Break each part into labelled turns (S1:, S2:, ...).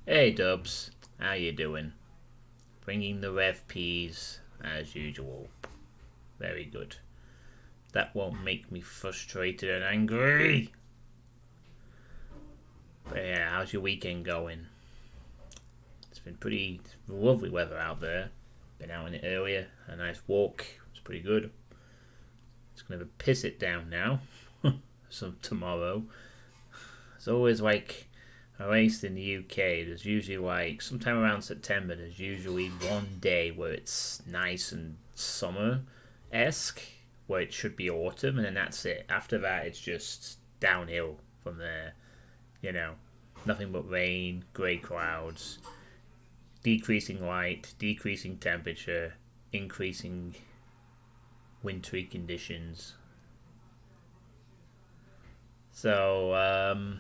S1: Hey Dubs, how you doing? Bringing the Rev Ps as usual. Very good. That won't make me frustrated and angry. But yeah, how's your weekend going? It's been pretty lovely weather out there. Been out in it earlier, a nice walk. It's pretty good. It's gonna piss it down now. Some tomorrow. It's always like at least in the UK, there's usually like sometime around September. There's usually one day where it's nice and summer-esque, where it should be autumn, and then that's it. After that, it's just downhill from there. You know, nothing but rain, grey clouds, decreasing light, decreasing temperature, increasing wintry conditions. So,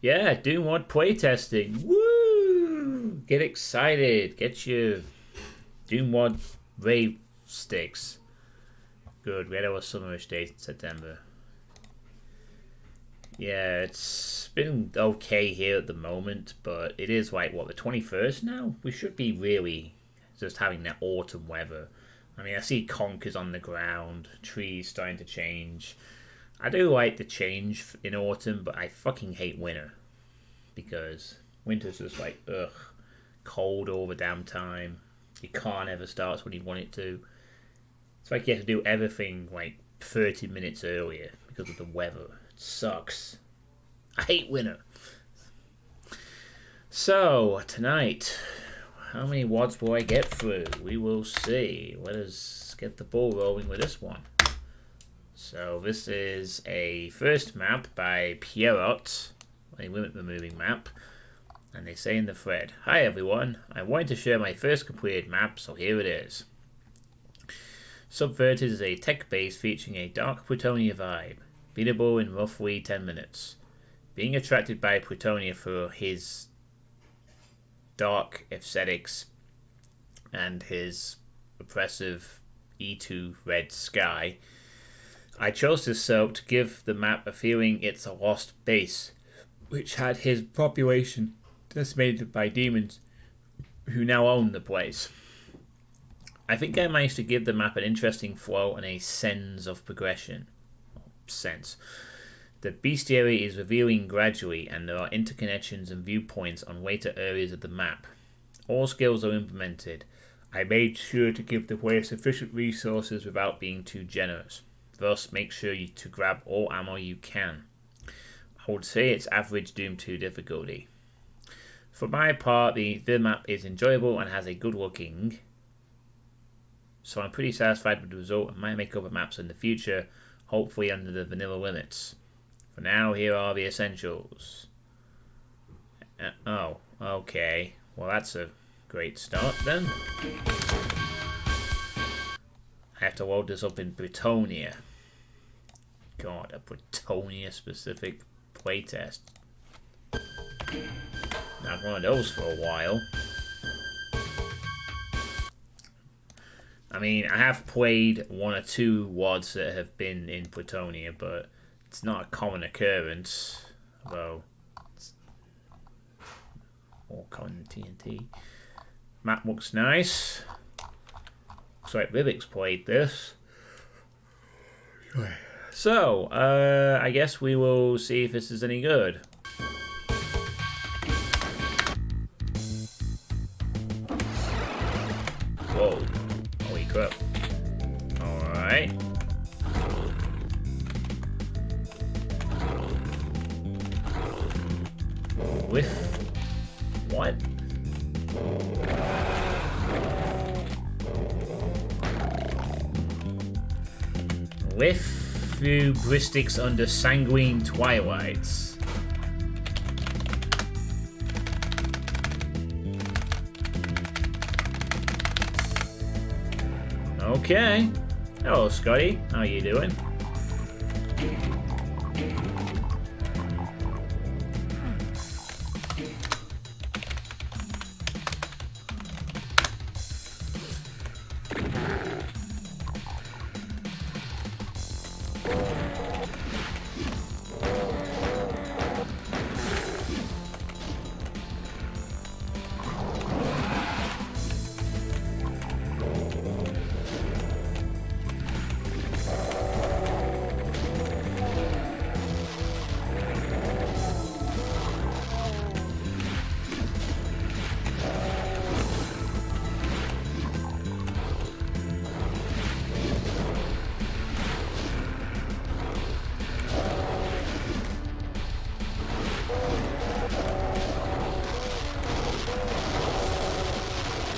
S1: yeah, doing what playtesting. Woo! Get excited. Get your Doom Mod Rave sticks. Good. We had our summerish days in September. Yeah, it's been okay here at the moment, but it is like, what, the 21st now? We should be really just having that autumn weather. I mean, I see conkers on the ground, trees starting to change. I do like the change in autumn, but I fucking hate winter. Because winter's just like, ugh, cold all the damn time. You can't ever start when you want it to. It's like you have to do everything like 30 minutes earlier because of the weather. It sucks. I hate winter. So, tonight, how many wads will I get through? We will see. Let us get the ball rolling with this one. So, this is a first map by Pierrot, a limit removing map. And they say in the thread, "Hi everyone, I wanted to share my first completed map, so here it is. Subverted is a tech base featuring a dark Plutonia vibe, beatable in roughly 10 minutes. Being attracted by Plutonia for his dark aesthetics and his oppressive E2 red sky, I chose this soap to give the map a feeling it's a lost base, which had his population decimated by demons who now own the place. I think I managed to give the map an interesting flow and a sense of progression. Sense. The bestiary is revealing gradually, and there are interconnections and viewpoints on later areas of the map. All skills are implemented. I made sure to give the player sufficient resources without being too generous. Thus, make sure to grab all ammo you can. I would say it's average Doom 2 difficulty. For my part, the map is enjoyable and has a good looking, so I'm pretty satisfied with the result and might make other maps in the future, hopefully under the vanilla limits. For now, here are the essentials. Oh, okay. Well, that's a great start then. I have to load this up in Britonia. God, a Britonia specific playtest. Not one of those for a while. I mean, I have played one or two WODs that have been in Plutonia, but it's not a common occurrence. Although, it's more common than TNT. Map looks nice. Looks like Vivek's played this. So, I guess we will see if this is any good. Whoa. Holy crap. Alright. With what? With through bristics under sanguine twilights. Okay. Hello, Scotty. How you doing?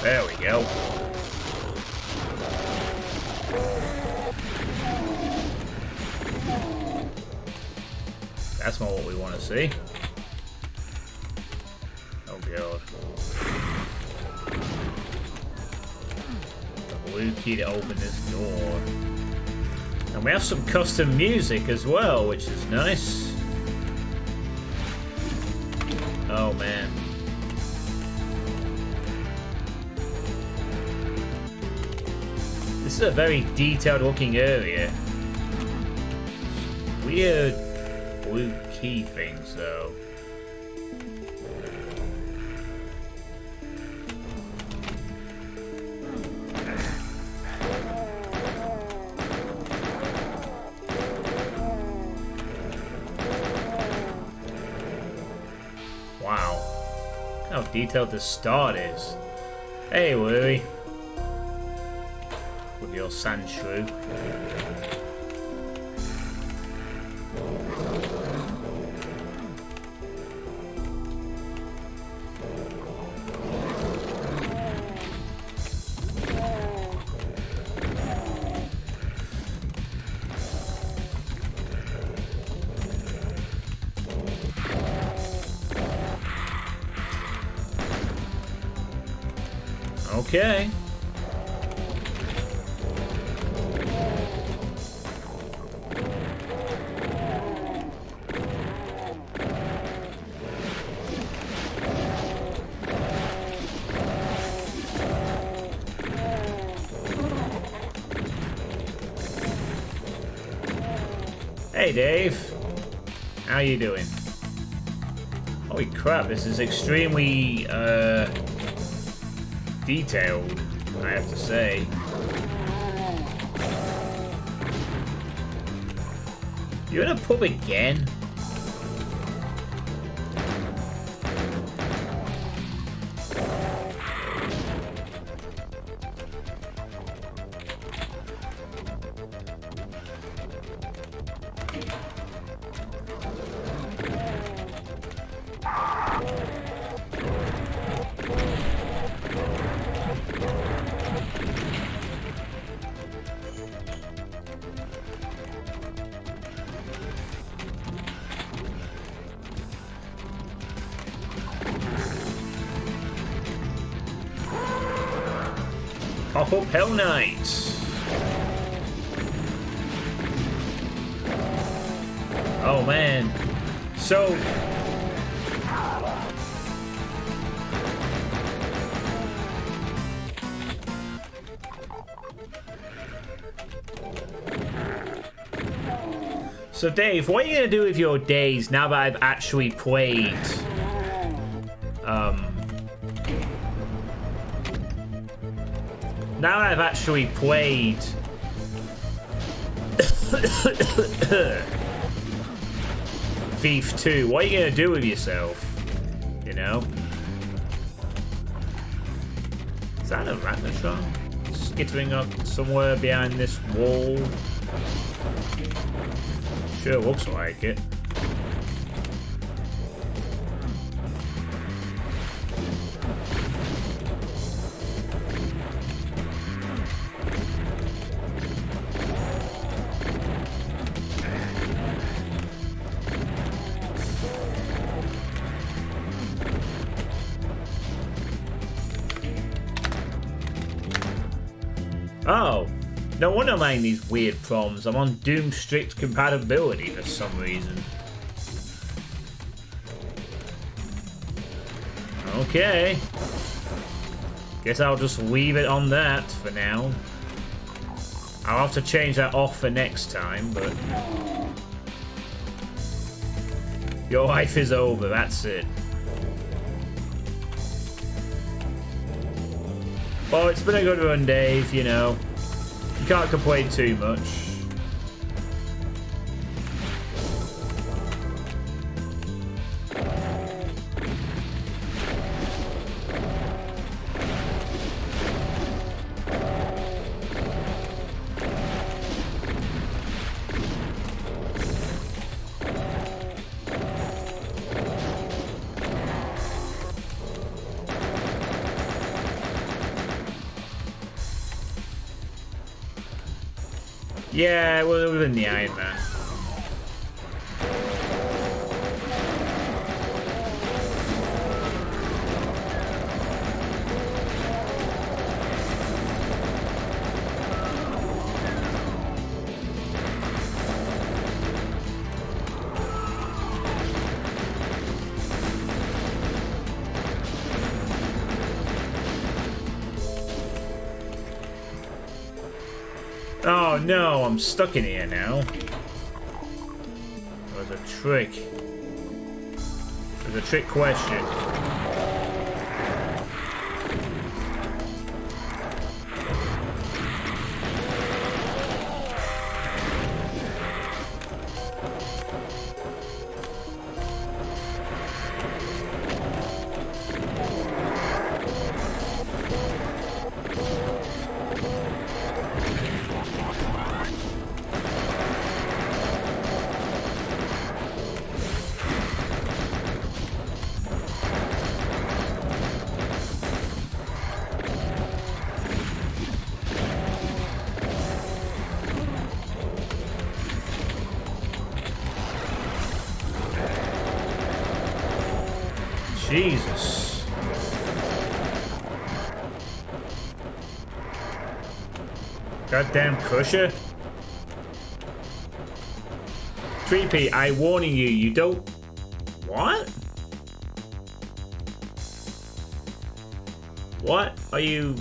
S1: There we go. That's not what we want to see. Oh god. The blue key to open this door. And we have some custom music as well, which is nice. Oh man. This is a very detailed looking area. Weird blue key things though. Wow. Look how detailed the start is. Hey Willie. With your sand shrew. Okay. Hey Dave, how you doing? Holy crap, this is extremely detailed, I have to say. You're in a pub again? Pop-up Hell Knight. Oh man. So Dave, what are you gonna do with your days now that I've actually played now that I've actually played Thief 2, what are you gonna do with yourself? You know? Is that a Ratnatron skittering up somewhere behind this wall? Sure looks like it. Oh, no wonder I'm having these weird problems. I'm on Doom strict compatibility for some reason. Okay. Guess I'll just leave it on that for now. I'll have to change that off for next time, but... Your life is over, that's it. Well, it's been a good run, Dave, you know. You can't complain too much. Yeah, well, within the Iron Man. Oh no, I'm stuck in here now. There's a trick. There's a trick question. Jesus. Goddamn crusher. Suitepee, I warning you, you don't... What? What are you...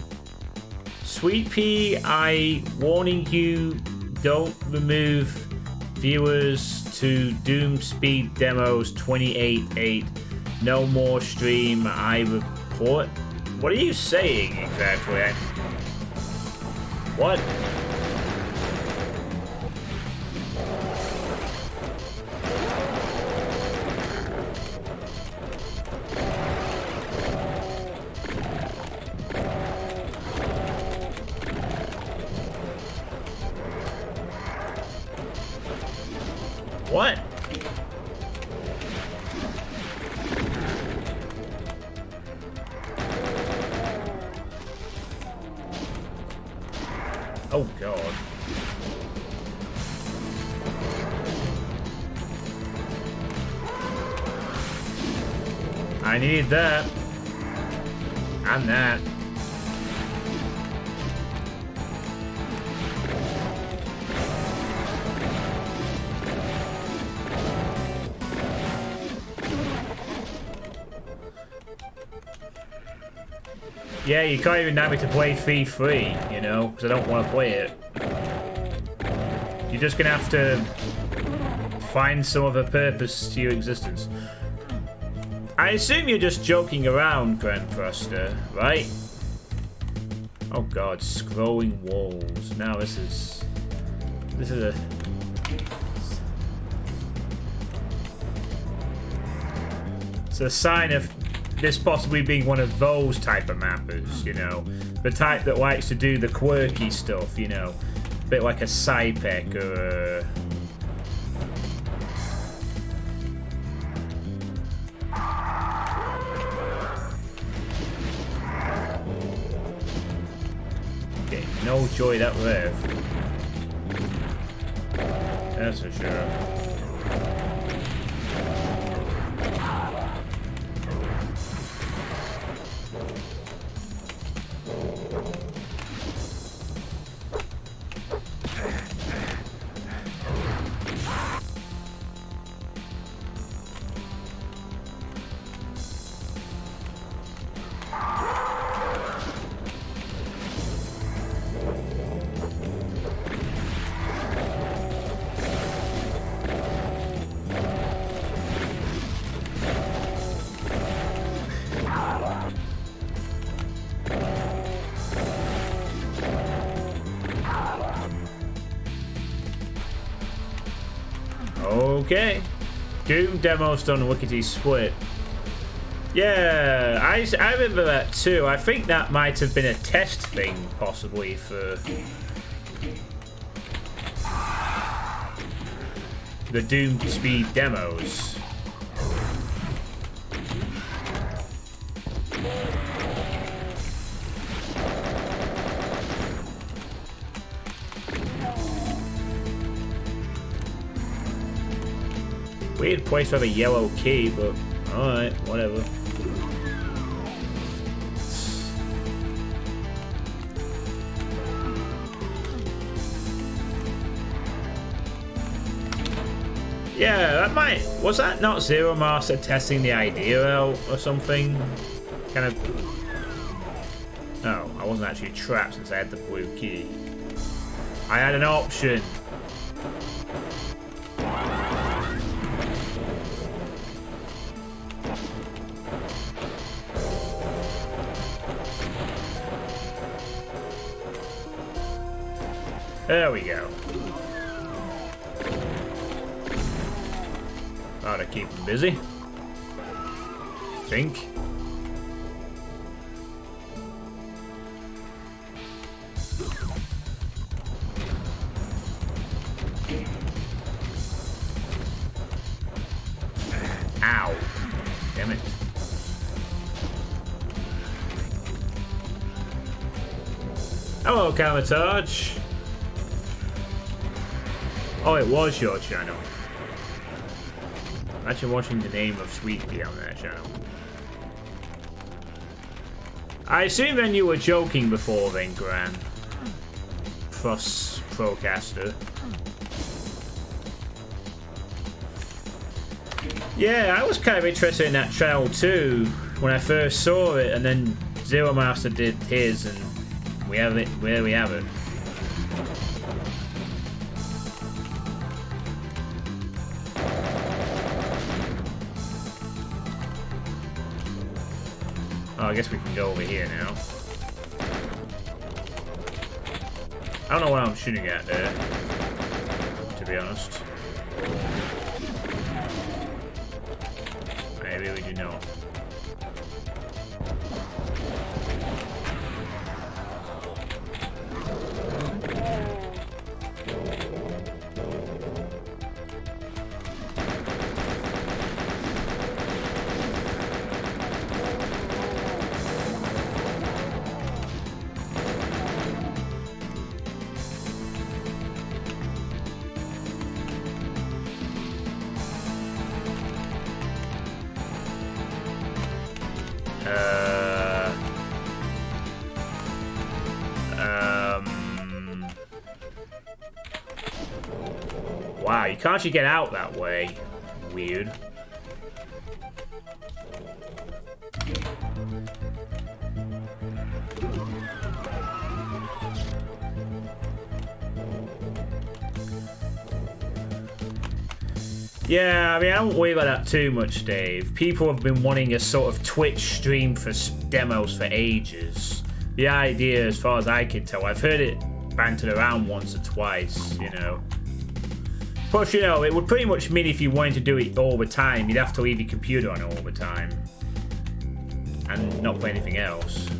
S1: Suitepee, I warning you, don't remove viewers to Doom Speed Demos 28.8. No more stream, I report. What are you saying exactly? What? What? Oh god. I need that. And that. Yeah, you can't even have me to play fee free, you know, because I don't want to play it. You're just gonna have to find some other purpose to your existence. I assume you're just joking around, Grandmaster, right? Oh god, scrolling walls. Now this is a... It's a sign of this possibly being one of those type of mappers, you know. The type that likes to do the quirky stuff, you know. A bit like a Suitepee or a... Okay, no joy that rev. That's for sure. Okay. Doom demo done Wickety split. Yeah, I remember that too. I think that might have been a test thing, possibly, for the Doom Speed demos. Weird place to have a yellow key, but alright, whatever. Yeah, that might... Was that not Zero Master testing the idea out or something? Kind of... No, I wasn't actually trapped since I had the blue key. I had an option. There we go. Ought to keep him busy. Think. Ow. Damn it. Hello, Camotage. Oh, it was your channel. Imagine watching the name of Suitepee on that channel. I assume then you were joking before then, Gran. Frost Procaster. Yeah, I was kind of interested in that channel too when I first saw it, and then Zero Master did his, and we have it where we have it. Oh, I guess we can go over here now. I don't know what I'm shooting at there, to be honest. I really do not. Wow, you can't actually get out that way. Weird. Yeah, I mean, I don't worry about that too much, Dave. People have been wanting a sort of Twitch stream for demos for ages. The idea, as far as I can tell, I've heard it bantered around once or twice, you know. Plus, you know, it would pretty much mean if you wanted to do it all the time, you'd have to leave your computer on all the time. And not play anything else.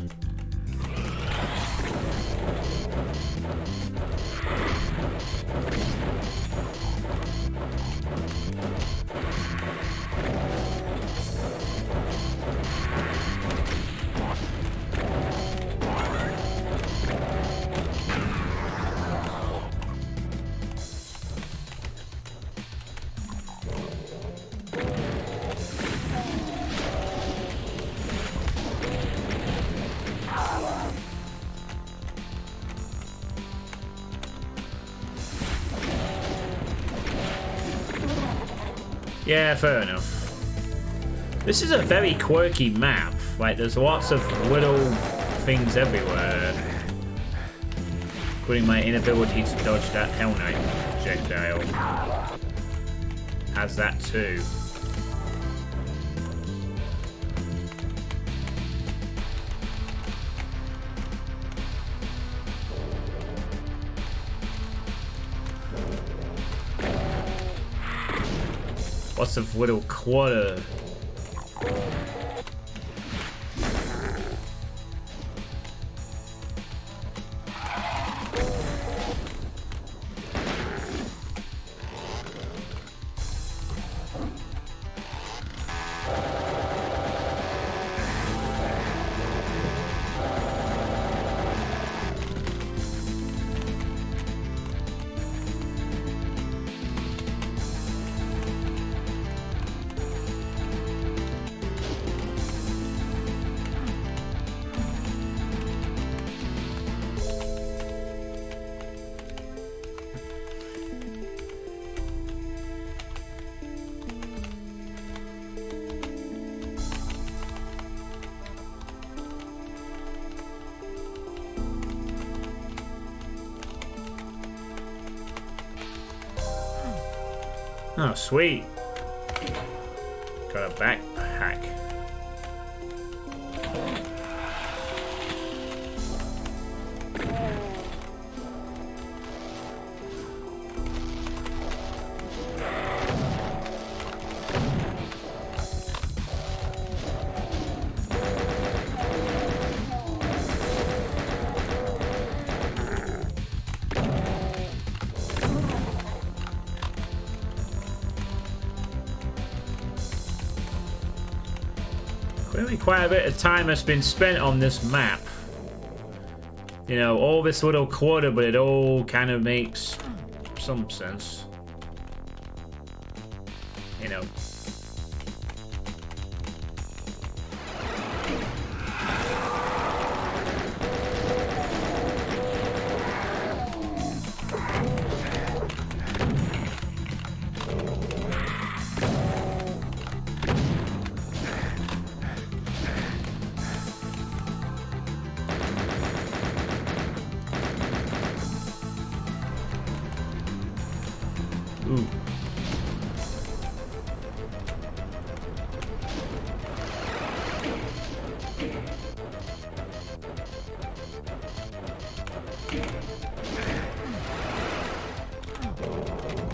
S1: Yeah, fair enough. This is a very quirky map. Like, there's lots of little things everywhere. Including my inability to dodge that Hell Knight projectile. Has that too. Lots of little quarter. Oh, sweet. Got a backpack. Clearly quite a bit of time has been spent on this map. You know, all this little clutter, but it all kind of makes some sense. You know. Ooh.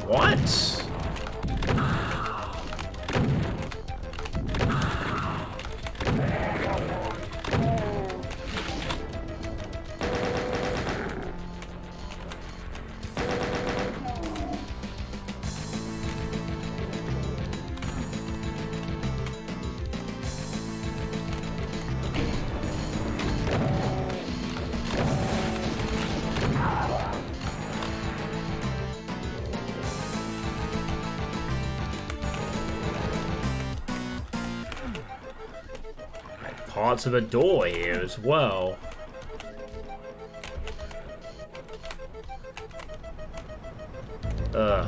S1: What? Parts of a door here as well. Ugh.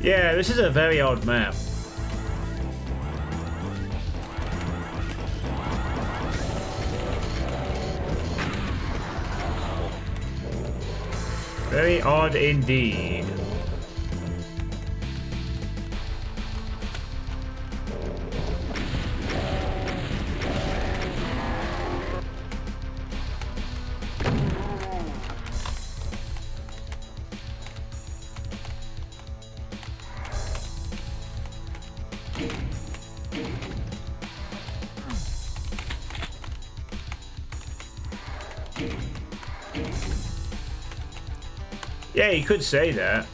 S1: Yeah, this is a very odd map. Very odd indeed. Yeah, you could say that.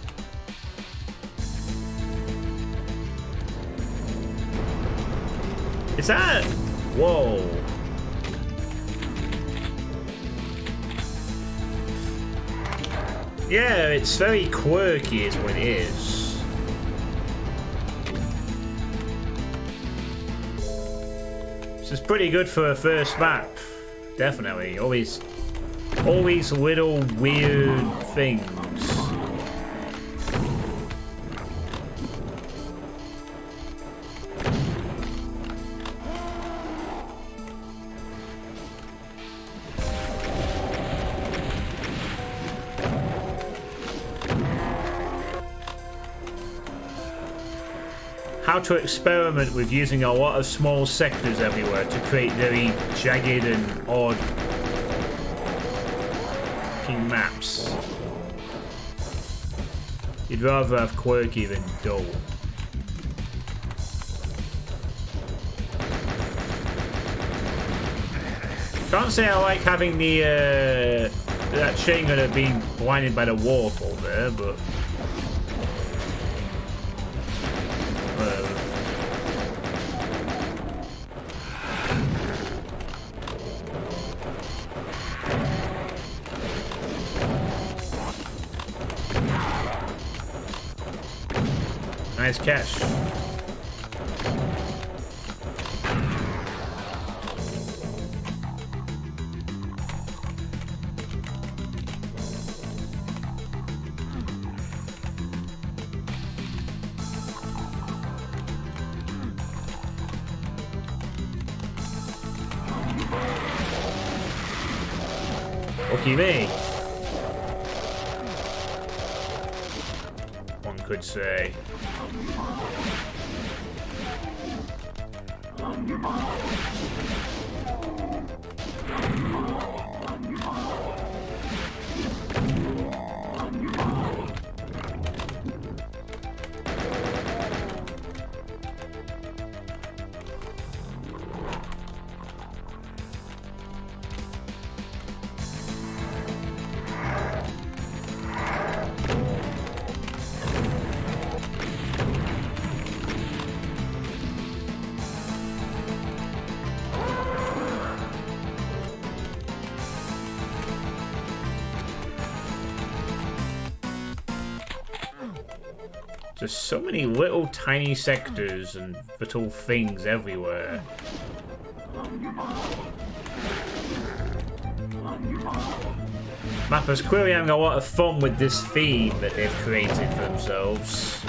S1: Is that... Whoa. Yeah, it's very quirky is what it is. This is pretty good for a first map. Definitely. Always little weird things. how to experiment with using a lot of small sectors everywhere to create very jagged and odd looking maps. You'd rather have quirky than dull. Can't say I like having the that chain gunner being blinded by the waterfall there, but nice catch. Lucky me. One could say. There's so many little tiny sectors and little things everywhere. Mappers clearly having a lot of fun with this theme that they've created for themselves.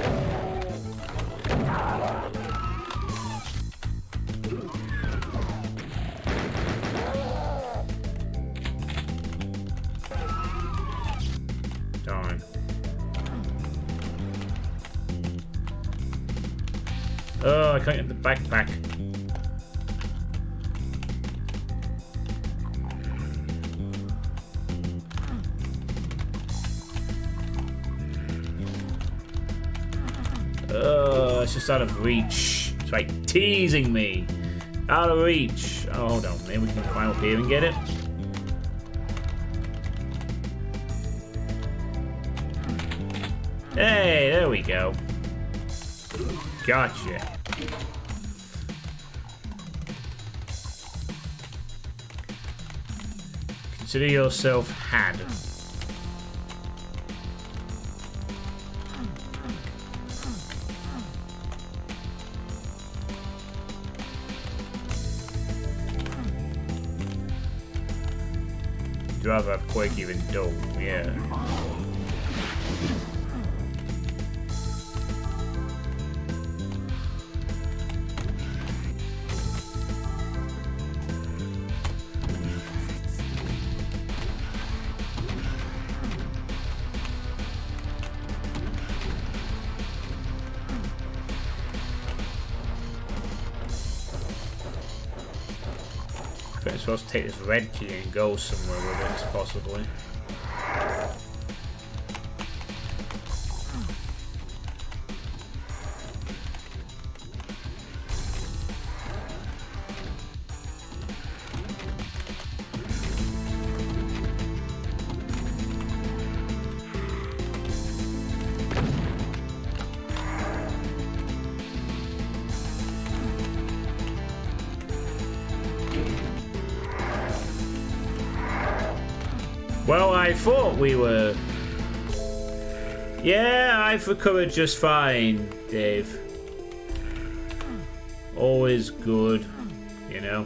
S1: Darn. Oh, I can't get the backpack. Oh, it's just out of reach. It's like teasing me. Out of reach. Oh, hold on. Maybe we can climb up here and get it. Hey, there we go. Gotcha. Consider yourself had. You'd rather have quirky than dull, yeah. I'm supposed to take this red key and go somewhere with it, possibly. Well, I thought we were... Yeah, I've recovered just fine, Dave. Always good, you know.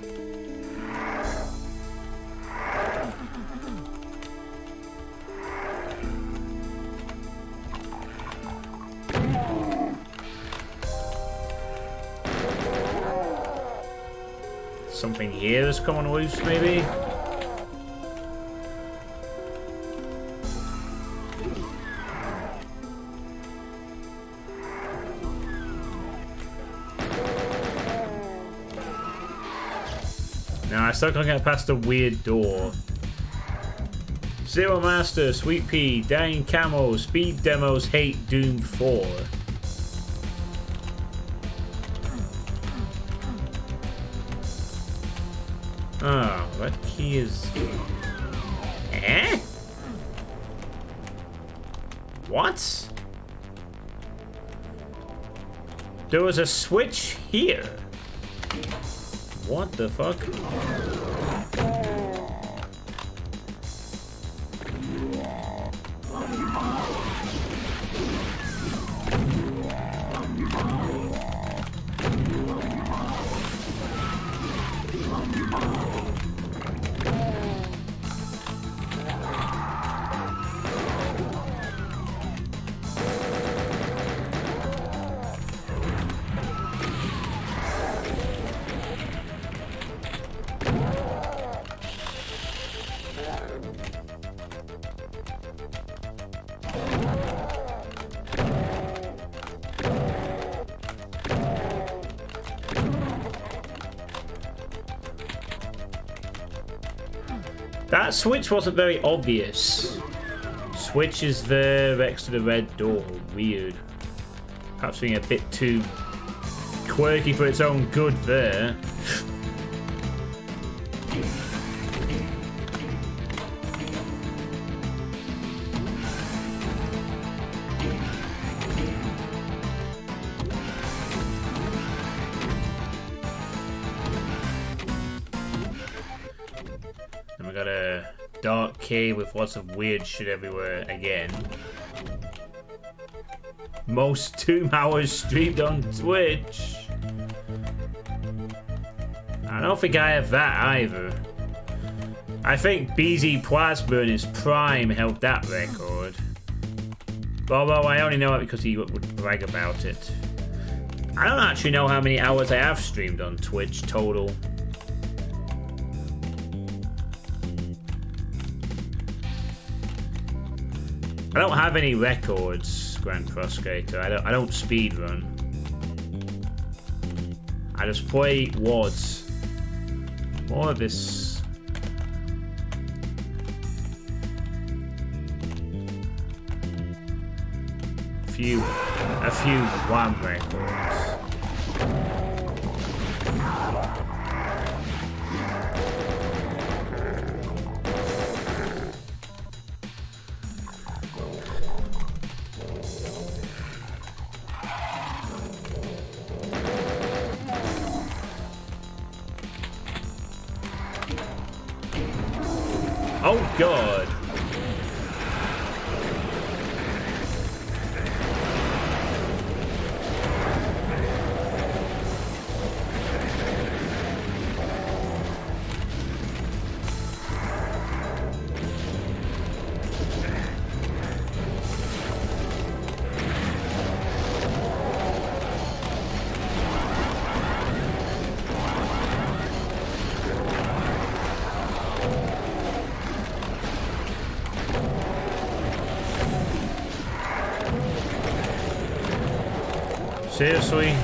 S1: Something here is coming loose, maybe? I still can't get past the weird door. Zero Master, Suitepee, Dying Camo, Speed Demos, Hate Doom 4. Oh, what key is... Eh? What? There was a switch here. What the fuck? That switch wasn't very obvious. Switch is there next to the red door. Weird. Perhaps being a bit too quirky for its own good there. Dark cave with lots of weird shit everywhere again. Most 2 hours streamed on Twitch. I don't think I have that either. I think BZ Plasma in his prime held that record. Although I only know it because he would brag about it. I don't actually know how many hours I have streamed on Twitch total. I don't have any records, Grand Cross Skater. I don't speedrun. I just play WADs. More of this. A few WAM records. Oh god. Seriously?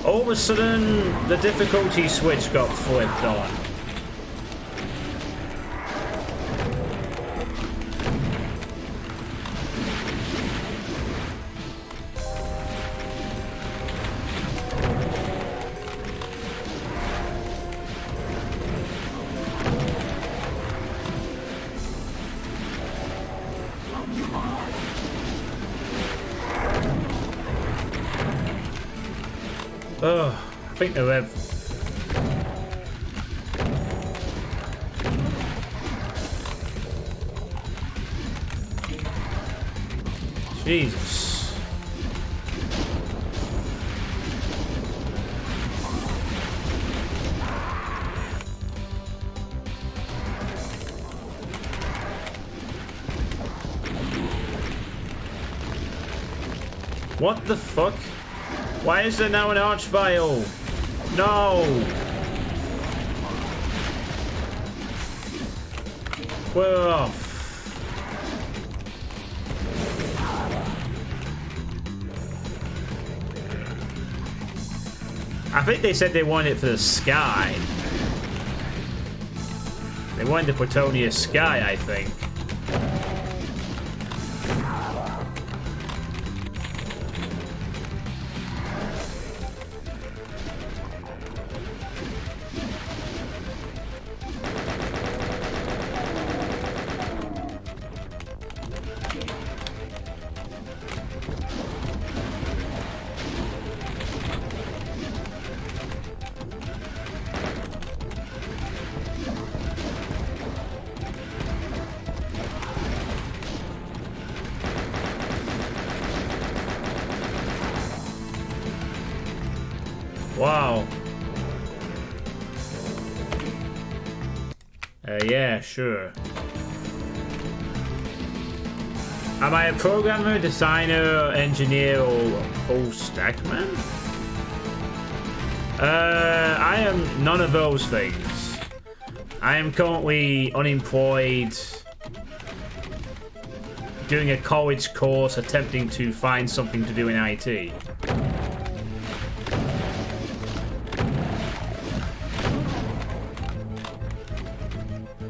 S1: All of a sudden, the difficulty switch got flipped on. Oh, I think the rev. Jesus. What the fuck? Why is there now an archvile? No! We're off. I think they said they wanted it for the sky. They wanted the Plutonian sky, I think. Wow. Yeah, sure. Am I a programmer, designer, engineer, or full stack man? I am none of those things. I am currently unemployed, doing a college course, attempting to find something to do in IT.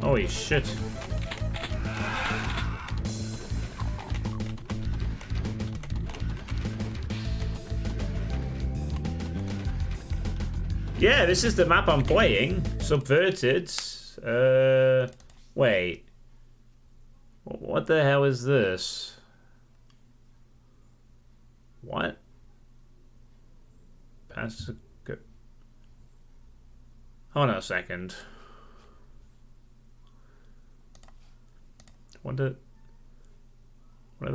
S1: Holy shit. Yeah, this is the map I'm playing. Subverted. Wait. What the hell is this? What? Hold on a second. What have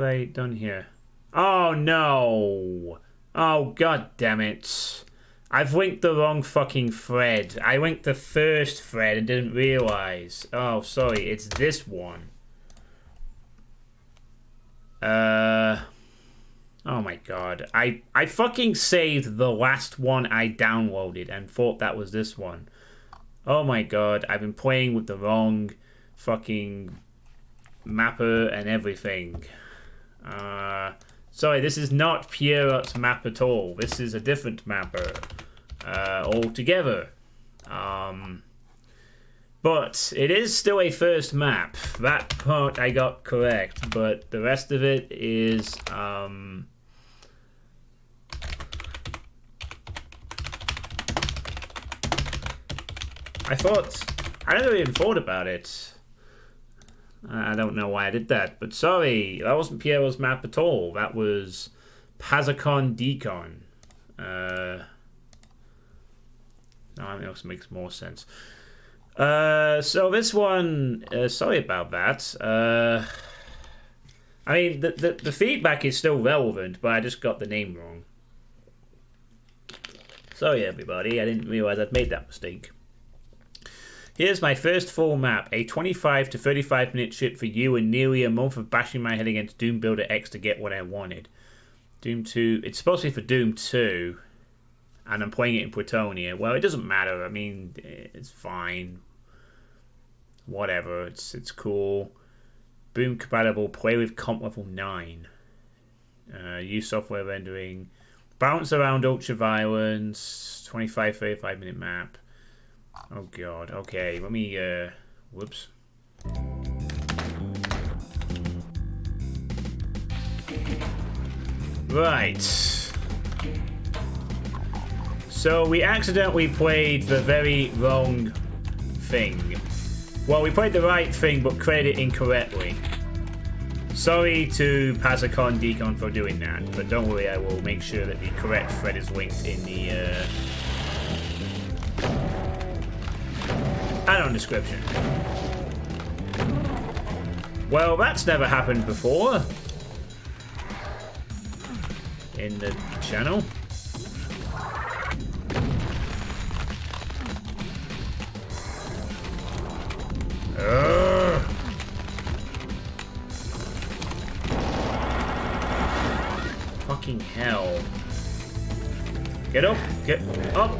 S1: I done here? Oh no! Oh god damn it! I've linked the wrong fucking thread. I linked the first thread and didn't realize. Oh, sorry, it's this one. Oh my god. I fucking saved the last one I downloaded and thought that was this one. Oh my god, I've been playing with the wrong fucking mapper and everything. Sorry, this is not Pierrot's map at all. This is a different mapper altogether. But it is still a first map. That part I got correct, but the rest of it is I never even thought about it. I don't know why I did that, but sorry, that wasn't Piero's map at all. That was Pazakon Decon. No, that else makes more sense. So this one, sorry about that. I mean, the feedback is still relevant, but I just got the name wrong. Sorry, everybody. I didn't realize I'd made that mistake. Here's my first full map, a 25 to 35 minute trip for you and nearly a month of bashing my head against Doom Builder X to get what I wanted. Doom 2, it's supposed to be for Doom 2, and I'm playing it in Plutonia. Well, it doesn't matter, I mean, it's fine. Whatever, it's cool. Boom compatible, play with comp level 9. Use software rendering. Bounce around ultra violence, 25-35 minute map. Oh god, okay, let me, whoops. Right. So we accidentally played the very wrong thing. Well, we played the right thing, but created it incorrectly. Sorry to Pazakon Decon for doing that, but don't worry, I will make sure that the correct thread is linked in the, add-on description. Well, that's never happened before. in the channel. Fucking hell. Get up! Get up!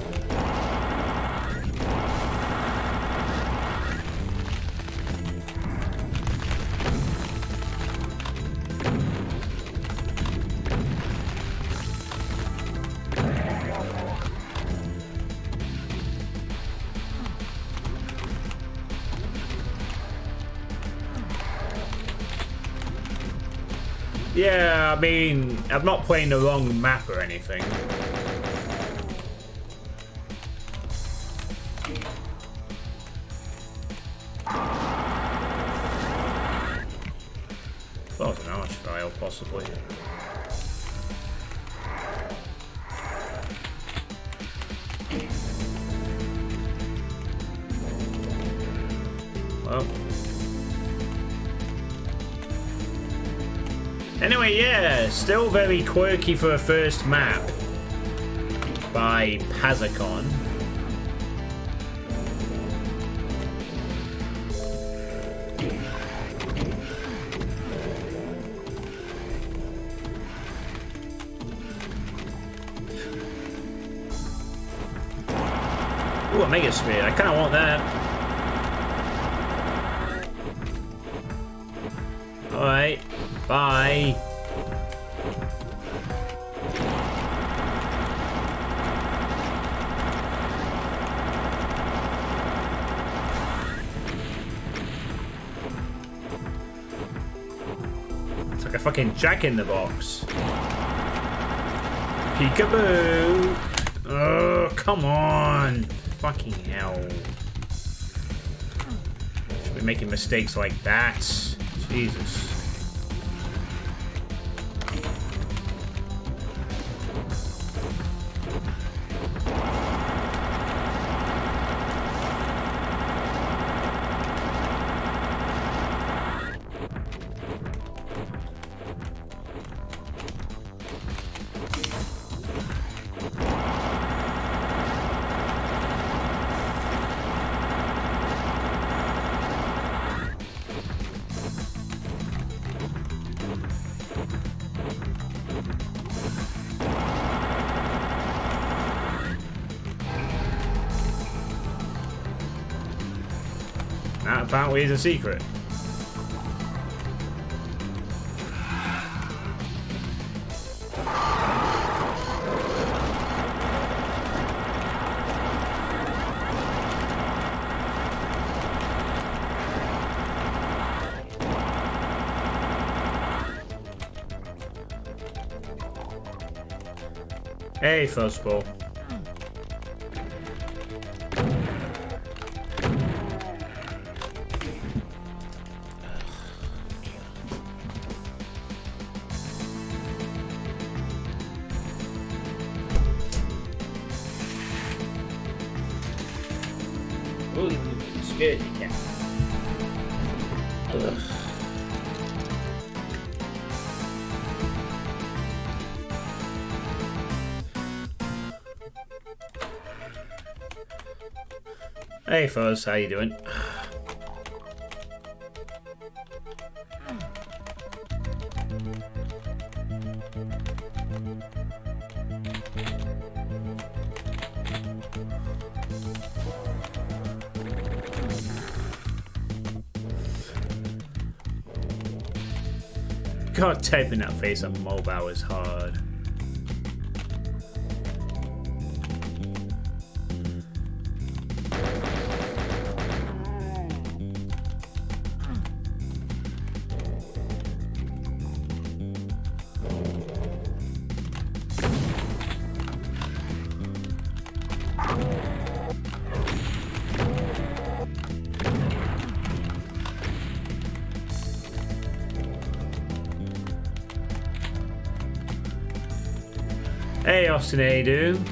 S1: Yeah, I mean, I'm not playing the wrong map or anything. Thought it was an arch file, possibly. Well. Anyway, yeah, still very quirky for a first map by Pazakon. Ooh, a Mega Spear. I kind of want that. Alright. Bye. It's like a fucking Jack in the Box. Peekaboo. Oh, come on. Fucking hell. Should be making mistakes like that. Jesus. That apparently is a secret. Hey, Fuzzball. Ooh, scared you cat. Ugh. Hey Fuzz, how you doing? God, typing that face on mobile is hard. Hey Austin, how you doing?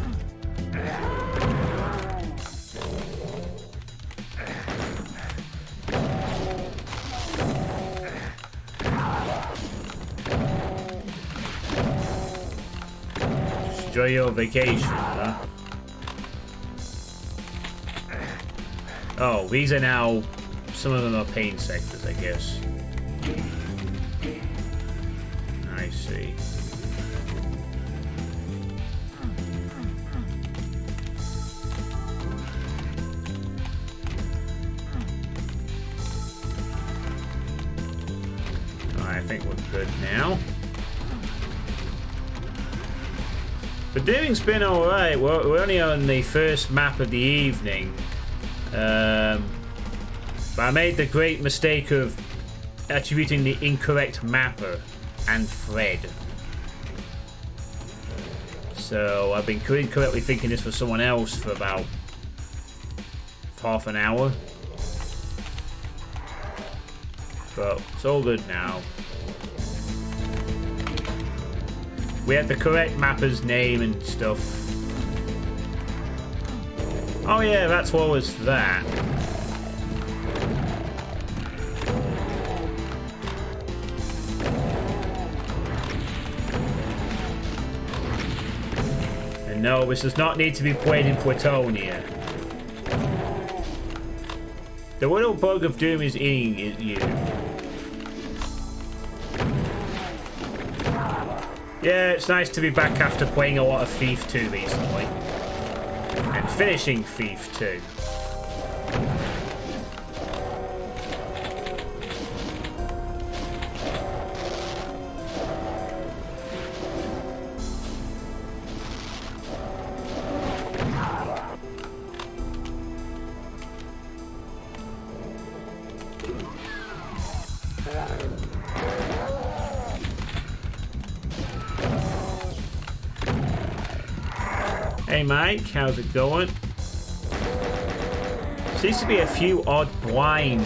S1: Enjoy your vacation, huh? Oh, these are now... Some of them are pain sectors, I guess. I see. I think we're good now. But doing's been alright. We're only on the first map of the evening. But I made the great mistake of attributing the incorrect mapper and thread. So I've been incorrectly thinking this was someone else for about half an hour. But it's all good now. We had the correct mapper's name and stuff. Oh yeah, that's what was that. And no, this does not need to be played in Platonia. The little bug of doom is eating you. Yeah, it's nice to be back after playing a lot of Thief 2 recently. And finishing Thief 2. Hey Mike, how's it going? Seems to be a few odd blind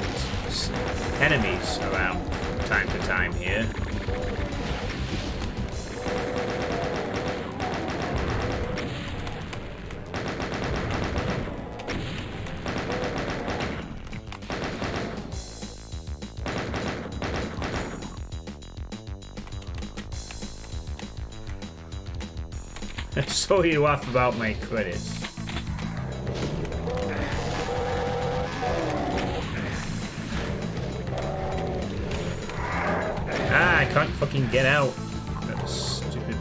S1: enemies around from time to time here. I saw you laugh about my credits. Ah, I can't fucking get out. That's stupid.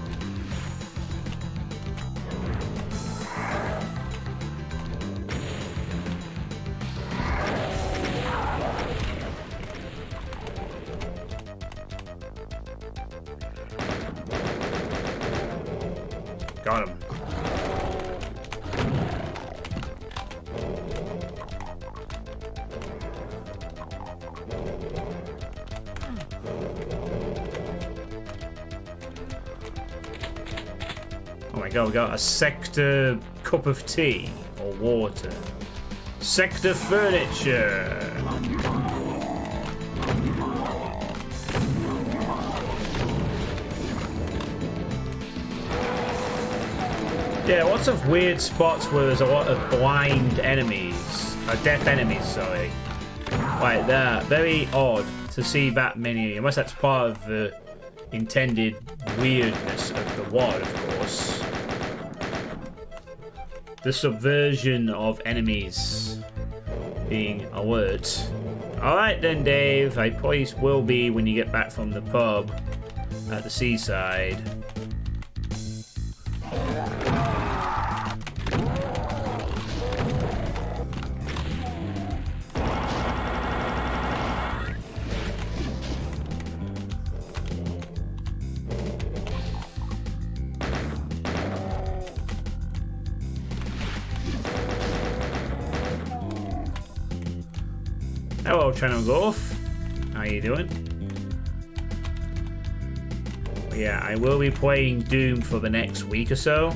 S1: Got him. Oh my god, we got a sector cup of tea or water. Sector furniture. Yeah, lots of weird spots where there's a lot of blind enemies. Or deaf enemies, sorry. Like that. Very odd to see that many. Unless that's part of the intended weirdness of the WOD, of course. The subversion of enemies being alert. Alright then, Dave. I probably will be when you get back from the pub at the seaside. Hello, Channel Golf. How you doing? Yeah, I will be playing Doom for the next week or so.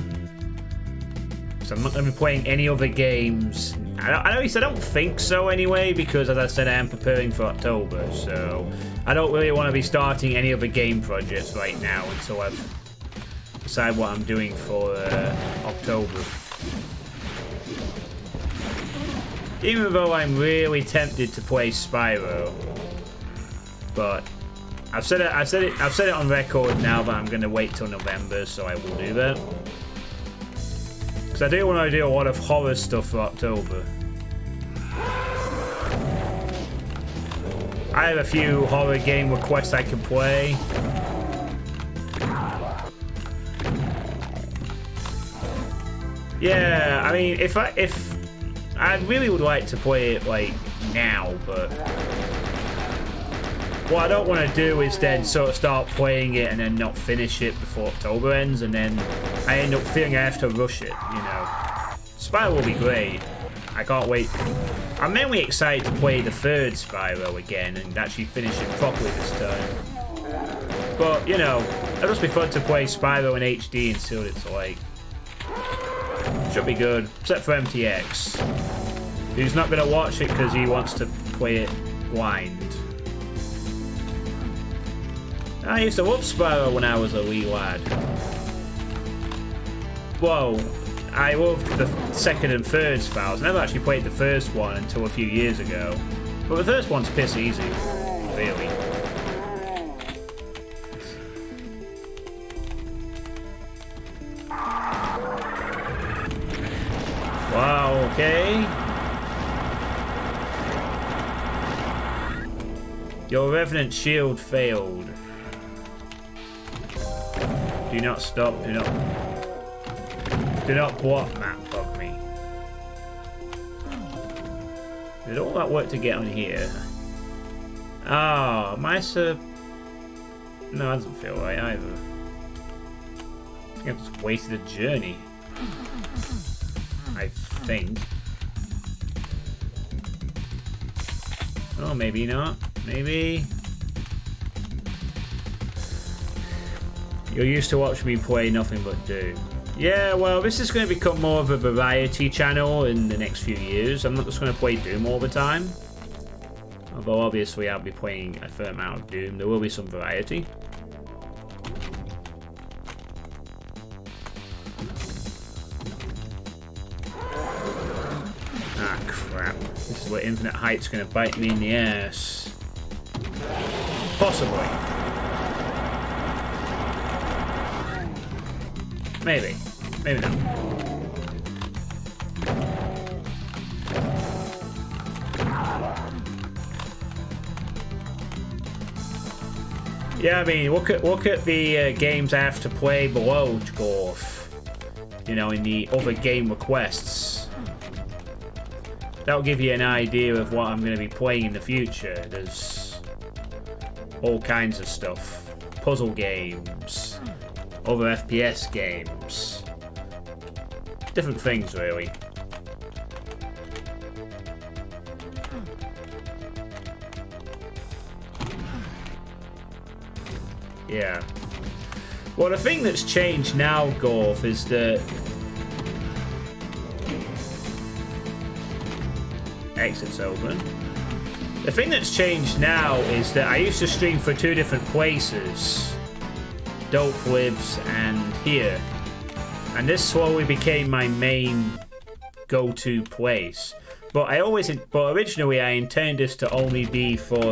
S1: So I'm not going to be playing any other games. At least I don't think so anyway, because as I said, I am preparing for October. So I don't really want to be starting any other game projects right now until I've decided what I'm doing for October. Even though I'm really tempted to play Spyro, but I've said it on record now that I'm going to wait till November, so I will do that. Because I do want to do a lot of horror stuff for October. I have a few horror game requests I can play. Yeah, I mean, if I really would like to play it like now, but what I don't want to do is then sort of start playing it and then not finish it before October ends, and then I end up feeling I have to rush it, you know. Spyro will be great. I can't wait. I'm mainly excited to play the third Spyro again and actually finish it properly this time. But, you know, it'll just be fun to play Spyro in HD and see what it's like. Should be good, except for MTX, who's not going to watch it because he wants to play it blind. I used to love Spyro when I was a wee lad. Whoa, I loved the second and third Spyros. I never actually played the first one until a few years ago. But the first one's piss easy, really. Wow, okay. Your Revenant shield failed. Do not stop, do not block map bug me. Did all that work to get on here? Ah, my sir. No, that doesn't feel right either. I think I've just wasted a journey. I think. Oh, maybe not. Maybe. You're used to watching me play nothing but Doom. Yeah, well, this is going to become more of a variety channel in the next few years. I'm not just going to play Doom all the time. Although, obviously, I'll be playing a fair amount of Doom. There will be some variety. Ah, crap. This is where Infinite Height's going to bite me in the ass. Possibly. Maybe. Maybe not. Yeah, I mean, look at the games I have to play below Gorf. You know, in the other game requests. That'll give you an idea of what I'm going to be playing in the future. There's all kinds of stuff. Puzzle games. Other FPS games. Different things, really. Yeah. Well, the thing that's changed now, Gorf, is that exit's open. The thing that's changed now is that I used to stream for two different places. Dope Lives and here, and this slowly became my main go-to place. But originally I intended this to only be for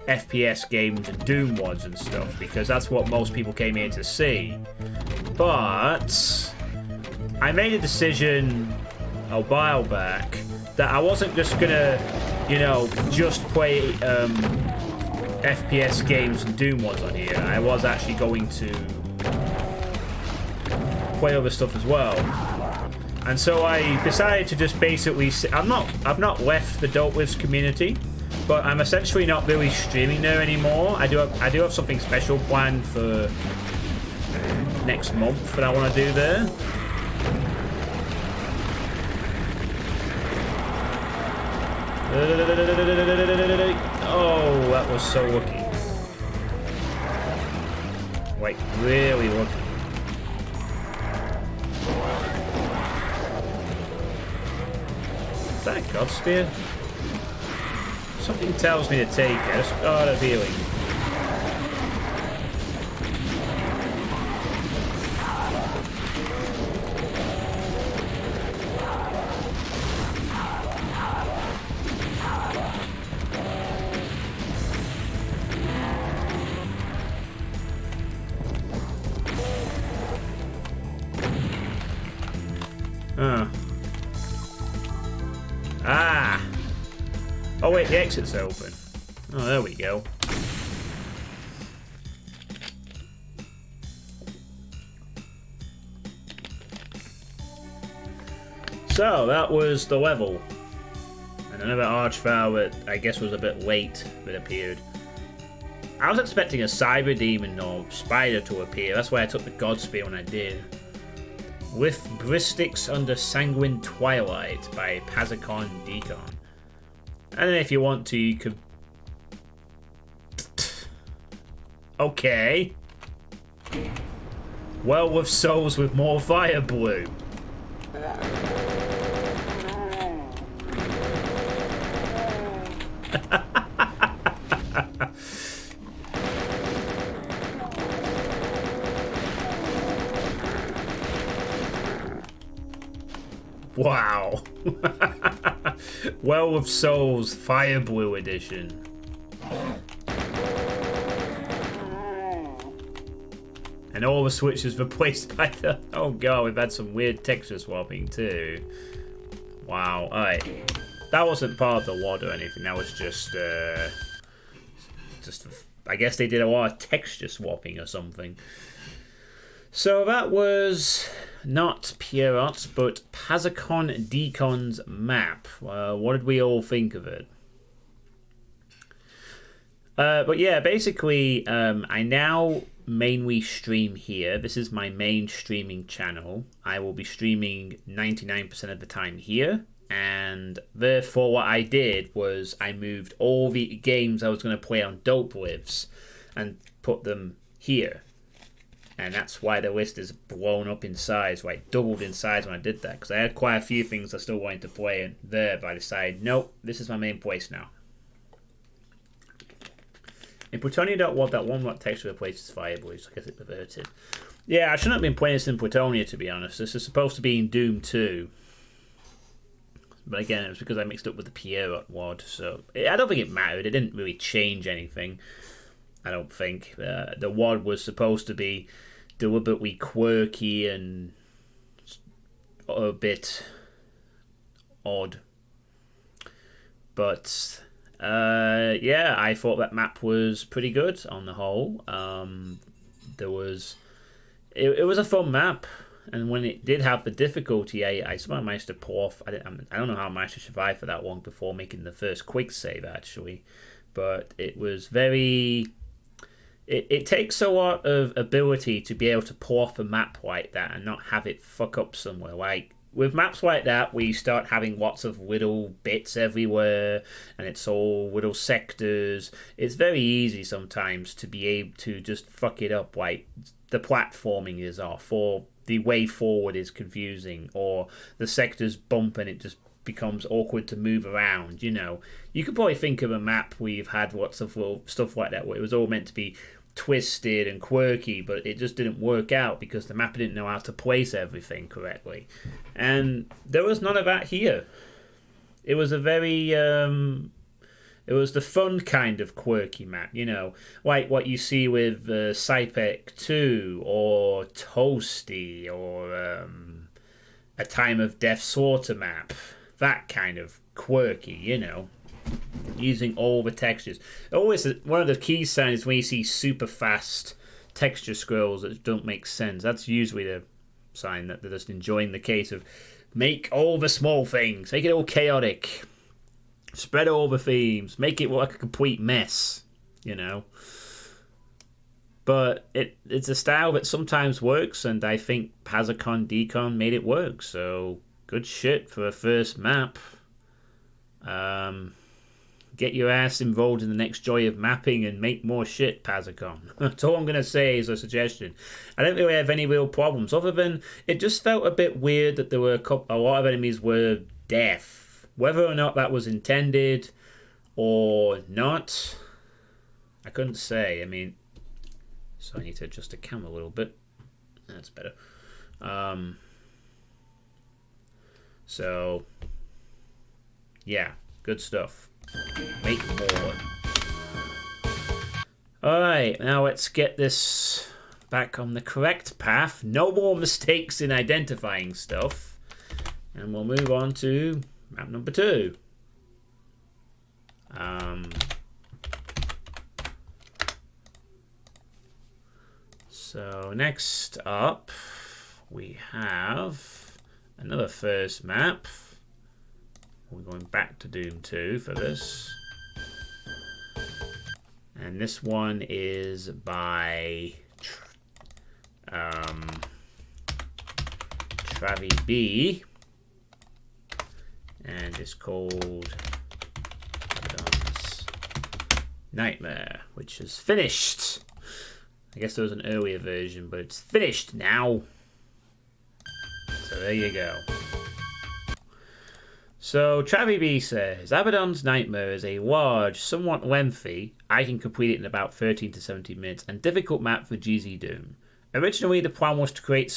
S1: FPS games and Doom mods and stuff, because that's what most people came here to see. But I made a decision a while back that I wasn't just gonna, you know, just play FPS games and Doom mods on here. I was actually going to play other stuff as well. And so I decided to just basically I've not left the Dope Lives community, but I'm essentially not really streaming there anymore. I do have something special planned for next month that I want to do there. Oh, that was so lucky. Like, really lucky. Is that a God Spear? Something tells me to take it. I just got a feeling. Oh. Ah! Oh wait, the exit's open. Oh, there we go. So, that was the level. And another archvile that I guess was a bit late that appeared. I was expecting a cyber demon or spider to appear. That's why I took the God Spear when I did. With Bristics Under Sanguine Twilight by Pazicon Deacon. I don't know if you want to, you could... Okay. Well, with souls with more fire blue. Wow. Well of Souls Fire Blue Edition. And all the switches replaced by the... Oh god, we've had some weird texture swapping too. Wow, alright. That wasn't part of the WOD or anything, that was just I guess they did a lot of texture swapping or something. So that was not Pierrot's, but Pazicon Deacon's map. What did we all think of it? But yeah, basically, I now mainly stream here. This is my main streaming channel. I will be streaming 99% of the time here. And therefore what I did was I moved all the games I was going to play on Dope Lives and put them here. And that's why the list is blown up in size, like doubled in size when I did that. Because I had quite a few things I still wanted to play in there, but I decided, nope, this is my main place now. In Plutonia.WOD, that one what texture replaces Fire Blue, so I guess it perverted. Yeah, I shouldn't have been playing this in Plutonia, to be honest. This is supposed to be in Doom 2. But again, it was because I mixed up with the Pierrot WOD, so I don't think it mattered. It didn't really change anything, I don't think. The WOD was supposed to be deliberately quirky and a bit odd. But yeah, I thought that map was pretty good on the whole. It was a fun map. And when it did have the difficulty, I somehow managed to pull off. I don't know how I managed to survive for that long before making the first quick save, actually. But it was very... It takes a lot of ability to be able to pull off a map like that and not have it fuck up somewhere. Like, with maps like that, where you start having lots of little bits everywhere, and it's all little sectors, it's very easy sometimes to be able to just fuck it up. Like, the platforming is off, or the way forward is confusing, or the sectors bump and it just becomes awkward to move around, you know. You could probably think of a map where you've had lots of little stuff like that where it was all meant to be twisted and quirky, but it just didn't work out because the map didn't know how to place everything correctly. And there was none of that here. It was a very... it was the fun kind of quirky map, you know, like what you see with Suitepee 2 or Toasty or a Time of Death Slaughter map. That kind of quirky, you know, using all the textures. Always one of the key signs is when you see super fast texture scrolls that don't make sense. That's usually the sign that they're just enjoying the case of make all the small things, make it all chaotic. Spread all the themes. Make it look like a complete mess, you know. But it's a style that sometimes works, and I think Pazicon Deacon made it work. So, good shit for a first map. Get your ass involved in the next joy of mapping and make more shit, Pazicon. That's all I'm going to say is a suggestion. I don't really have any real problems, other than it just felt a bit weird that there were a lot of enemies were deaf. Whether or not that was intended or not, I couldn't say. I mean, so I need to adjust the camera a little bit. That's better. So, yeah, good stuff. Make more. Alright, now let's get this back on the correct path. No more mistakes in identifying stuff. And we'll move on to map number 2. So next up, we have another first map. We're going back to Doom 2 for this. And this one is by Suitepee, and it's called Nightmare, which is finished. I guess there was an earlier version, but it's finished now. So there you go. So Suitepee says, Abaddon's Nightmare is a large, somewhat lengthy, I can complete it in about 13 to 17 minutes, and difficult map for GZ Doom. Originally the plan was to create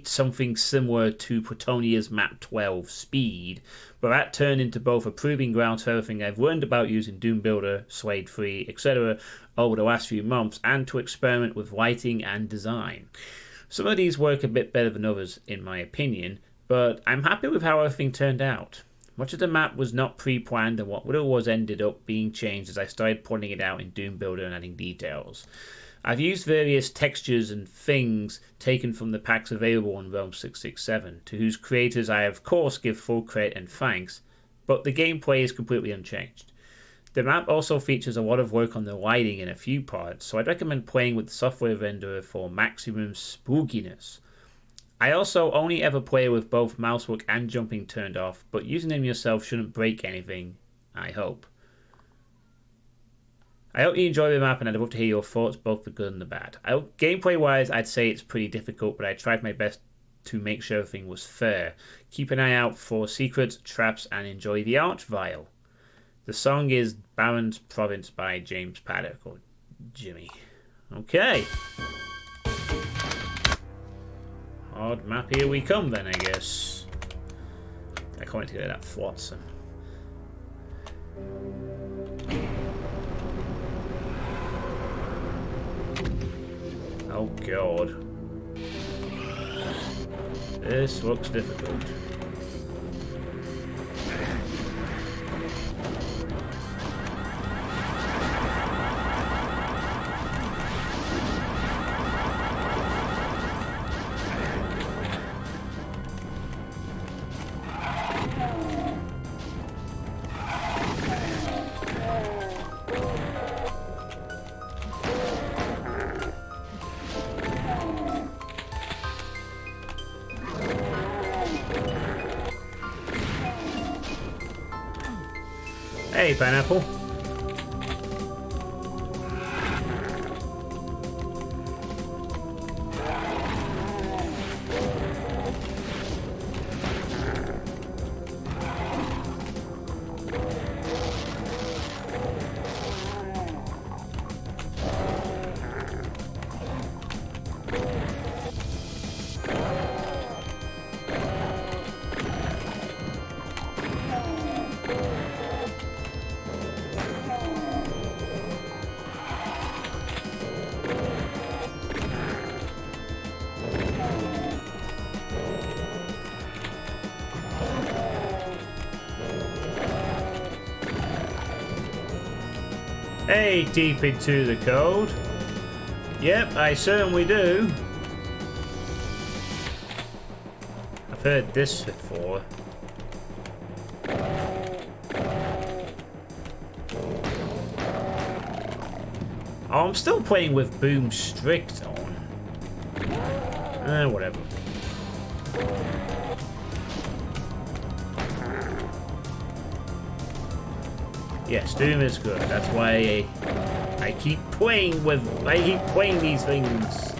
S1: something similar to Protonia's map 12, Speed, but that turned into both a proving ground for everything I've learned about using Doom Builder, Slade 3, etc. over the last few months, and to experiment with lighting and design. Some of these work a bit better than others, in my opinion, but I'm happy with how everything turned out. Much of the map was not pre-planned, and what little was ended up being changed as I started putting it out in Doom Builder and adding details. I've used various textures and things taken from the packs available on Realm 667, to whose creators I of course give full credit and thanks, but the gameplay is completely unchanged. The map also features a lot of work on the lighting in a few parts, so I'd recommend playing with the software renderer for maximum spookiness. I also only ever play with both mousework and jumping turned off, but using them yourself shouldn't break anything, I hope. I hope you enjoy the map, and I'd love to hear your thoughts, both the good and the bad. Gameplay wise, I'd say it's pretty difficult, but I tried my best to make sure everything was fair. Keep an eye out for secrets, traps, and enjoy the art vial. The song is Baron's Province by James Paddock, or Jimmy. Okay. Hard map, here we come then, I guess. I can't wait to get that Flotsam. Oh god. This looks difficult. Hey, Pineapple. Hey, deep into the code. Yep, I certainly do. I've heard this before. Oh, I'm still playing with Boom Strict on. Whatever. Yes, Doom is good. That's why I keep playing these things.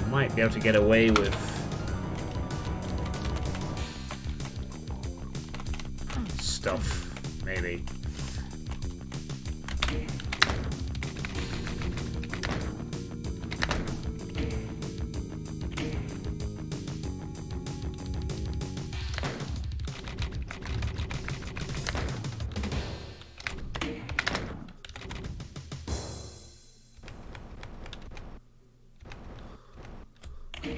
S1: Might be able to get away with stuff, maybe. He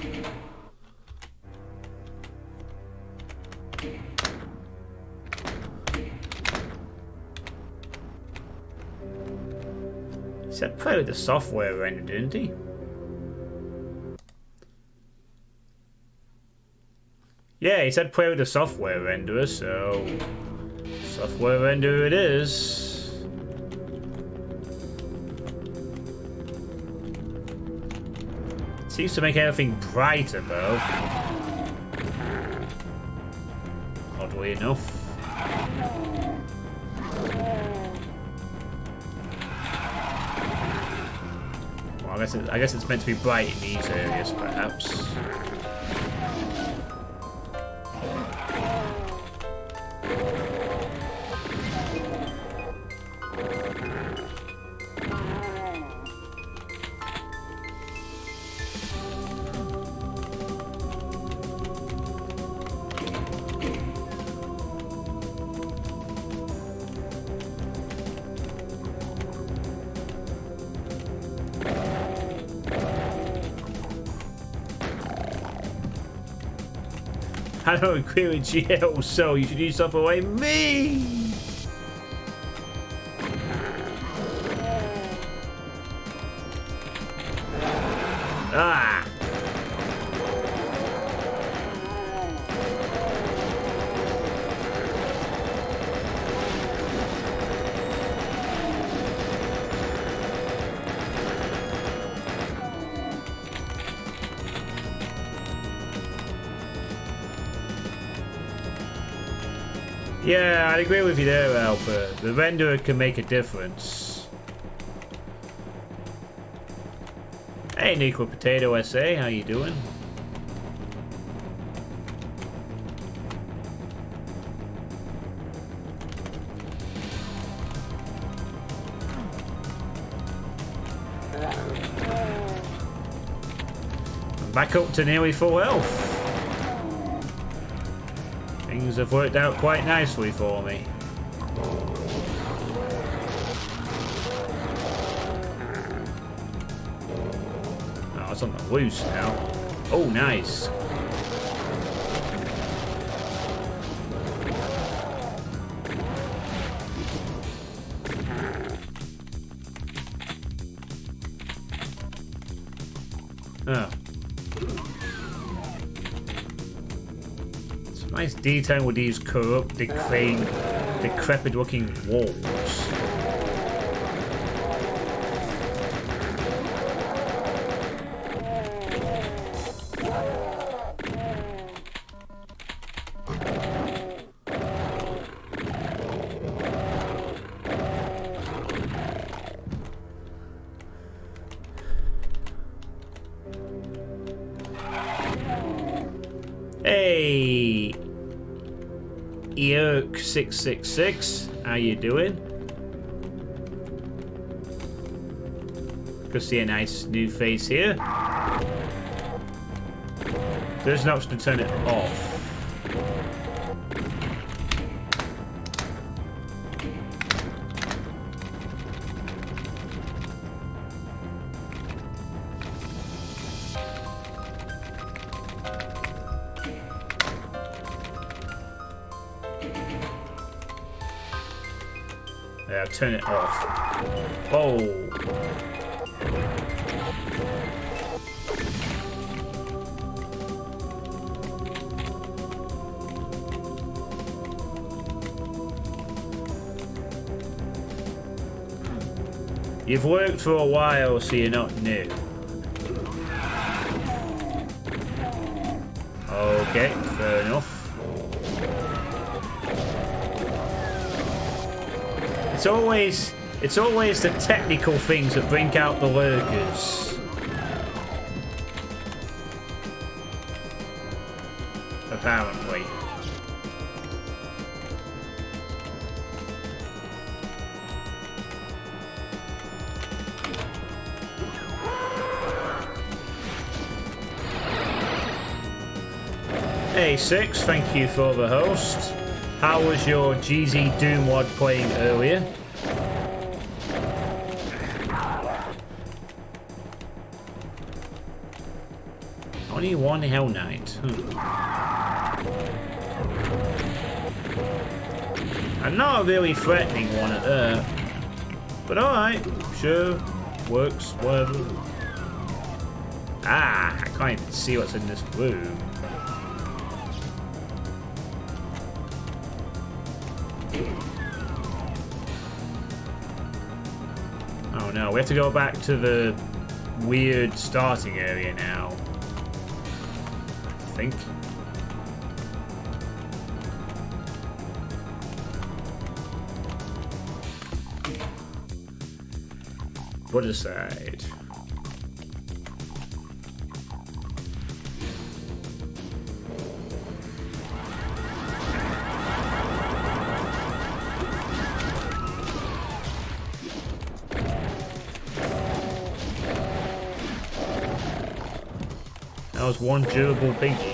S1: said play with the software render, didn't he? Yeah, he said play with the software renderer, so software renderer it is. Seems to make everything brighter though. Oddly enough. Well, I guess it's meant to be bright in these areas, perhaps. I don't agree with GL, so you should use stuff away me! Ah! Yeah, I'd agree with you there, Albert. The renderer can make a difference. Hey, Nico Potato SA, how you doing? I'm back up to nearly full health. Things have worked out quite nicely for me. Oh, it's on the loose now. Oh, nice. Oh. Nice detail with these corrupt, decrepit-looking walls. Hey! Eark666, how you doing? Good to see a nice new face here. There's an option to turn it off. Yeah, turn it off. Oh. You've worked for a while, so you're not new. Okay, fair enough. It's always the technical things that bring out the lurkers. Apparently. Hey Six, thank you for the host. How was your GZ Doomwad playing earlier? Only one Hell Knight. And not a really threatening one at that. But alright, sure. Works, whatever. Ah, I can't even see what's in this room. Oh no, we have to go back to the weird starting area now. I think. Put aside. That was one durable pinky.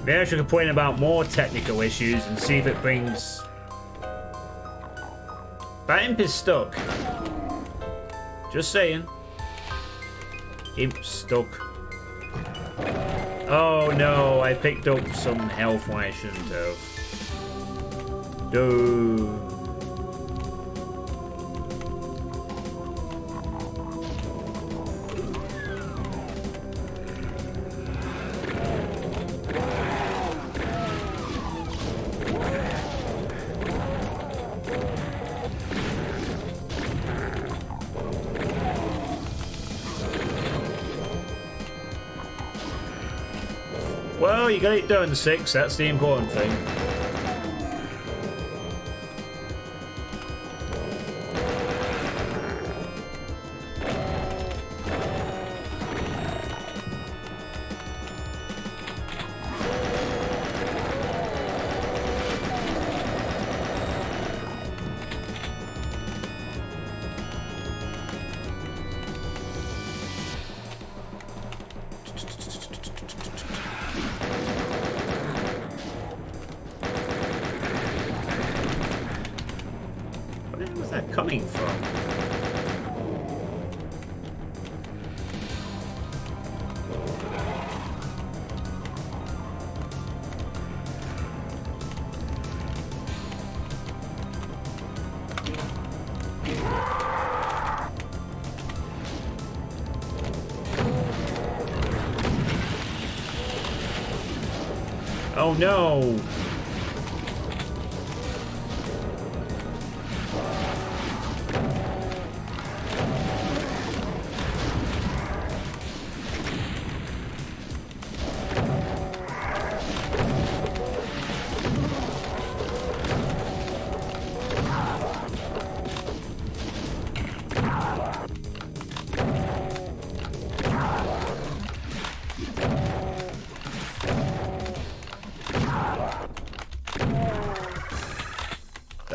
S1: Maybe I should complain about more technical issues and see if it brings... That imp is stuck. Just saying. Imp stuck. Oh no, I picked up some health when I shouldn't have. Dude. Well, you got it done, 6. That's the important thing. Coming from? Oh no!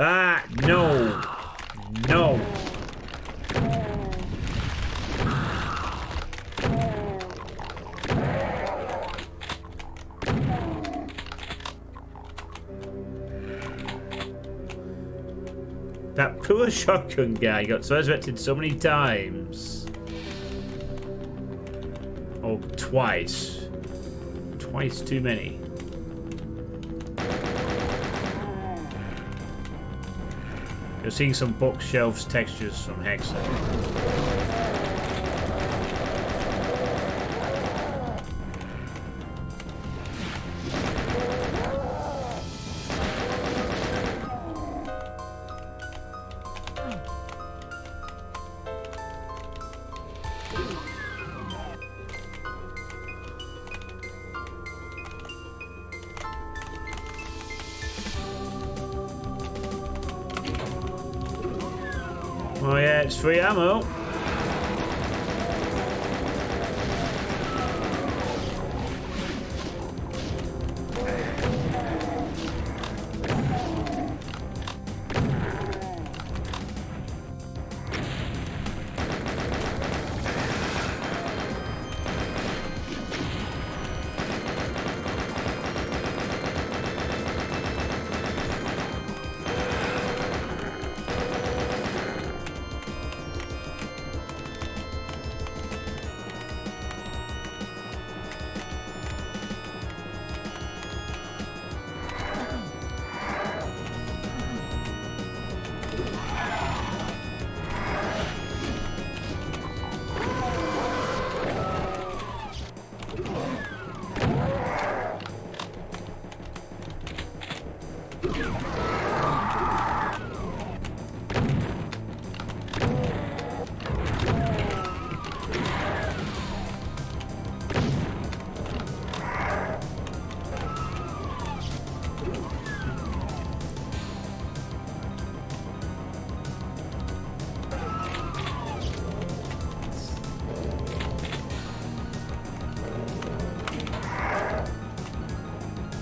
S1: Ah, no. No. That poor shotgun guy got resurrected so many times. Oh, twice. Twice too many. You're seeing some bookshelves textures from Hexa. Oh yeah, it's free ammo.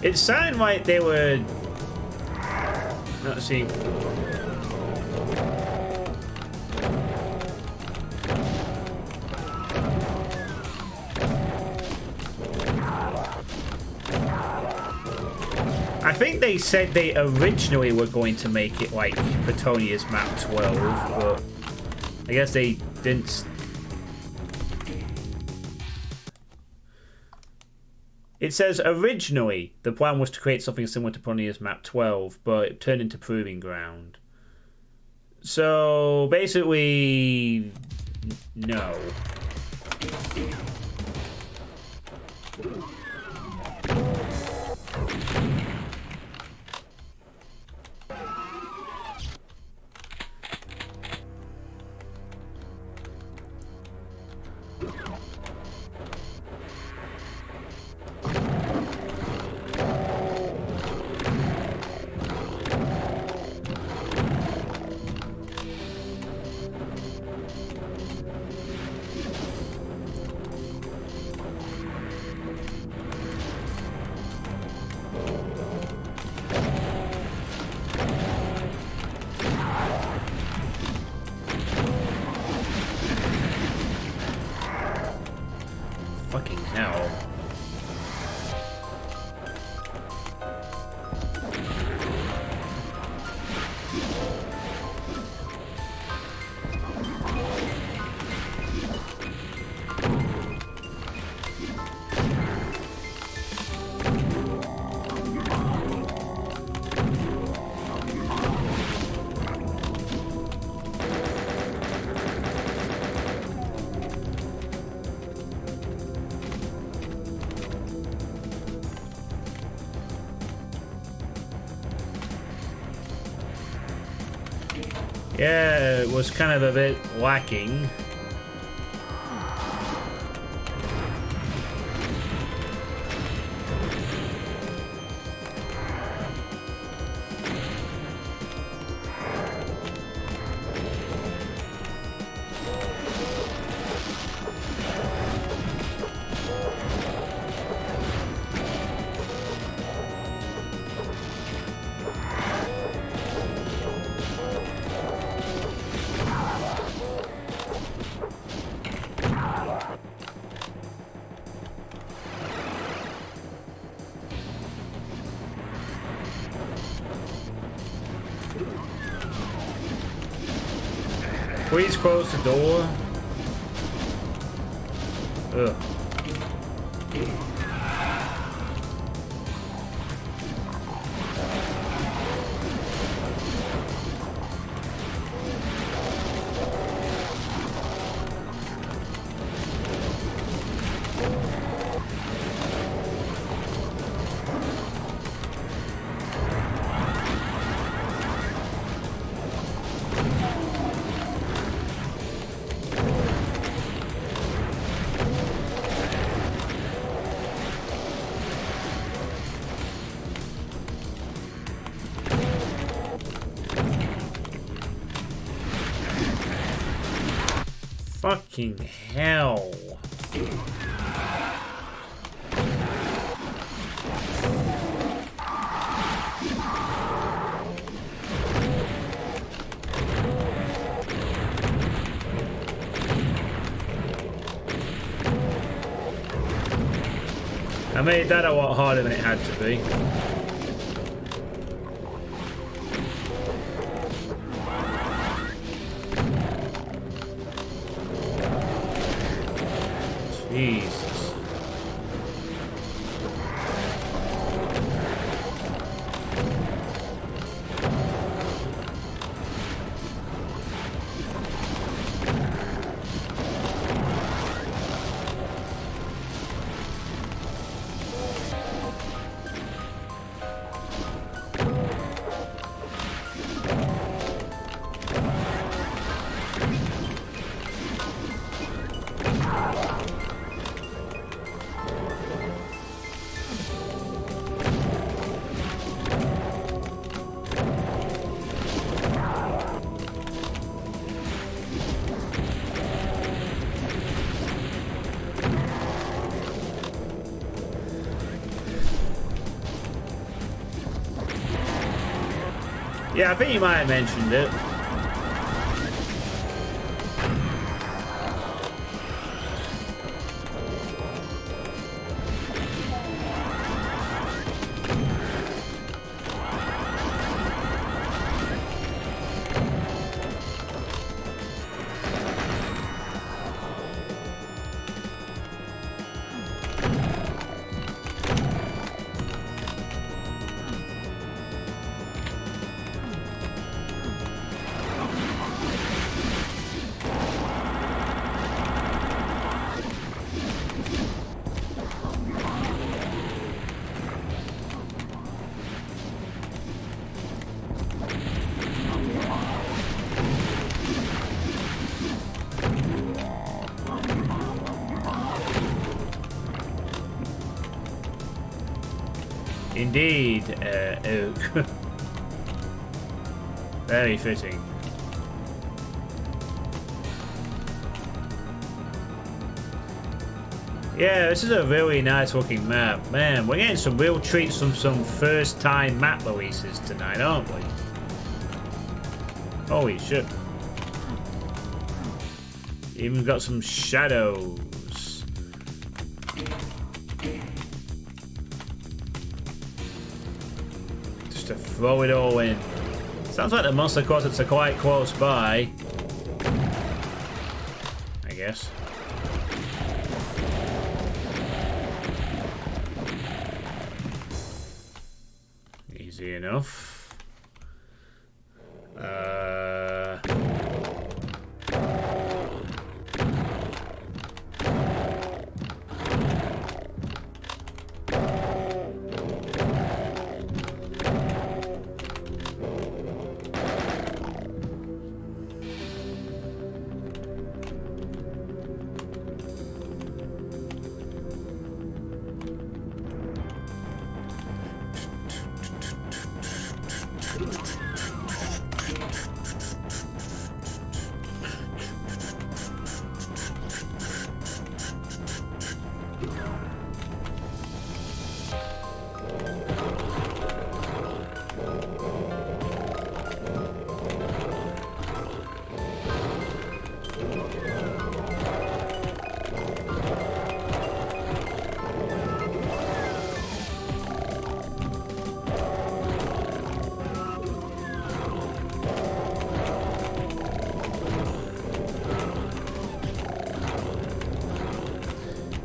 S1: It sounded like they were not seeing. I think they said they originally were going to make it like Pretonia's map 12, but I guess they didn't. It says originally the plan was to create something similar to Pretonia's map 12, but it turned into Proving Ground. So basically, no. Fucking hell. Yeah, it was kind of a bit lacking. Please close the door. Ugh. Fucking hell. I made that a lot harder than it had to be. Jesus. Yeah, I think you might have mentioned it. Indeed, Oak. Very fitting. Yeah, this is a really nice looking map. Man, we're getting some real treats from some first time map releases tonight, aren't we? Holy shit. Even got some shadows. To throw it all in. Sounds like the monster closets are quite close by. I guess. Easy enough.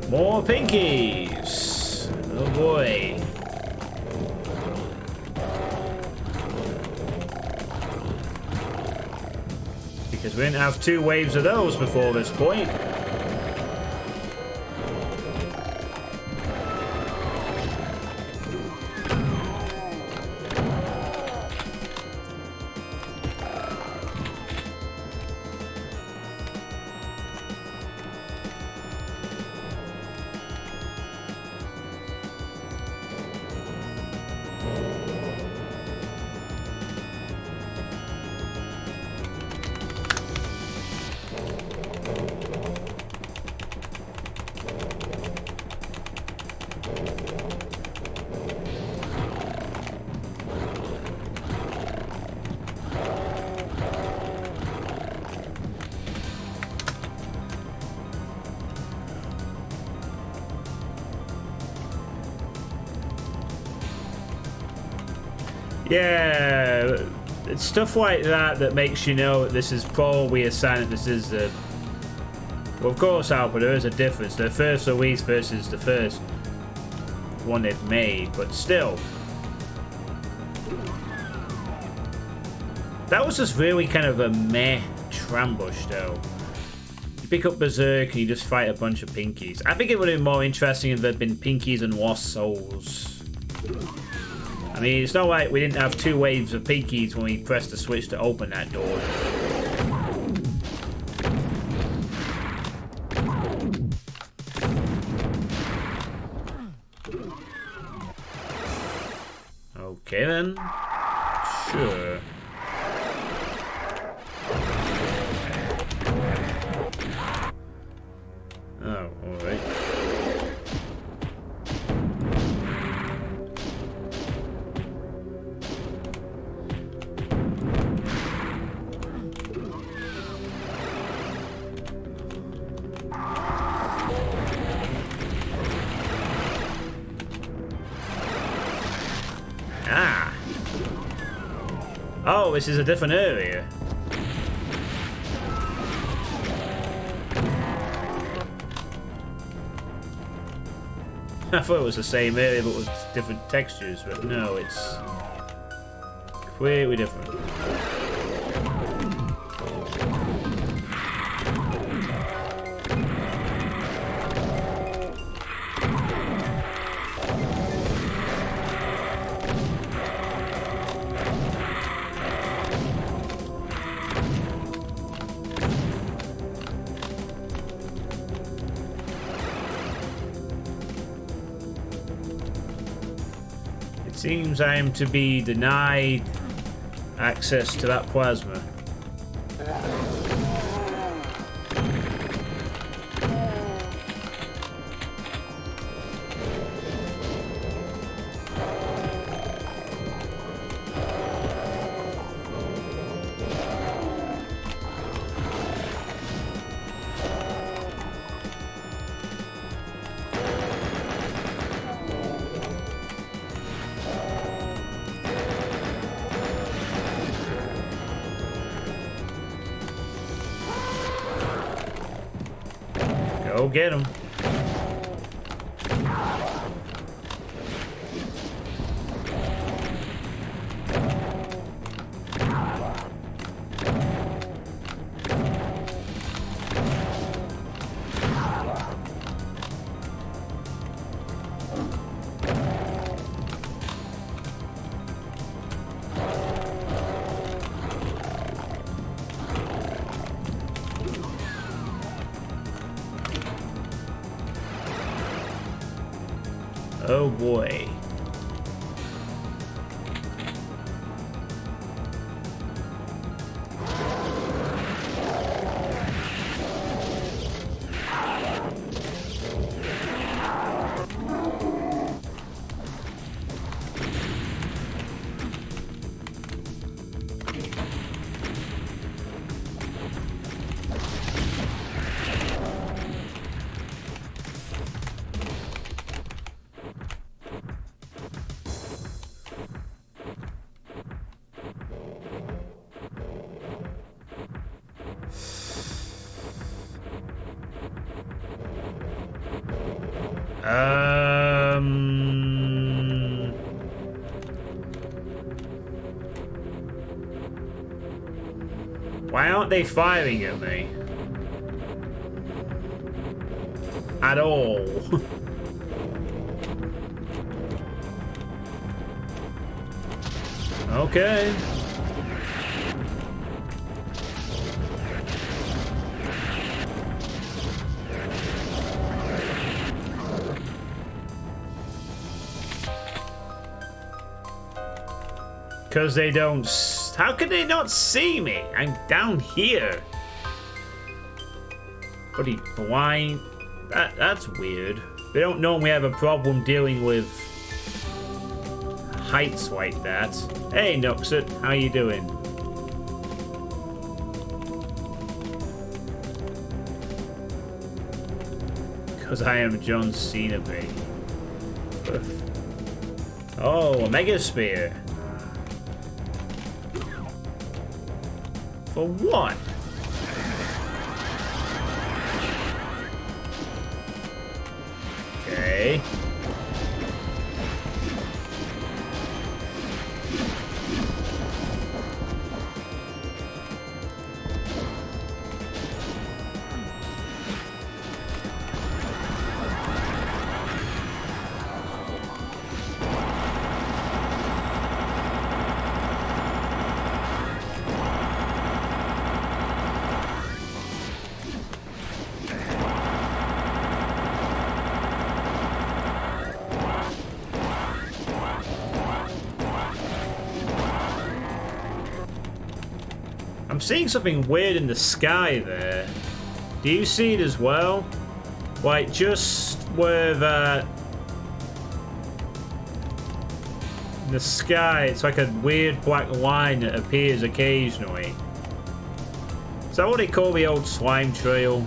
S1: More pinkies! Oh boy. Because we didn't have 2 waves of those before this point. Yeah, it's stuff like that that makes you know that this is probably a sign that this is the... Well, of course, Alpha, there is a difference. The first release versus the first one they've made, but still. That was just really kind of a meh trambush, though. You pick up Berserk and you just fight a bunch of Pinkies. I think it would have been more interesting if there'd been Pinkies and Lost Souls. I mean, it's not like we didn't have 2 waves of Pinkies when we pressed the switch to open that door. Okay then. Sure. Oh, alright. Ah! Oh, this is a different area. I thought it was the same area but with different textures, but no, it's completely different. Seems I am to be denied access to that plasma. Go get him. Oh boy. Why aren't they firing at me? At all. Okay. Because they don't... How can they not see me? I'm down here. Pretty blind. That's weird. They don't normally have a problem dealing with heights like that. Hey, Nuxit, how you doing? Because I am John Suitepee. Oh, a Mega Spear. For what? Okay. I'm seeing something weird in the sky there. Do you see it as well? Like, just where that... in the sky, it's like a weird black line that appears occasionally. Is that what they call the old slime trail?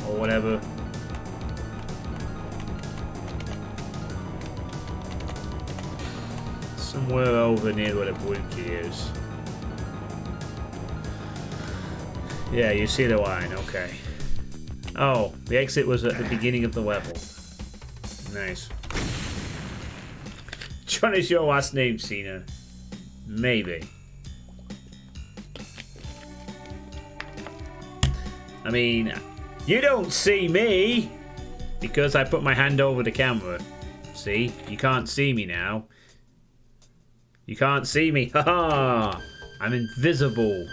S1: Or whatever? Somewhere over near where the blinky is. Yeah, you see the line, okay. Oh, the exit was at the beginning of the level. Nice. John is your last name, Cena. Maybe. I mean, you don't see me! Because I put my hand over the camera. See? You can't see me now. You can't see me. Haha! I'm invisible.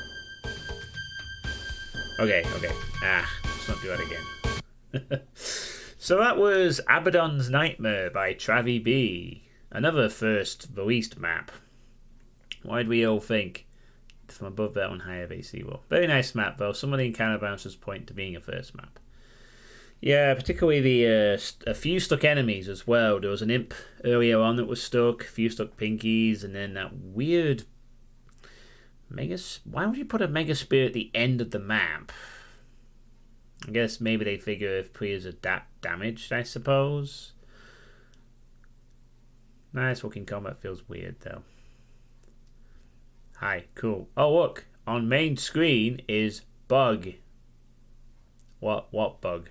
S1: Okay. Let's not do that again. So that was Abaddon's Nightmare by Travi B. Another first released map. Why do we all think from above that on higher AC? Well, very nice map though. Some of the encounter bounces point to being a first map. Yeah, particularly a few stuck enemies as well. There was an imp earlier on that was stuck, a few stuck pinkies, and then that weird... Why would you put a Mega Spear at the end of the map? I guess maybe they figure if players are damaged, I suppose. Nice looking combat, feels weird though. Hi, cool. Oh look, on main screen is bug. What bug?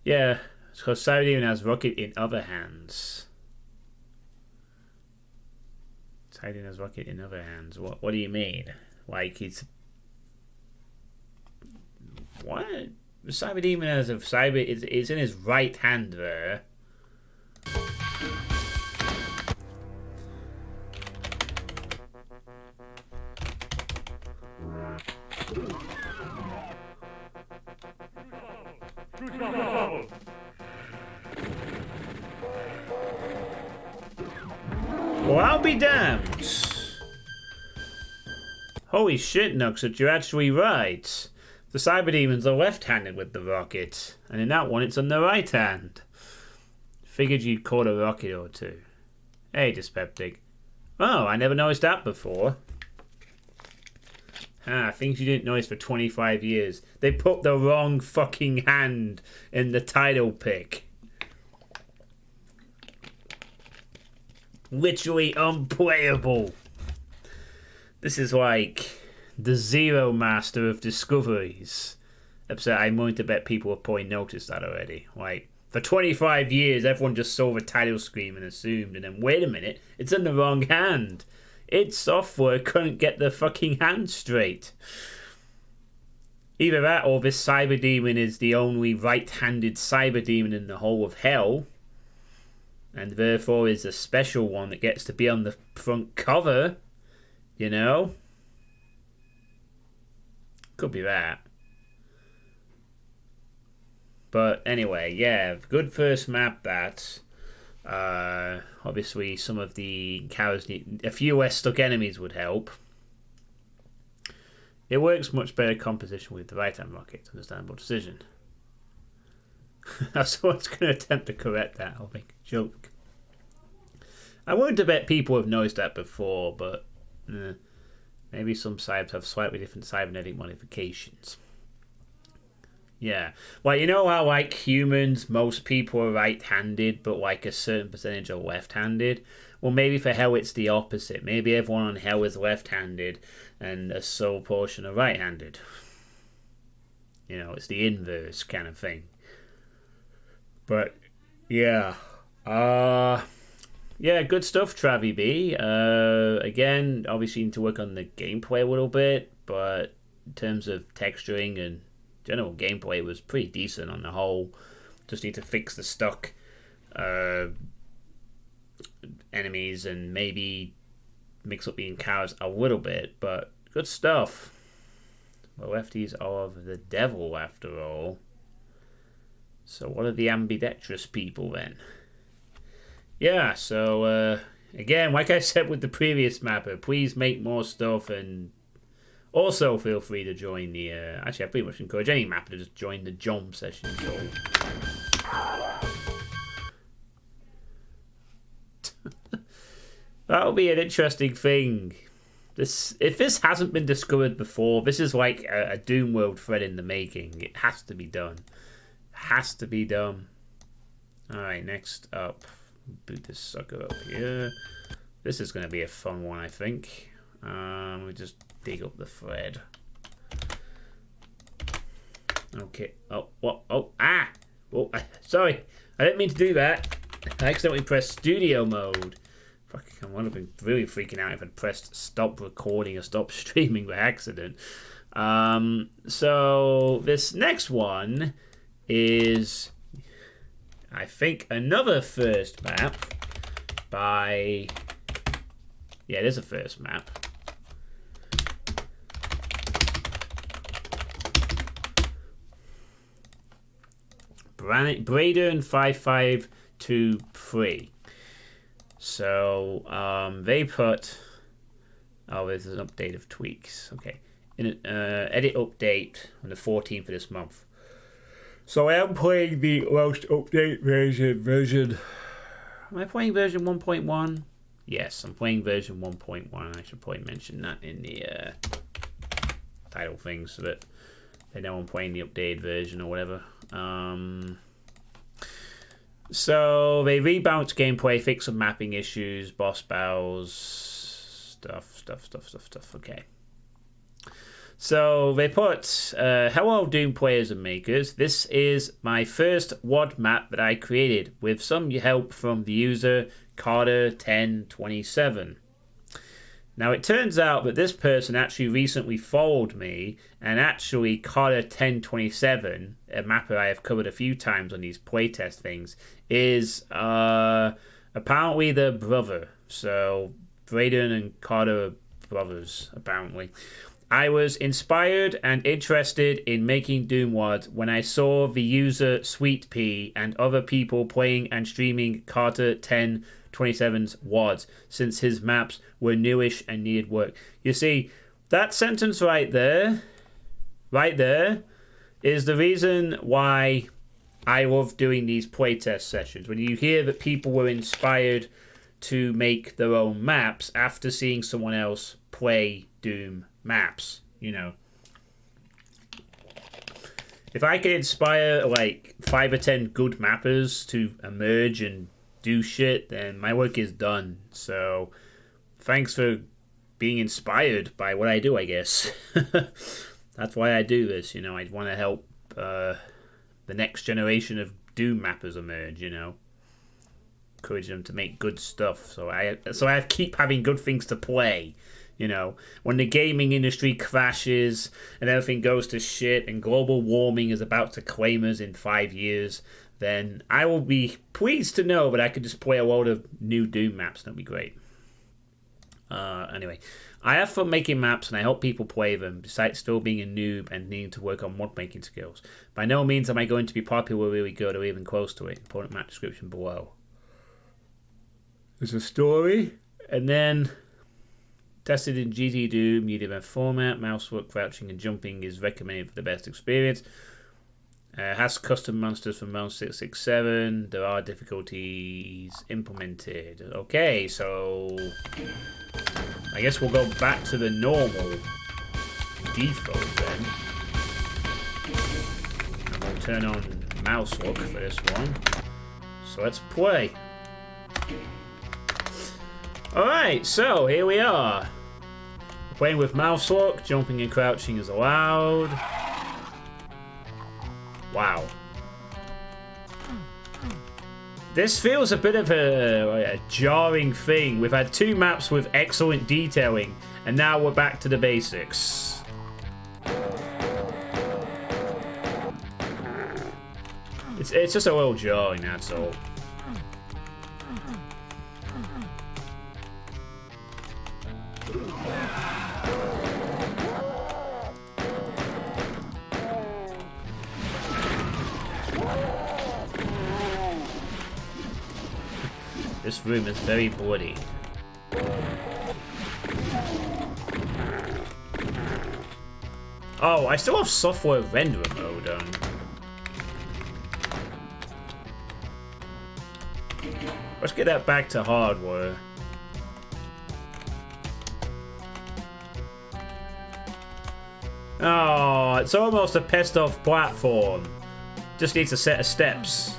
S1: Yeah, it's because Saudi even has rocket in other hands. Hiding his rocket in other hands. What do you mean? Like he's... What? The Cyber Demon has a cyber... It's in his right hand there. Well, I'll be damned. Holy shit, Nuxet, you're actually right. The Cyber Demons are left-handed with the rocket, and in that one it's on the right hand. Figured you'd caught a rocket or two. Hey, Dyspeptic. Oh, I never noticed that before. Things you didn't notice for 25 years. They put the wrong fucking hand in the title pick. Literally unplayable. This is like the Zero Master of Discoveries. Except I'm willing to bet people have probably noticed that already. Like, for 25 years, everyone just saw the title screen and assumed, and then wait a minute, it's in the wrong hand. Its software couldn't get the fucking hand straight. Either that or this Cyber Demon is the only right-handed Cyber Demon in the whole of hell. And therefore is a special one that gets to be on the front cover. You know? Could be that. But anyway, yeah, good first map that. Obviously some of the cows need... A few less stuck enemies would help. It works much better composition with the right-hand rocket. Understandable decision. Someone's going to attempt to correct that. I'll make a joke. I wouldn't have bet people have noticed that before, but maybe some cybers have slightly different cybernetic modifications. Yeah. Well, you know how, like, humans, most people are right-handed, but, like, a certain percentage are left-handed? Well, maybe for Hell it's the opposite. Maybe everyone on Hell is left-handed and a sole portion are right-handed. You know, it's the inverse kind of thing. But, yeah. Yeah, good stuff, Travie B. Again, obviously need to work on the gameplay a little bit, but in terms of texturing and general gameplay, it was pretty decent on the whole. Just need to fix the stuck enemies and maybe mix up the encounters a little bit, but good stuff. The lefties are of the devil, after all. So what are the ambidextrous people, then? Yeah, so, again, like I said with the previous mapper, please make more stuff, and also feel free to join the, actually, I pretty much encourage any mapper to just join the Jom session. That'll be an interesting thing. If this hasn't been discovered before, this is like a Doom World thread in the making. It has to be done. Has to be done. Alright, next up. Boot this sucker up here. This is going to be a fun one, I think. We just dig up the thread. Okay. Oh, what? Oh, ah! Oh, sorry. I didn't mean to do that. I accidentally pressed studio mode. Fuck, I would have been really freaking out if I'd pressed stop recording or stop streaming by accident. So this next one is, I think, another first map by... Yeah, it is a first map. Braden 5523. So they put... Oh, there's an update of tweaks. Okay. Edit update on the 14th of this month. So I am playing the most update version. Am I playing version 1.1? Yes, I'm playing version 1.1. I should probably mention that in the title thing so that they know I'm playing the updated version or whatever. So they rebalanced gameplay, fixed some mapping issues, boss battles, stuff. Okay. So they put, hello Doom players and makers, this is my first WAD map that I created with some help from the user Carter1027. Now it turns out that this person actually recently followed me, and actually Carter1027, a mapper I have covered a few times on these playtest things, is apparently their brother. So Braden and Carter are brothers, apparently. I was inspired and interested in making Doom WAD when I saw the user Suitepee and other people playing and streaming Carter1027's WADs, since his maps were newish and needed work. You see, that sentence right there, is the reason why I love doing these playtest sessions. When you hear that people were inspired to make their own maps after seeing someone else play Doom maps, you know. If I could inspire like 5 or 10 good mappers to emerge and do shit, then my work is done. So thanks for being inspired by what I do, I guess. That's why I do this, you know. I want to help the next generation of Doom mappers emerge, you know. Encourage them to make good stuff, so I keep having good things to play. You know, when the gaming industry crashes and everything goes to shit and global warming is about to claim us in 5 years, then I will be pleased to know that I could just play a load of new Doom maps. That'd be great. Anyway, I have fun making maps and I help people play them, besides still being a noob and needing to work on mod making skills. By no means am I going to be popular, really good, or even close to it. Important map description below. There's a story, and then... Tested in GT Doom, new event format, mouse work, crouching and jumping is recommended for the best experience. Has custom monsters from Realm 667. There are difficulties implemented. Okay, so I guess we'll go back to the normal default then. And we'll turn on mouse look for this one. So let's play. Alright, so here we are. Playing with mouse lock, jumping and crouching is allowed. Wow. This feels a bit of a jarring thing. We've had 2 maps with excellent detailing, and now we're back to the basics. It's just a little jarring, that's all. This room is very bloody. Oh, I still have software renderer mode on. Let's get that back to hardware. Oh, it's almost a pissed off platform. Just needs a set of steps.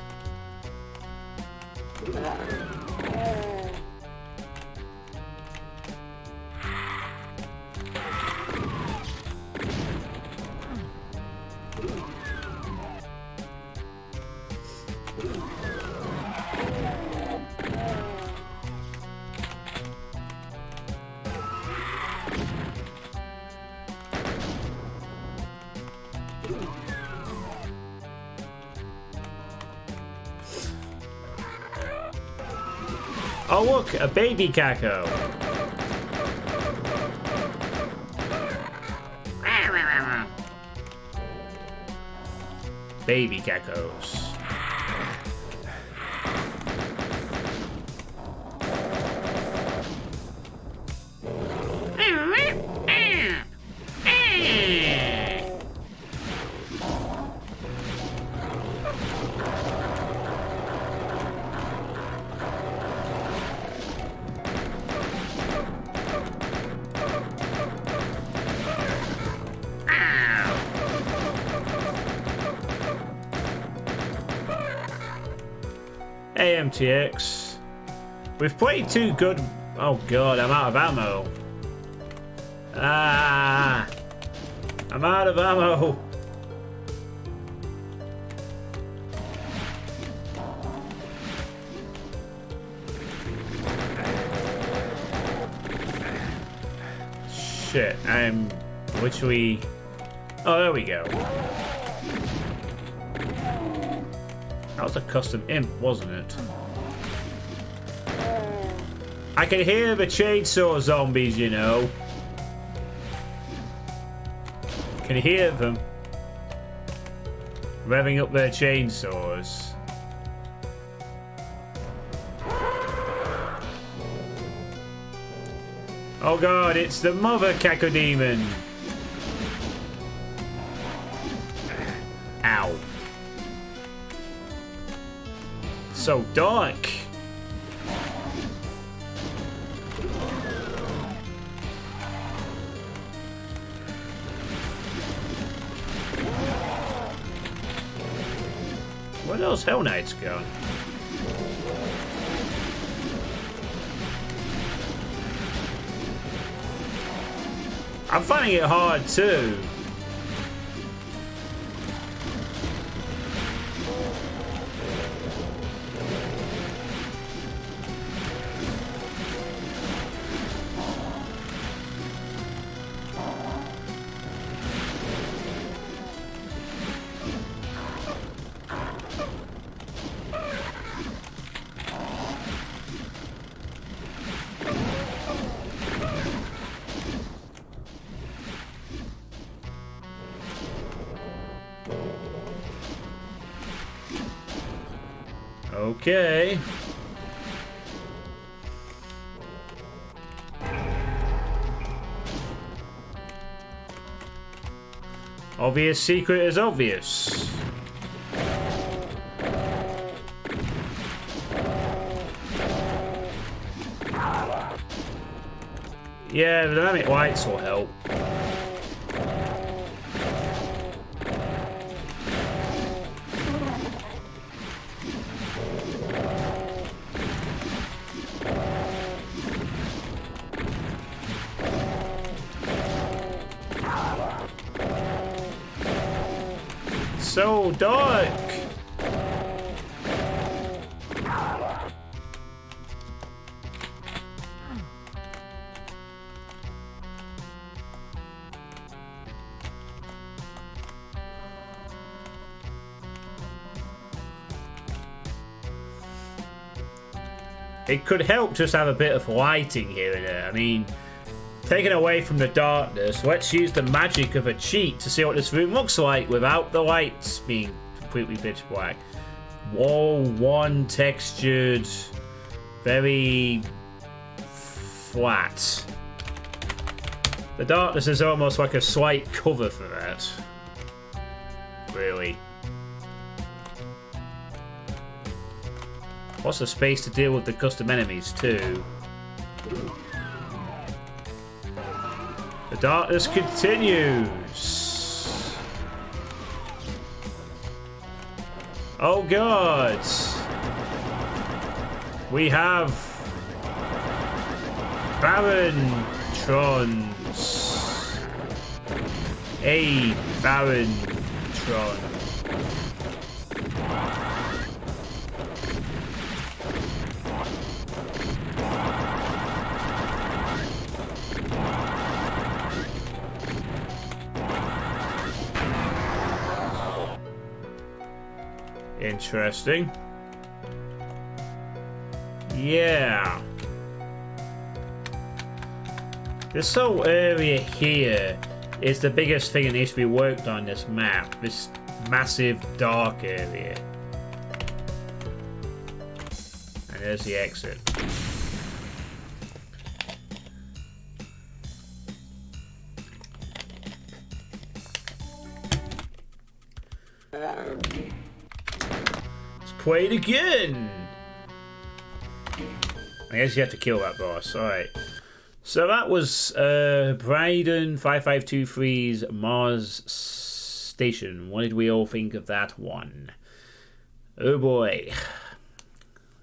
S1: Oh look, a baby caco. Baby cacos. AMTX. We've played 2 good... Oh god, I'm out of ammo. Ah! I'm out of ammo. Shit, I'm literally... Oh, there we go. That was a custom imp, wasn't it? I can hear the chainsaw zombies, you know. Can hear them revving up their chainsaws. Oh god, it's the mother cacodemon. Ow. So dark. Where those Hell Knights gone? I'm finding it hard too. Okay. Obvious secret is obvious. Yeah, the dynamic lights will help. so dark. It could help just have a bit of lighting here and there. I mean, taken away from the darkness, let's use the magic of a cheat to see what this room looks like without the lights being completely pitch black. Whoa, one textured, very flat. The darkness is almost like a slight cover for that. Really. Lots of space to deal with the custom enemies too. The darkness continues. Oh god. We have Baron-trons. A Baron-tron. Interesting. Yeah. This whole area here is the biggest thing that needs to be worked on this map. This massive dark area. And there's the exit. Play it again. I guess you have to kill that boss. Alright. So that was Bryden 5523's Mars Station. What did we all think of that one? Oh boy.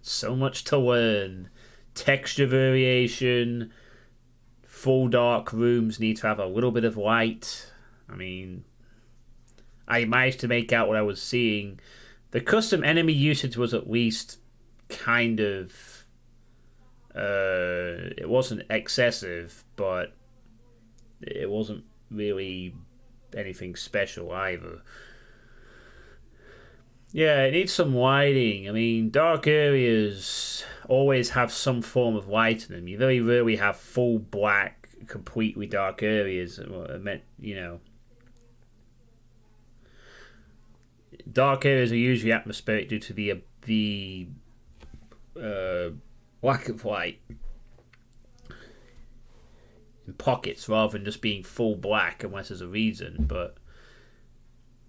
S1: So much to learn. Texture variation. Full dark rooms need to have a little bit of light. I mean, I managed to make out what I was seeing. The custom enemy usage was at least kind of... it wasn't excessive, but it wasn't really anything special either. Yeah, it needs some lighting. I mean, dark areas always have some form of light in them. You very rarely have full black, completely dark areas. You know... Dark areas are usually atmospheric due to the lack of light in pockets rather than just being full black unless there's a reason. But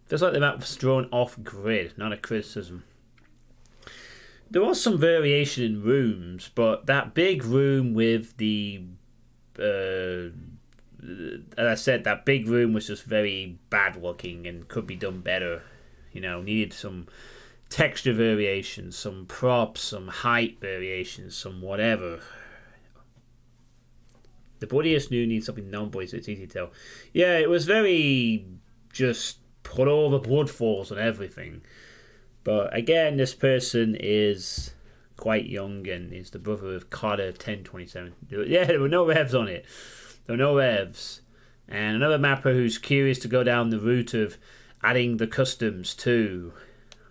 S1: it feels like the map was drawn off grid, not a criticism. There was some variation in rooms, but that big room with the as I said, that big room was just very bad looking and could be done better. You know, needed some texture variations, some props, some height variations, some whatever. The bloodiest new needs something non-bloody so it's easy to tell. Yeah, it was very just put all the blood falls on everything. But again, this person is quite young and is the brother of Carter 1027. Yeah, there were no revs on it. There were no revs. And another mapper who's curious to go down the route of adding the customs too.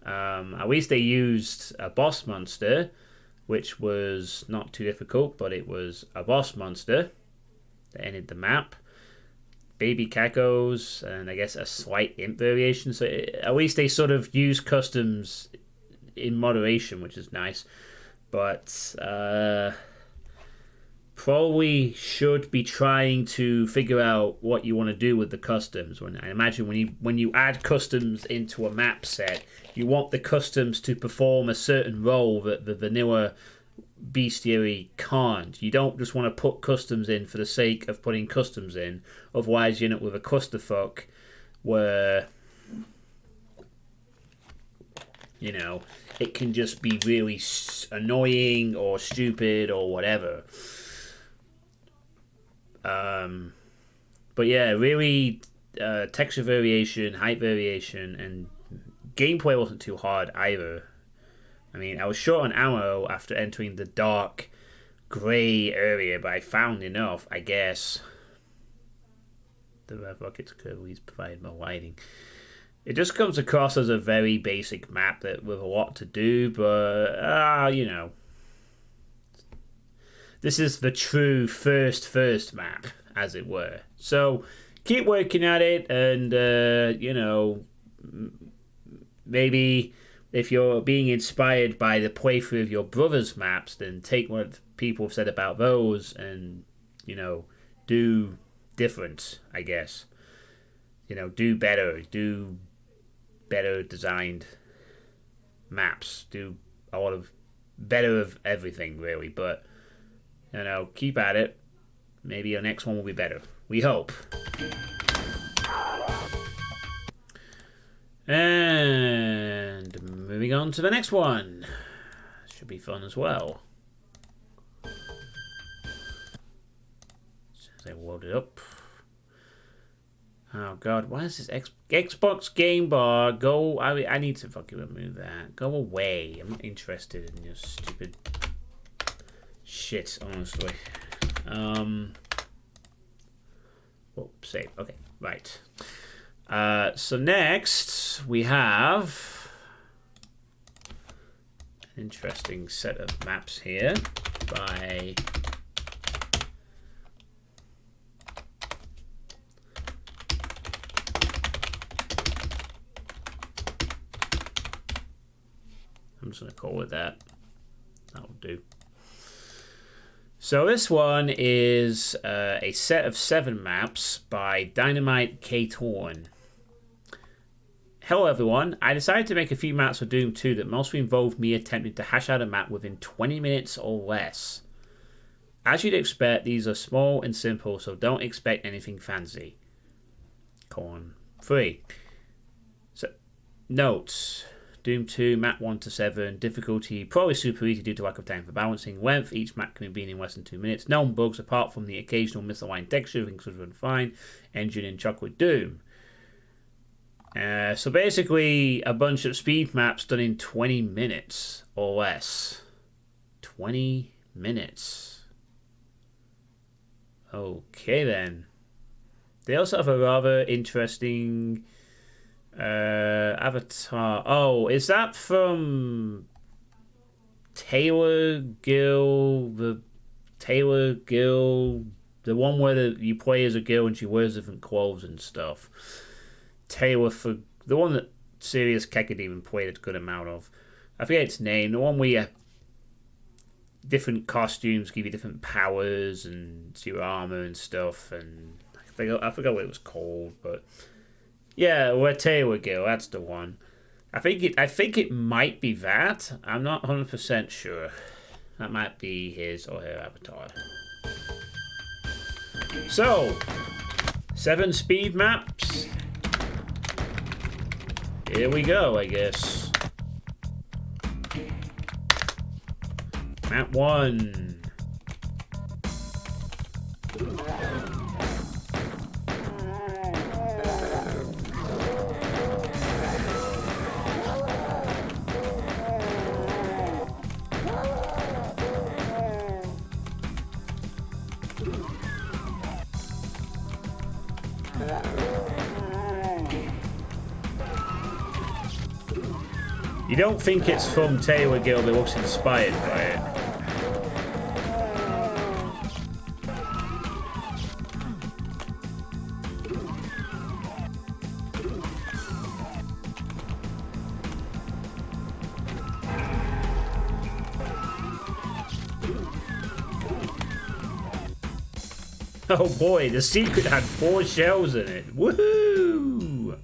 S1: At least they used a boss monster, which was not too difficult, but it was a boss monster that ended the map. Baby cacos, and I guess a slight imp variation. So at least they sort of use customs in moderation, which is nice. But probably should be trying to figure out what you want to do with the customs. I imagine when you add customs into a map set, you want the customs to perform a certain role that the vanilla bestiary can't. You don't just want to put customs in for the sake of putting customs in. Otherwise you end up with a clusterfuck where, you know, it can just be really annoying or stupid or whatever. But yeah, really texture variation, height variation, and gameplay wasn't too hard either. I mean, I was short on ammo after entering the dark, grey area, but I found enough, I guess. The Red Rockets could always provide more lighting. It just comes across as a very basic map that with a lot to do, but, you know. This is the true first map, as it were. So, keep working at it, and, you know, maybe if you're being inspired by the playthrough of your brother's maps, then take what people have said about those and, you know, do different, I guess. You know, do better designed maps, do a lot of better of everything, really. But, you know, keep at it. Maybe your next one will be better. We hope. And moving on to the next one. Should be fun as well. As they load it up. Oh god, why is this Xbox Game Bar go? I need to fucking remove that. Go away. I'm not interested in your stupid shit, honestly. Oh, save. Okay, right. So next we have an interesting set of maps here by I'm just going to call it that. That'll do. So this one is a set of 7 maps by Dynamite K. Torn. Hello everyone, I decided to make a few maps for Doom 2 that mostly involved me attempting to hash out a map within 20 minutes or less. As you'd expect, these are small and simple, so don't expect anything fancy. Corn 3. So, notes. Doom 2, map 1 to 7, difficulty probably super easy due to lack of time for balancing, length, each map can be in less than 2 minutes, no bugs apart from the occasional misaligned texture, things should run fine, engine in chocolate Doom. So basically a bunch of speed maps done in 20 minutes or less. 20 minutes. Okay then. They also have a rather interesting avatar. Oh, is that from Taylor Gill? The Taylor Gill, the one where you play as a girl and she wears different clothes and stuff. Taylor, for the one that Serious Kekad even played a good amount of. I forget its name. The one where you different costumes give you different powers and your armor and stuff. And I forgot what it was called, but yeah, where Taylor Gill, that's the one. I think it might be that. I'm not 100% sure. That might be his or her avatar. So, 7 speed maps. Here we go, I guess. Map 1. You don't think it's from Taylor Gill that looks inspired by it? Oh boy, the secret had 4 shells in it. Woohoo!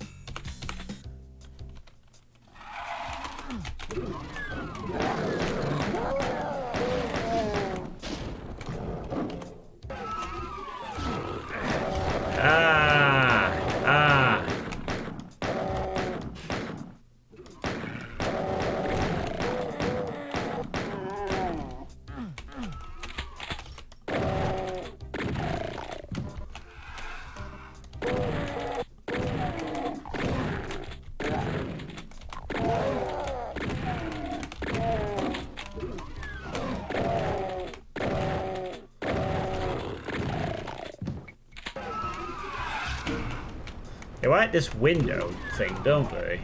S1: They like this window thing, don't they?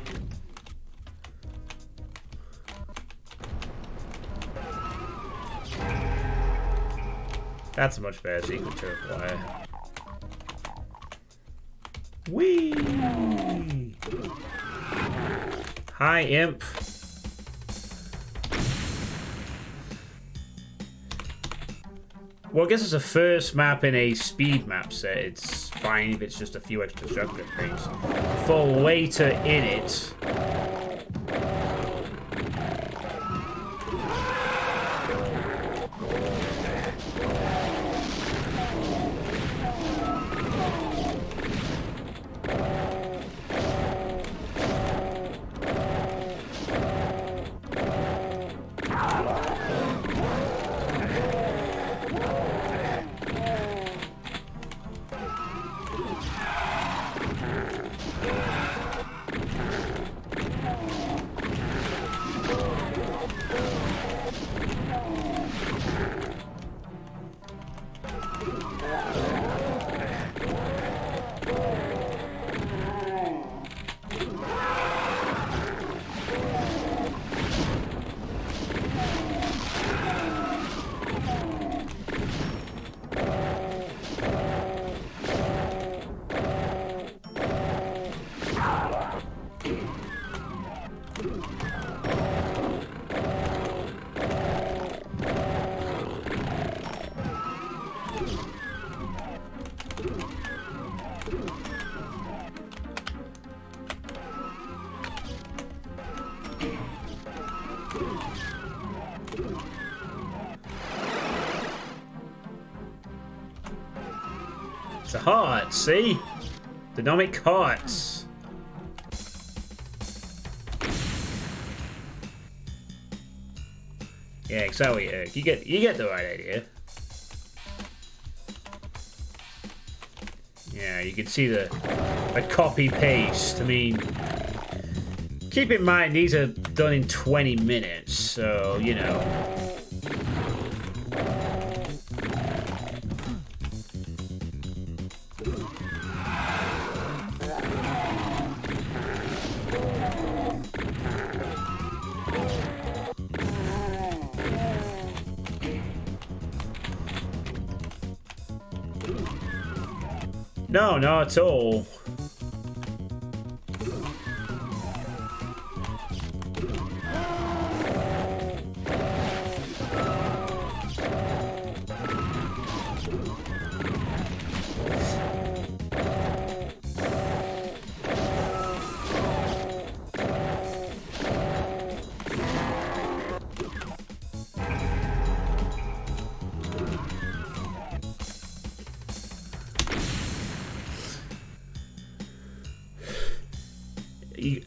S1: That's a much better secret to acquire. Whee! Hi, imp. Well, I guess it's a first map in a speed map set. It's fine if it's just a few extra shotgun things. For later in it... It's a heart, see? Dynamic hearts. Yeah, exactly, Eric. You get the right idea. Yeah, you can see the copy paste. I mean, keep in mind these are done in 20 minutes, so you know. No, not at all.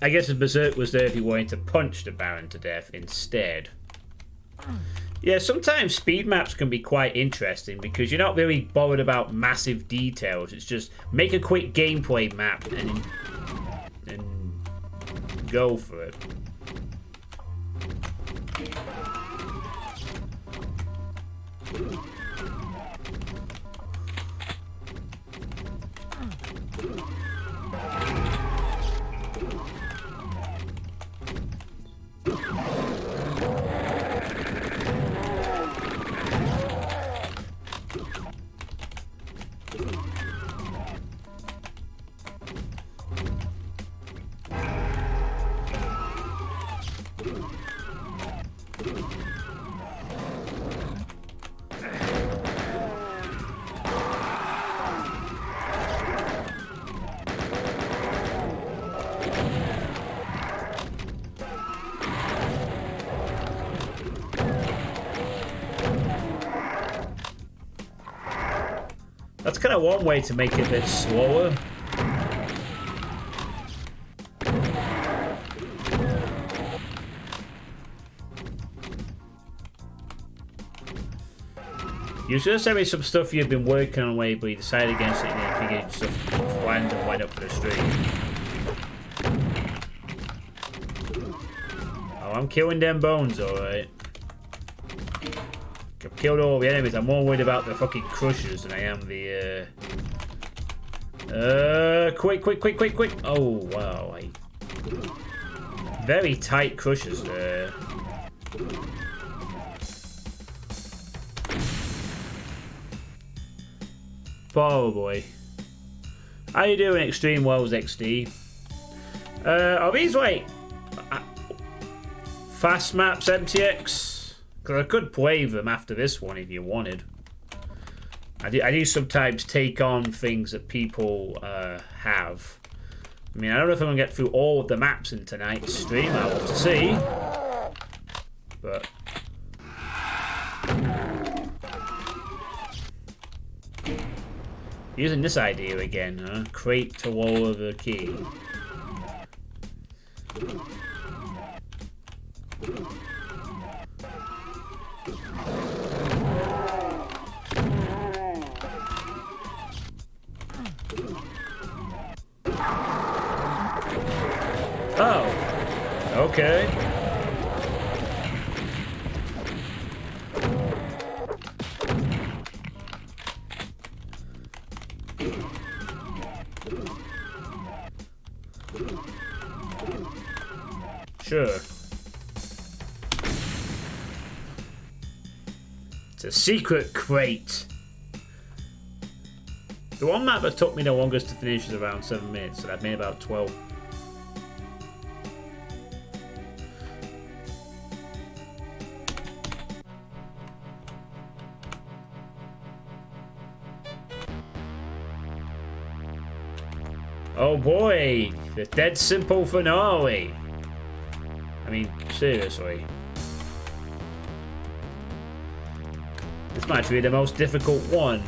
S1: I guess the Berserk was there if you wanted to punch the Baron to death instead. Yeah, sometimes speed maps can be quite interesting because you're not really bothered about massive details. It's just make a quick gameplay map and go for it. That's kind of one way to make it a bit slower. You should have sent me some stuff you've been working on lately, but you decided against it and you figured stuff planned and went up for the stream. Oh, I'm killing them bones, alright. I've killed all the enemies. I'm more worried about the fucking crushers than I am the Quick, quick, quick, quick, quick. Oh, wow. Very tight crushes there. Oh boy. How you doing, Extreme Wells XD? Are these like fast maps, MTX? Because I could play them after this one if you wanted. I do sometimes take on things that people have. I mean, I don't know if I'm going to get through all of the maps in tonight's stream. I'll have to see. But... using this idea again, huh? Crate to lower the key. Oh, okay. Sure. It's a secret crate. The one map that took me the longest to finish is around 7 minutes, and I've made about 12. Oh boy, the dead simple finale. I mean, seriously. This might be the most difficult one.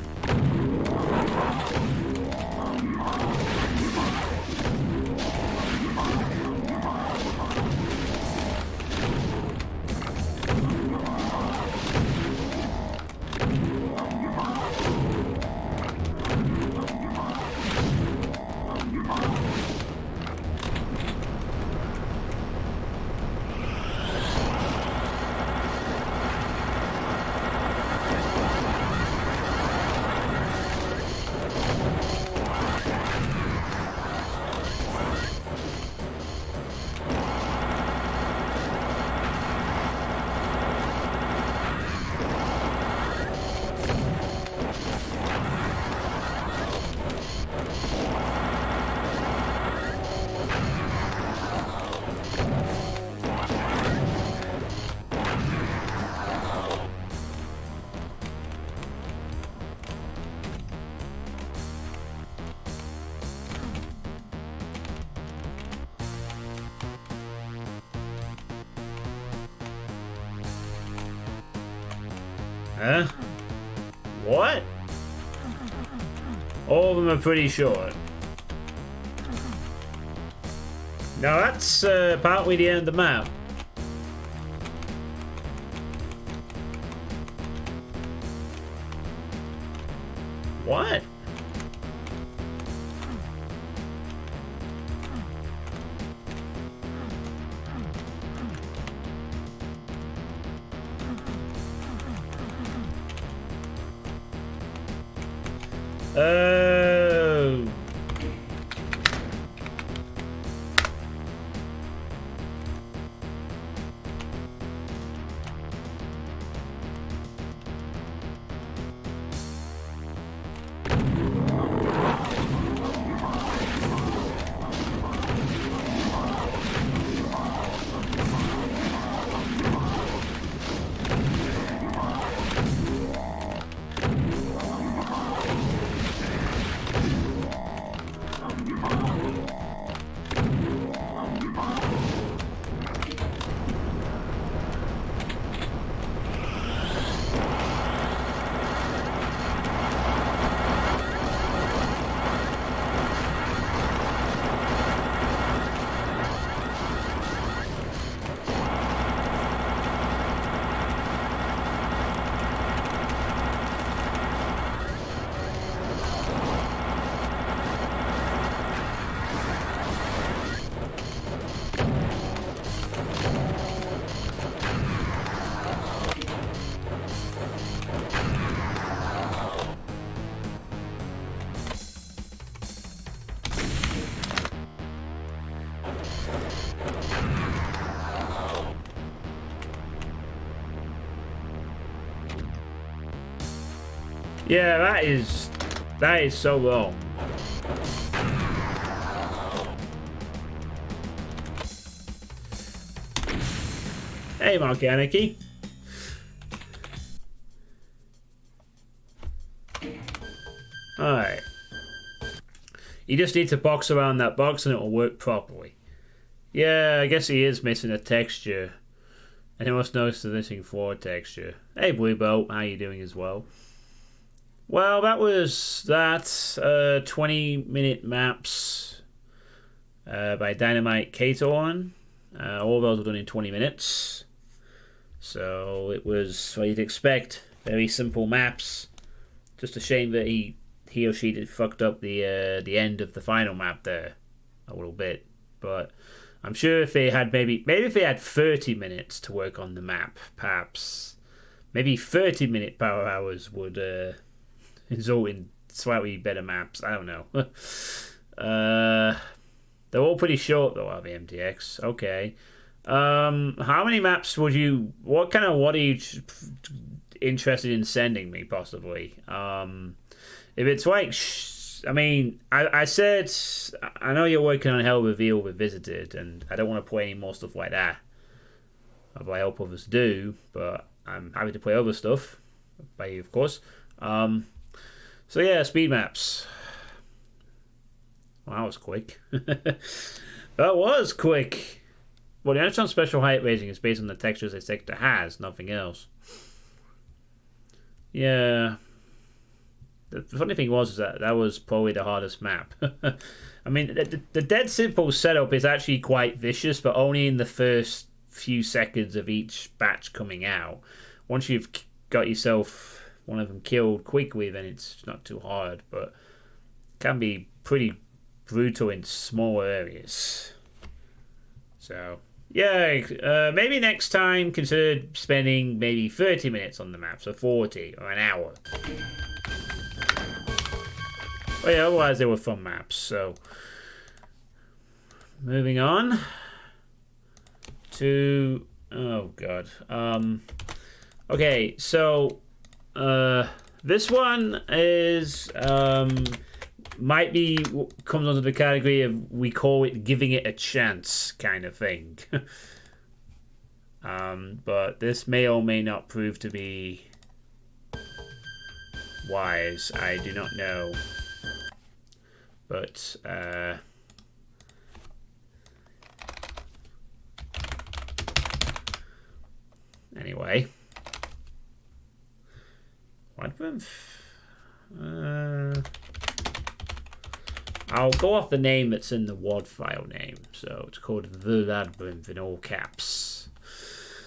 S1: Huh? What? All of them are pretty short. Now that's partly the end of the map. What? Oh. Yeah, that is so wrong. Hey, Mark Anarchy. Alright. You just need to box around that box and it'll work properly. Yeah, I guess he is missing a texture. And he must notice the missing floor texture. Hey, Bluebolt, how you doing as well? Well, that was that 20-minute maps by Dynamite Catorn. All those were done in 20 minutes. So it was what you'd expect. Very simple maps. Just a shame that he or she did fucked up the end of the final map there a little bit. But I'm sure if they had maybe if they had 30 minutes to work on the map, perhaps maybe 30-minute power hours would result in slightly better maps. I don't know. They're all pretty short though, are the MTX? Okay. How many maps would you? What are you interested in sending me? Possibly. If it's like, I mean, I said I know you're working on Hell Reveal Revisited, and I don't want to play any more stuff like that. Although I hope others do, but I'm happy to play other stuff by you, of course. So yeah, speed maps. Well, that was quick. That was quick. Well, the Undertone special height rating is based on the textures a sector has, nothing else. Yeah. The funny thing was that was probably the hardest map. I mean, the dead simple setup is actually quite vicious, but only in the first few seconds of each batch coming out. Once you've got yourself one of them killed quickly, then it's not too hard, but it can be pretty brutal in smaller areas. So yeah, maybe next time consider spending maybe 30 minutes on the map, so 40 or an hour. Well, yeah, otherwise they were fun maps. So moving on to okay, so this one is might be comes under the category of, we call it giving it a chance kind of thing. But this may or may not prove to be wise. I do not know. But anyway, I'll go off the name that's in the WAD file name. So it's called The Labyrinth in all caps.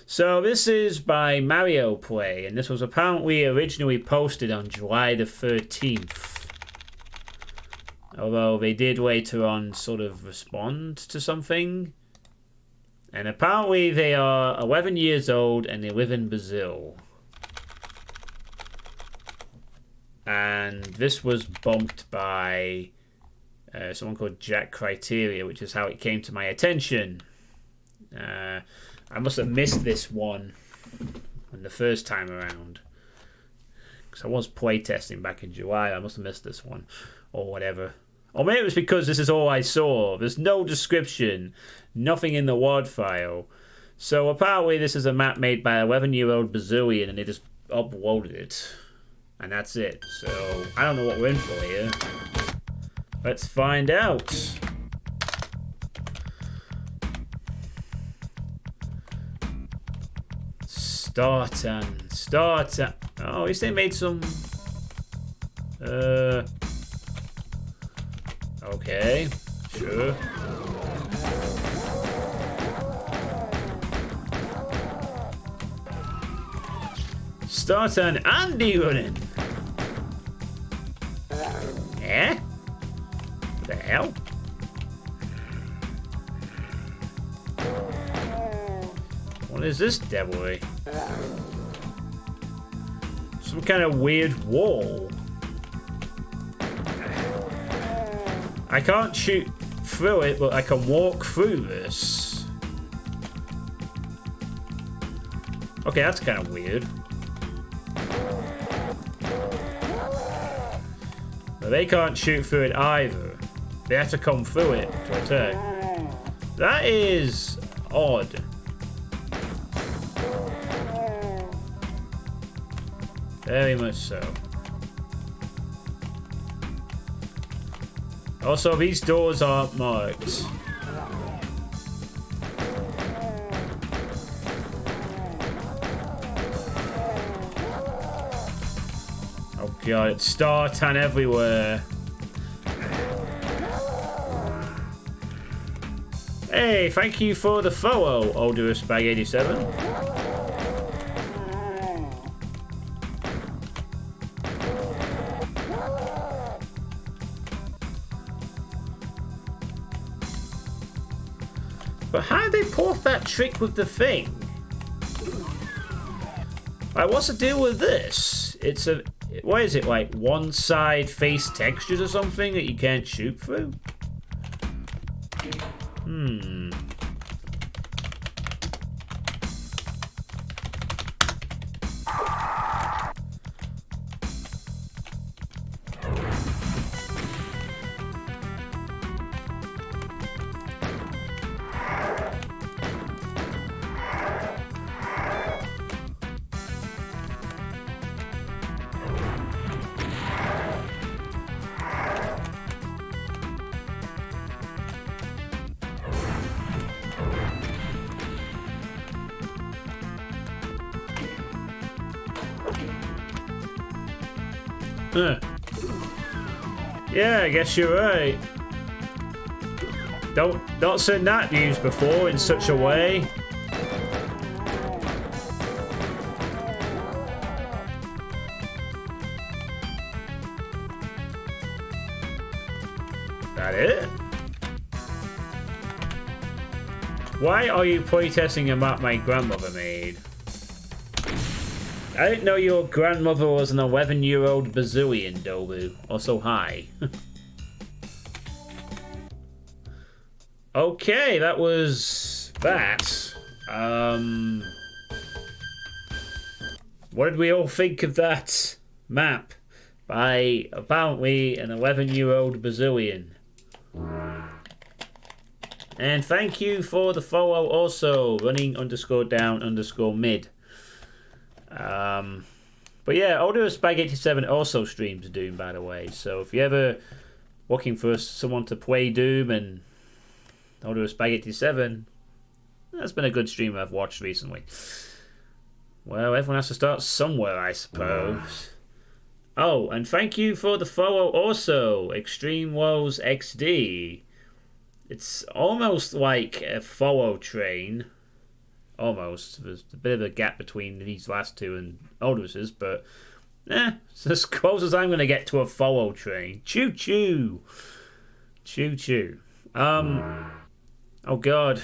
S1: So this is by Mario Play, and this was apparently originally posted on July the 13th. Although they did later on sort of respond to something. And apparently they are 11 years old and they live in Brazil. And this was bumped by someone called Jack Criteria, which is how it came to my attention. I must have missed this one the first time around. Because I was playtesting back in July. I must have missed this one. Or whatever. Or maybe it was because this is all I saw. There's no description. Nothing in the WAD file. So apparently this is a map made by an 11-year-old Brazilian and they just uploaded it. And that's it. So I don't know what we're in for here. Let's find out. Start. Oh, at least they made some... Okay, sure. Start an Andy running. Eh? What the hell? What is this devilry? Some kind of weird wall. I can't shoot through it, but I can walk through this. Okay, that's kind of weird. But they can't shoot through it either. They have to come through it to attack. That is odd. Very much so. Also, these doors aren't marked. Oh god, it's star tan everywhere. Hey, thank you for the follow, Odorous Bag 87. But how did they pull off that trick with the thing? Like, what's the deal with this? It's a... What is it, like one side face textures or something that you can't shoot through? Huh. Yeah, I guess you're right. Don't send that news before in such a way. That it? Why are you playtesting a map my grandmother made? I didn't know your grandmother was an 11-year-old bazillion, Dobu. Also, hi. Okay, that was that. What did we all think of that map by apparently an 11-year-old bazillion? And thank you for the follow also, running_down_mid. But yeah, Odorous Bag 87 also streams Doom, by the way. So if you're ever looking for someone to play Doom and Odorous Bag 87, that's been a good stream I've watched recently. Well, everyone has to start somewhere, I suppose. Oh, and thank you for the follow also, Extreme Woes XD. It's almost like a follow train. Almost. There's a bit of a gap between these last two and Odorous's, but it's as close as I'm going to get to a follow train. Choo choo. Choo choo. Oh god.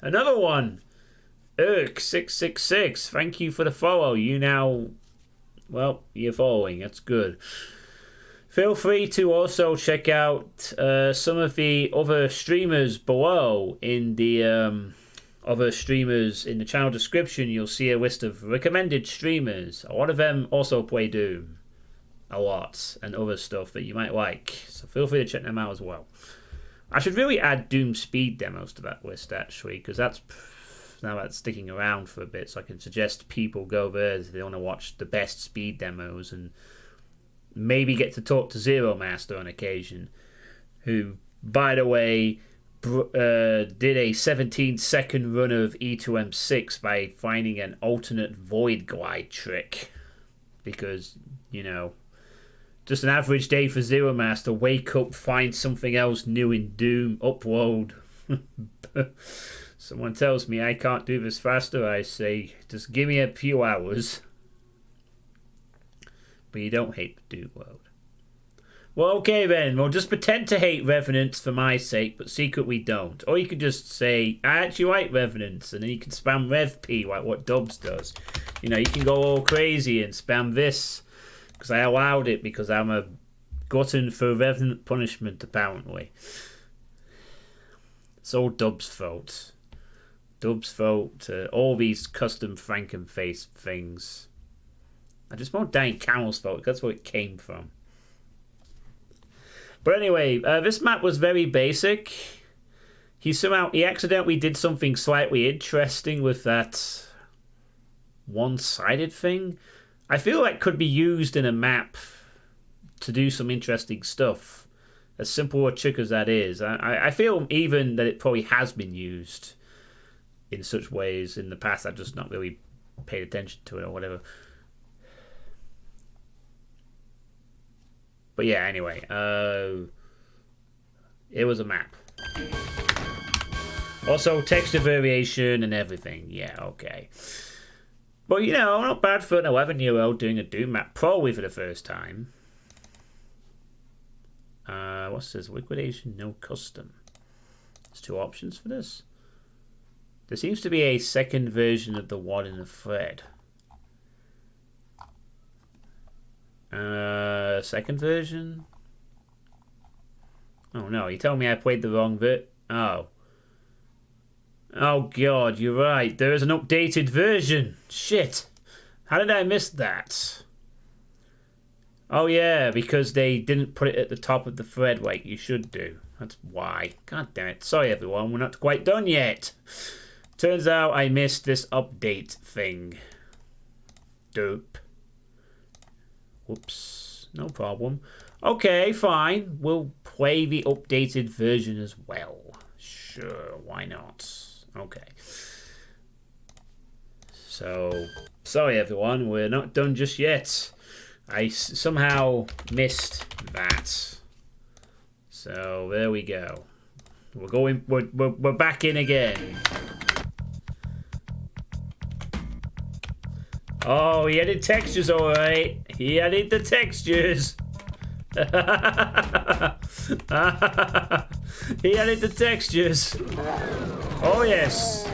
S1: Another one. Irk666. Thank you for the follow. You now, well, you're following. That's good. Feel free to also check out some of the other streamers below in the other streamers in the channel description. You'll see a list of recommended streamers. A lot of them also play Doom a lot and other stuff that you might like, so feel free to check them out as well. I should really add Doom speed demos to that list actually, because that's sticking around for a bit, so I can suggest people go there if they want to watch the best speed demos and maybe get to talk to Zero Master on occasion, who, by the way, did a 17-second run of E2M6 by finding an alternate void glide trick. Because, you know, just an average day for Zero Master. Wake up, find something else new in Doom, upload. Someone tells me I can't do this faster. I say, just give me a few hours. But you don't hate the Doom world. Well, okay then. We'll just pretend to hate Revenants for my sake, but secretly don't. Or you could just say, I actually like Revenants, and then you can spam RevP like what Dubs does. You know, you can go all crazy and spam this, because I allowed it because I'm a glutton for Revenant punishment, apparently. It's all Dubs' fault. Dubs' fault. All these custom Frankenface things. I just want Danny Camel's fault. That's where it came from. But anyway, this map was very basic. He accidentally did something slightly interesting with that one-sided thing. I feel like could be used in a map to do some interesting stuff. As simple a trick as that is. I feel even that it probably has been used in such ways in the past. I've just not really paid attention to it or whatever. But yeah, anyway. It was a map. Also, texture variation and everything. Yeah, okay. But, you know, not bad for an 11-year-old doing a Doom map, probably for the first time. What's this? Liquidation, no custom. There's 2 options for this. There seems to be a second version of the one in the thread. Second version? Oh no, you told me I played the wrong bit. Oh. Oh god, you're right. There is an updated version. Shit. How did I miss that? Oh yeah, because they didn't put it at the top of the thread like you should do. That's why. God damn it. Sorry everyone, we're not quite done yet. Turns out I missed this update thing. Dope. Whoops. No problem. Okay, fine. We'll play the updated version as well. Sure, why not? Okay. So, sorry everyone, we're not done just yet. I somehow missed that. So there we go. We're back in again. Oh, he added textures, alright. He added the textures. He added the textures. Oh yes.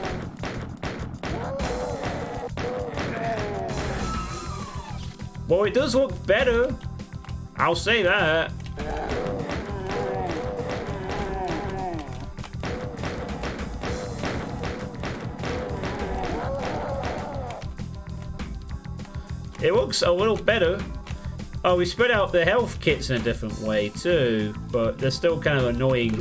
S1: Well, it does look better. I'll say that. It looks a little better. Oh, we spread out the health kits in a different way too, but they're still kind of annoying.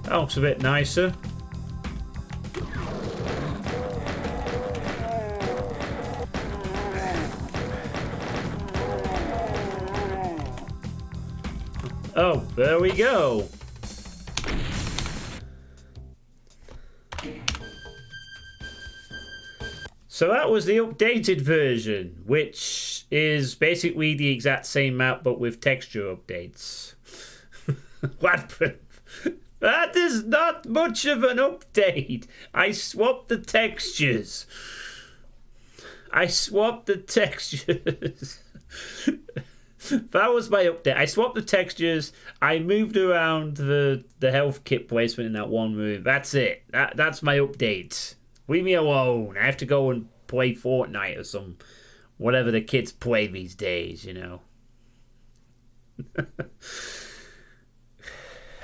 S1: That looks a bit nicer. Oh, there we go. So that was the updated version, which is basically the exact same map but with texture updates. That is not much of an update. I swapped the textures. That was my update. I swapped the textures. I moved around the health kit placement in that one room. That's it. That's my update. Leave me alone. I have to go and play Fortnite or some whatever the kids play these days, you know.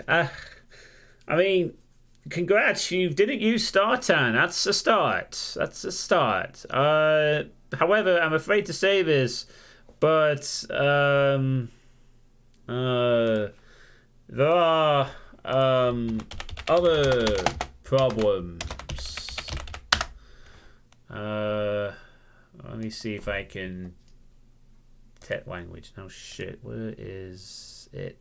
S1: I mean, congrats. You didn't use Startan. That's a start. However, I'm afraid to say this. But there are other problems. Let me see if I can tech language. Oh shit, where is it?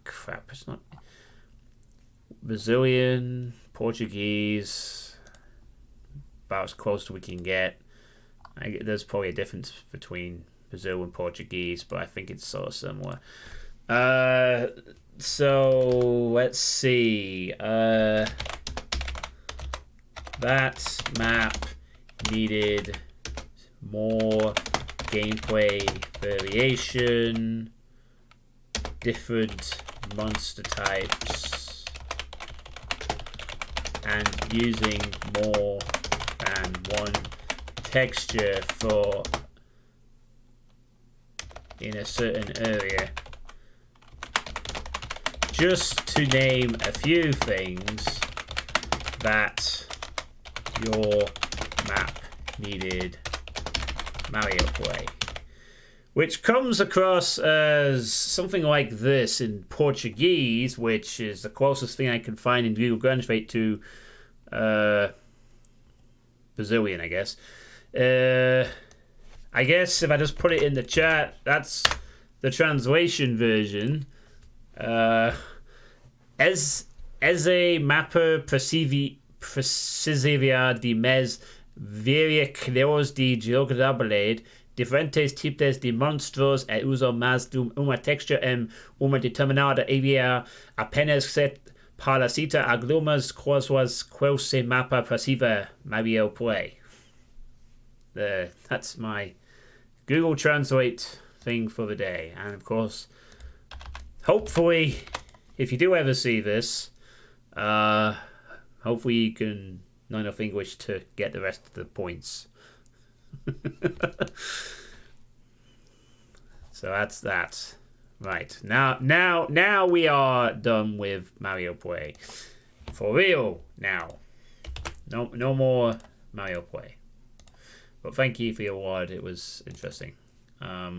S1: Crap, it's not Brazilian, Portuguese. About as close as we can get. There's probably a difference between Brazil and Portuguese, but I think it's sort of similar. So let's see. That map needed more gameplay variation, different monster types, and using more than one texture for in a certain area. Just to name a few things that your map needed Mario Play. Which comes across as something like this in Portuguese, which is the closest thing I can find in Google Translate to Brazilian, I guess. I guess if I just put it in the chat, that's the translation version. Esse mapa precisa de mais variações de jogabilidade, diferentes tipos de monstros e usa mais de uma textura em uma determinada área, apenas set para citar algumas coisas que esse mapa precisa Mario Play. That's my Google Translate thing for the day. And of course, hopefully, if you do ever see this, hopefully you can know enough English to get the rest of the points. So that's that. Right, now we are done with Mario Play. For real now. No more Mario Play. But thank you for your award, it was interesting. I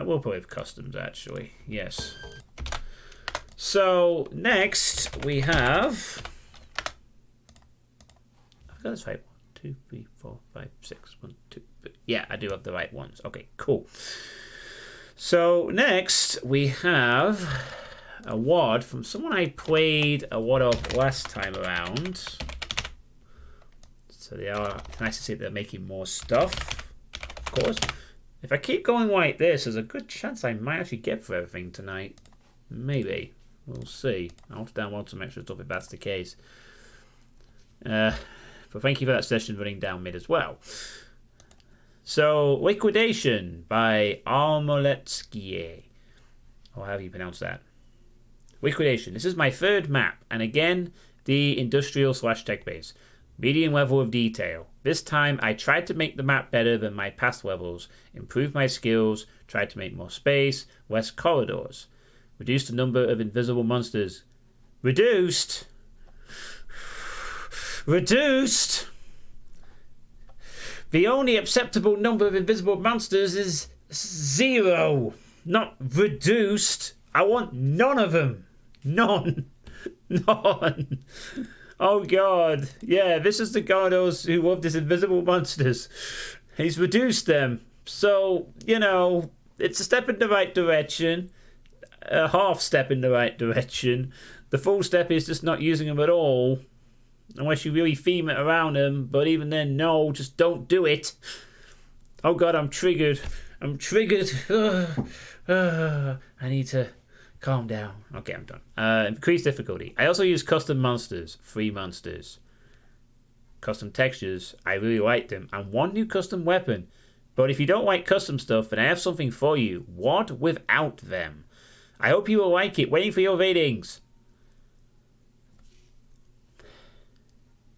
S1: will play with customs, actually. Yes. So, next we have... I've got this right. 1, 2, 3, 4, 5, 6. 1, 2, 3. Yeah, I do have the right ones. Okay, cool. So, next we have a WOD from someone I played a WOD of last time around. So they are nice to see they're making more stuff, of course. If I keep going like this, there's a good chance I might actually get for everything tonight. Maybe. We'll see. I'll have to download some extra stuff if that's the case. But thank you for that session running down mid as well. So, Liquidation by Armoletskie. Or however you pronounce that. Liquidation. This is my third map. And again, the industrial/tech base. Medium level of detail. This time I tried to make the map better than my past levels, improved my skills, tried to make more space, less corridors. Reduced the number of invisible monsters. Reduced? The only acceptable number of invisible monsters is 0. Not reduced. I want none of them. None. Oh god, yeah, this is the Gardos who love these invisible monsters. He's reduced them. So, you know, it's a step in the right direction. A half step in the right direction. The full step is just not using them at all. Unless you really theme it around them. But even then, no, just don't do it. Oh god, I'm triggered. I need to... calm down. Okay, I'm done. Increased difficulty. I also use custom monsters. 3 monsters. Custom textures. I really like them. And 1 new custom weapon. But if you don't like custom stuff, then I have something for you. WOD without them. I hope you will like it. Waiting for your ratings.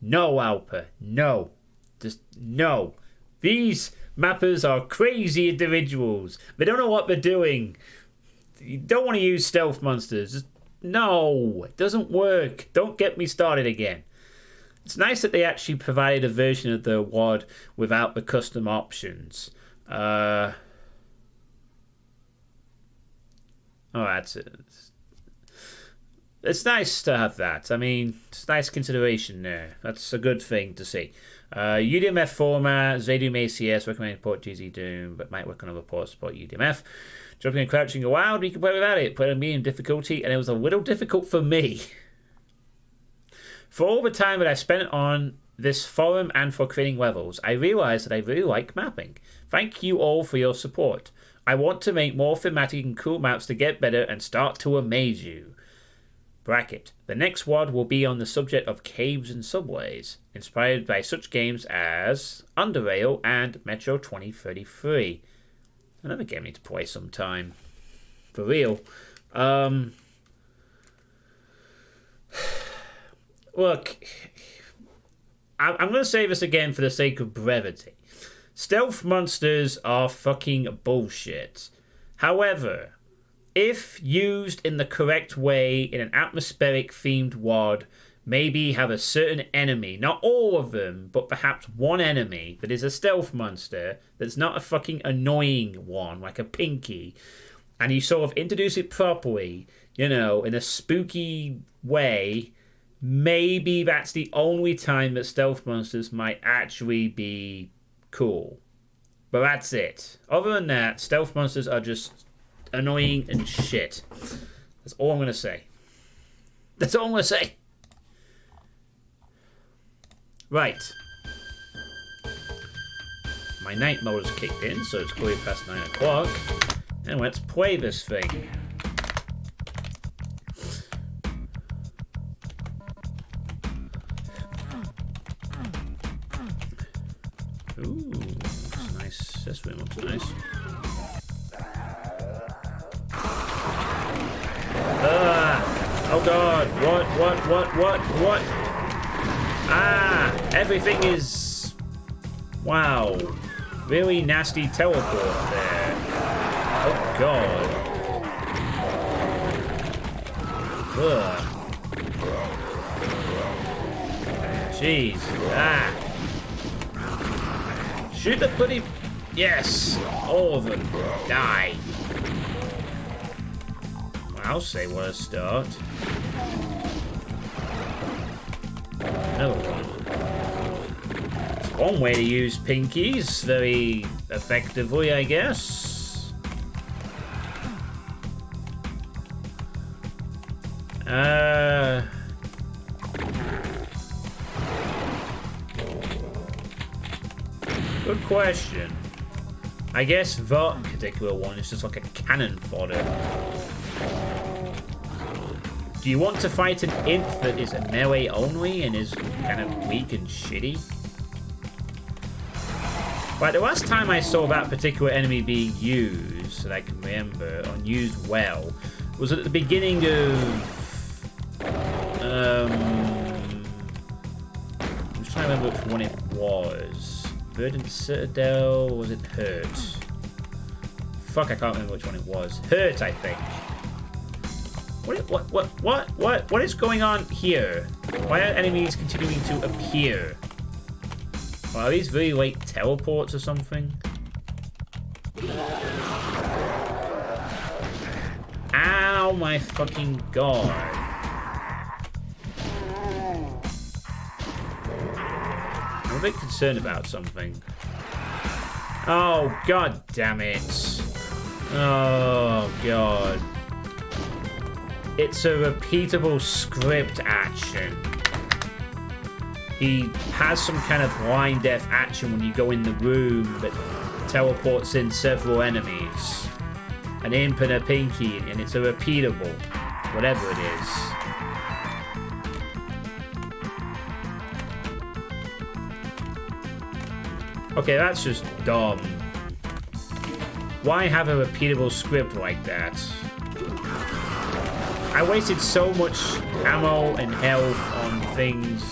S1: No, Alper. No. Just no. These mappers are crazy individuals. They don't know what they're doing. You don't want to use stealth monsters. Just, no, it doesn't work. Don't get me started again. It's nice that they actually provided a version of the WOD without the custom options. Oh, that's it. It's nice to have that. I mean, it's nice consideration there. That's a good thing to see. UDMF format, Zadum ACS, recommended port GZ Doom, but might work on other ports to support UDMF. Jumping and crouching wild, we can play without it. Played on medium difficulty, and it was a little difficult for me. For all the time that I spent on this forum and for creating levels, I realised that I really like mapping. Thank you all for your support. I want to make more thematic and cool maps to get better and start to amaze you. Bracket. The next WOD will be on the subject of caves and subways, inspired by such games as Underrail and Metro 2033. Another game I need to play sometime. For real. Look, I'm going to say this again for the sake of brevity. Stealth monsters are fucking bullshit. However, if used in the correct way in an atmospheric themed WOD, maybe have a certain enemy, not all of them, but perhaps one enemy that is a stealth monster that's not a fucking annoying one like a Pinky, and you sort of introduce it properly, you know, in a spooky way, maybe that's the only time that stealth monsters might actually be cool. But that's it. Other than that, stealth monsters are just annoying and shit. That's all I'm going to say. That's all I'm going to say. Right. My night mode has kicked in, so it's clearly past 9 o'clock. And let's play this thing. Ooh, that's nice. This room looks nice. Oh god, what? Ah, everything is... Wow. Really nasty teleport there. Oh god. Ugh. Jeez. Ah. Shoot the bloody... Yes. All of them. Die. I'll say what a start. Another one. It's one way to use pinkies very effectively, I guess. Good question. I guess that particular one is just like a cannon fodder. Do you want to fight an imp that is a melee only and is kind of weak and shitty? Right, the last time I saw that particular enemy being used, that I can remember, and used well, was at the beginning of... I'm just trying to remember which one it was. Verdant Citadel, or was it Hurt? Fuck, I can't remember which one it was. Hurt, I think. What is going on here? Why are enemies continuing to appear? Well, are these really like teleports or something? Ow, my fucking god. I'm a bit concerned about something. Oh, god damn it. Oh, god. It's a repeatable script action. He has some kind of line death action when you go in the room that teleports in several enemies. An imp and a pinky, and it's a repeatable, whatever it is. Okay, that's just dumb. Why have a repeatable script like that? I wasted so much ammo and health on things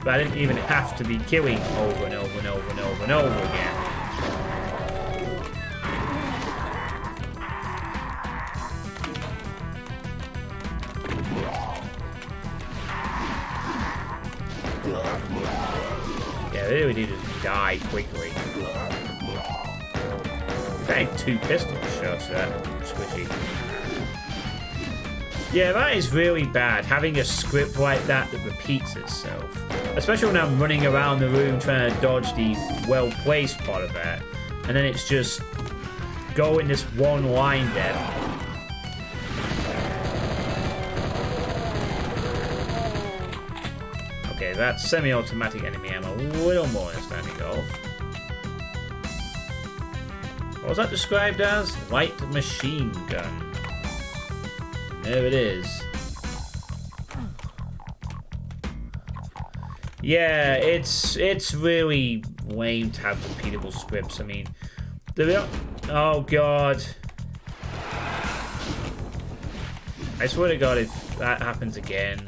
S1: that I didn't even have to be killing over and over and over and over and over again. Yeah, they really need to die quickly. I had 2 pistol shots there. Switchy. Yeah, that is really bad, having a script like that that repeats itself. Especially when I'm running around the room trying to dodge the well-placed part of that. And then it's just going this one line death. Okay, that's semi-automatic enemy ammo. A little more than standing off. What was that described as? Light machine gun. There it is. Yeah, it's really lame to have repeatable scripts. I mean, oh god. I swear to god if that happens again.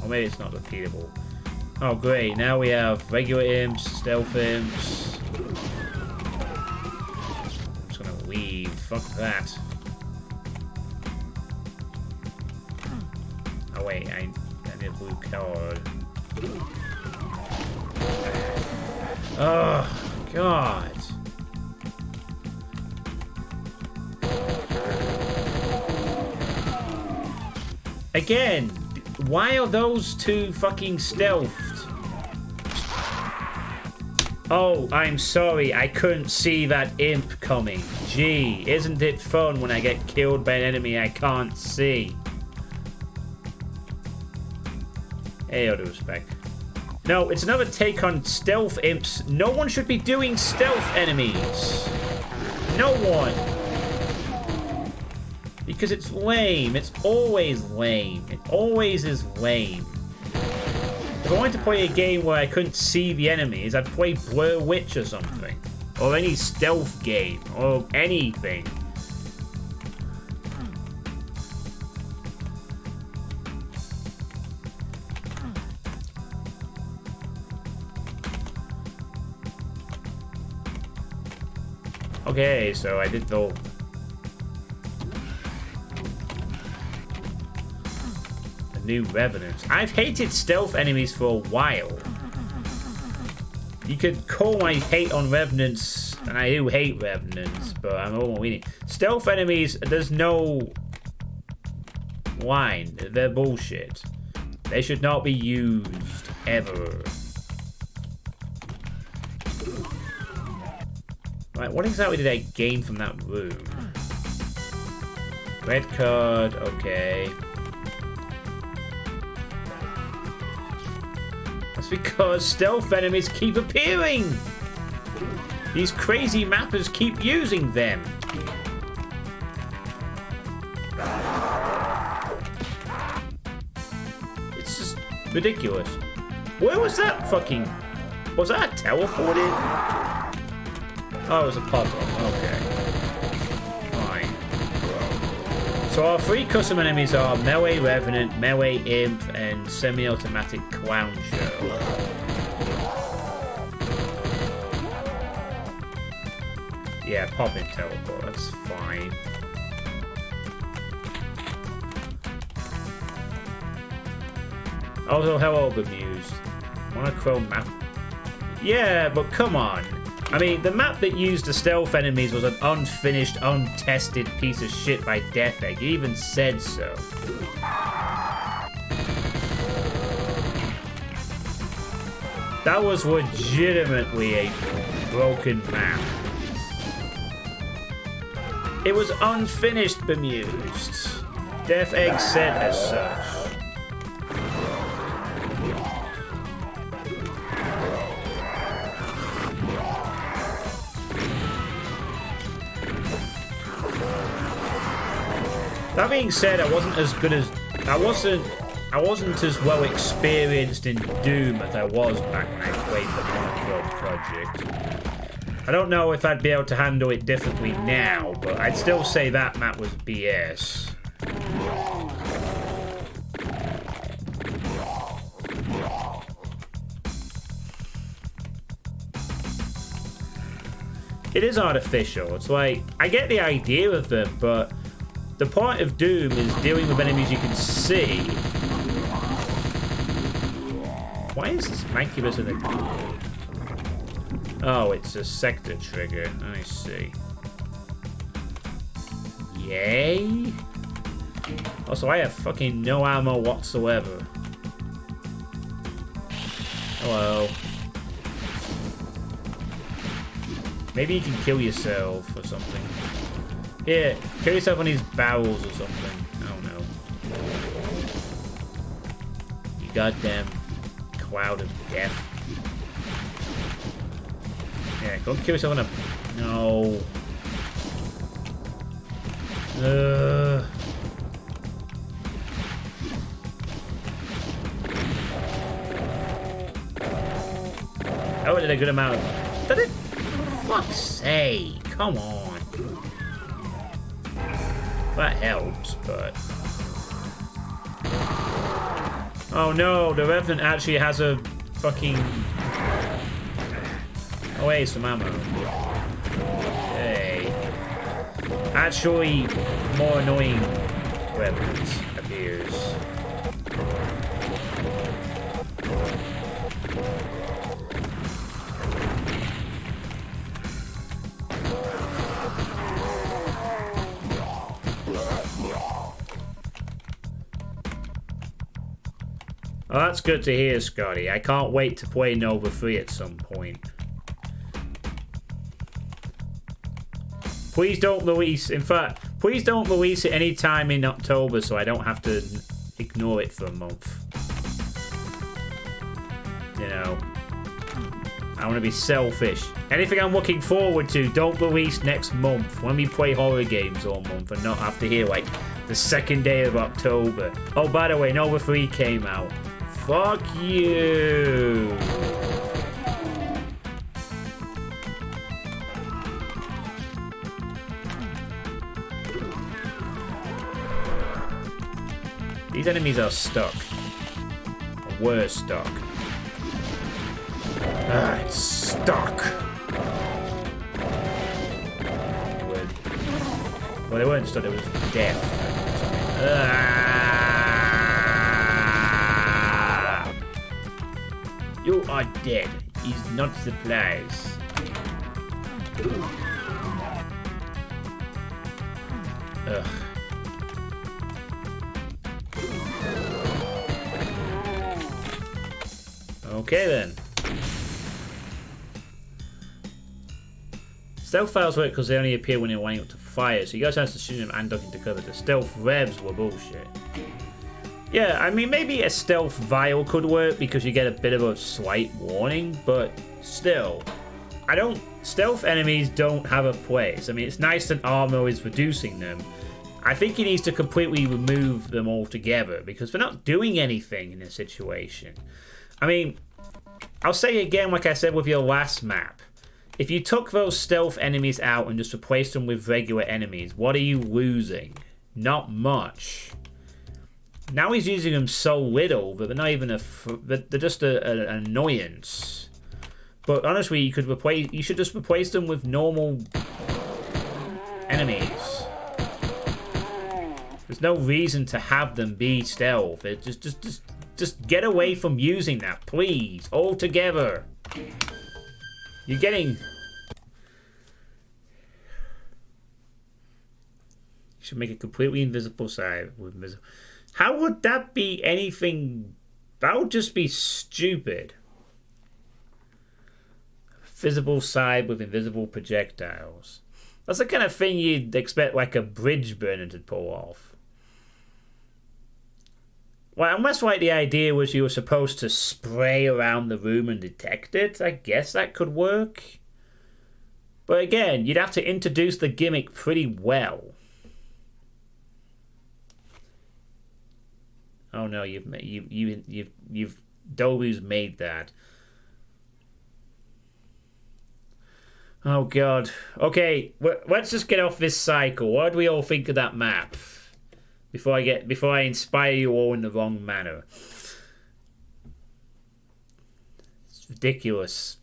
S1: Or maybe it's not repeatable. Oh great, now we have regular imps, stealth imps. I'm just gonna leave. Fuck that. Oh wait, I need a blue card. Oh god. Again, why are those two fucking stealthed? Oh, I'm sorry, I couldn't see that imp coming. Gee, isn't it fun when I get killed by an enemy I can't see? Hey, all due respect. No, it's another take on stealth imps. No one should be doing stealth enemies. No one. Because it's lame. It's always lame. It always is lame. If I wanted to play a game where I couldn't see the enemies, I'd play Blair Witch or something. Or any stealth game. Or anything. Okay, so I did the... new revenants. I've hated stealth enemies for a while. You could call my hate on revenants, and I do hate revenants, but I'm overweening. Stealth enemies, there's no line. They're bullshit. They should not be used ever. Right, what exactly did I gain from that room? Red card, okay. That's because stealth enemies keep appearing! These crazy mappers keep using them! It's just ridiculous. Where was that fucking... Was that teleported? Oh, it was a puzzle. Okay. Fine. So our three custom enemies are Melee Revenant, Melee Imp, and Semi-Automatic Clown Show. Yeah, pop-in teleport, that's fine. Also, hello, Bemused. Monochrome map. Yeah, but come on. I mean, the map that used the stealth enemies was an unfinished, untested piece of shit by Death Egg. He even said so. That was legitimately a broken map. It was unfinished, Bemused. Death Egg said as such. That being said, I wasn't as good as I wasn't as well experienced in Doom as I was back when I played the Monochrome Project. I don't know if I'd be able to handle it differently now, but I'd still say that map was BS. It is artificial. It's like, I get the idea of them, but the point of Doom is dealing with enemies you can see. Why is this Mancubus in the... Oh, it's a sector trigger. I see. Yay. Also, I have fucking no ammo whatsoever. Hello. Maybe you can kill yourself or something. Here, kill yourself on these barrels or something. I don't know. You goddamn cloud of death. Yeah, go kill yourself on a... No. Oh, did a good amount of... Did it? For fuck's sake, come on. That helps, but... Oh no, the Revenant actually has a fucking... Oh wait, some ammo. Okay. Actually, more annoying Revenant appears. Oh, that's good to hear, Scotty. I can't wait to play Nova 3 at some point. Please don't release... In fact, please don't release it any time in October so I don't have to ignore it for a month. You know. I want to be selfish. Anything I'm looking forward to, don't release next month. When we play horror games all month and not have to hear, like, the second day of October. Oh, by the way, Nova 3 came out. Fuck you. These enemies are stuck. Or were stuck. Ah, it's stuck. Well, they weren't stuck, it was death. Ah. You are dead. He's not supplies. Ugh. Okay then. Stealth files work because they only appear when you're lining up to fire, so you guys have to shoot them and duck into cover. The stealth revs were bullshit. Yeah, I mean, maybe a stealth vial could work because you get a bit of a slight warning, but still, stealth enemies don't have a place. I mean, it's nice that armor is reducing them. I think he needs to completely remove them altogether because they're not doing anything in this situation. I mean, I'll say again, like I said with your last map, if you took those stealth enemies out and just replaced them with regular enemies, what are you losing? Not much. Now he's using them so little that they're not even they're just an annoyance. But honestly, you should just replace them with normal enemies. There's no reason to have them be stealth. Just get away from using that, please, altogether. You're getting... You should make a completely invisible side with invisible... How would that be anything... That would just be stupid. Visible side with invisible projectiles. That's the kind of thing you'd expect like a bridge burner to pull off. Well, unless like the idea was you were supposed to spray around the room and detect it, I guess that could work. But again, you'd have to introduce the gimmick pretty well. Oh no, you've Dolby's made that. Oh god. Okay, let's just get off this cycle. What do we all think of that map? Before I inspire you all in the wrong manner. It's ridiculous.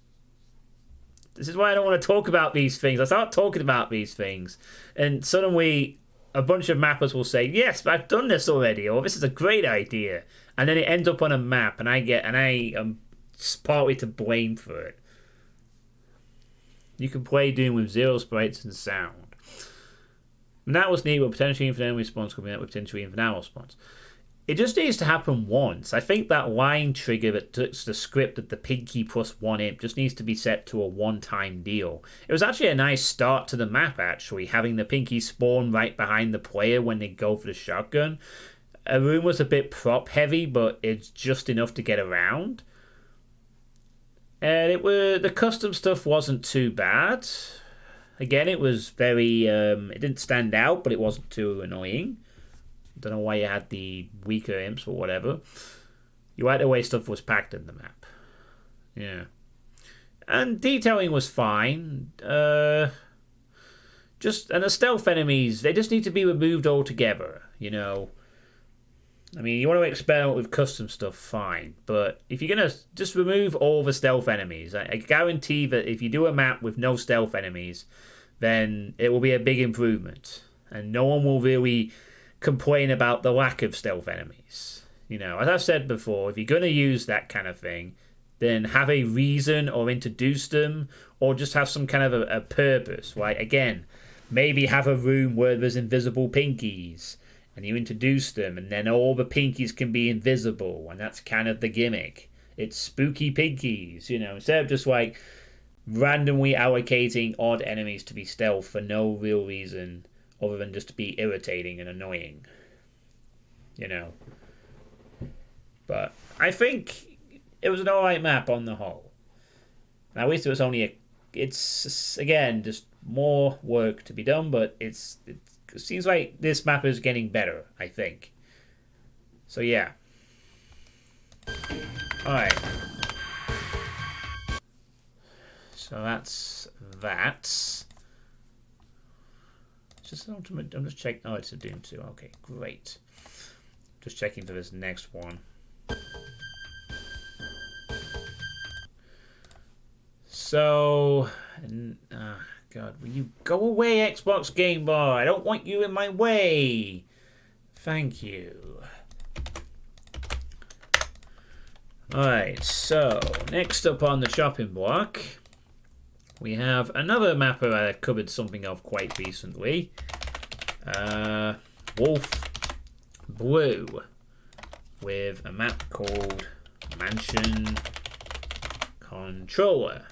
S1: This is why I don't want to talk about these things. I start talking about these things, and suddenly a bunch of mappers will say, "Yes, I've done this already," or "This is a great idea," and then it ends up on a map, and I am partly to blame for it. You can play Doom with 0 sprites and sound. And that was neat, with potentially infinite response coming out with potentially infinite response. It just needs to happen once. I think that line trigger that touches the script at the pinky plus 1 imp just needs to be set to a one-time deal. It was actually a nice start to the map, actually, having the pinky spawn right behind the player when they go for the shotgun. A room was a bit prop-heavy, but it's just enough to get around. And the custom stuff wasn't too bad. Again, it was very... it didn't stand out, but it wasn't too annoying. Don't know why you had the weaker imps or whatever. You liked the way stuff was packed in the map. Yeah. And detailing was fine. And the stealth enemies, they just need to be removed altogether, you know. I mean, you want to experiment with custom stuff, fine. But if you're going to just remove all the stealth enemies, I guarantee that if you do a map with no stealth enemies, then it will be a big improvement. And no one will really complain about the lack of stealth enemies. You know, as I've said before, if you're going to use that kind of thing, then have a reason or introduce them, or just have some kind of a purpose. Like, again, maybe have a room where there's invisible pinkies, and you introduce them, and then all the pinkies can be invisible, and that's kind of the gimmick. It's spooky pinkies, you know, instead of just like randomly allocating odd enemies to be stealth for no real reason other than just to be irritating and annoying, you know. But I think it was an alright map on the whole. Now, at least it was only it's again just more work to be done, but it seems like this map is getting better, I think. So yeah. Alright. So that's that. Just an ultimate. I'm just checking. Oh, it's a Doom 2. Okay, great. Just checking for this next one. So, God, will you go away, Xbox Game Boy? I don't want you in my way. Thank you. Alright, so, next up on the shopping block, we have another map that I covered something of quite recently. Wolf Blue, with a map called Mansion Controller.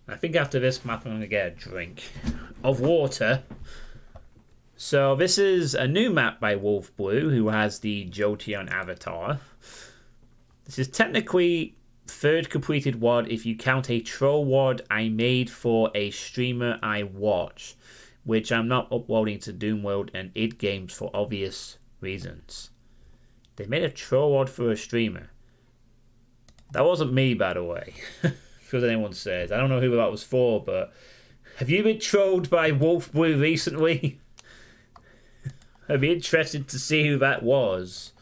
S1: I think after this map I'm going to get a drink of water. So this is a new map by Wolf Blue, who has the Jolteon avatar. This is technically third completed WOD if you count a troll WOD I made for a streamer I watch, which I'm not uploading to Doomworld and id Games for obvious reasons. They made a troll WOD for a streamer. That wasn't me, by the way. Because anyone says. I don't know who that was for, but have you been trolled by Wolf Blue recently? I'd be interested to see who that was.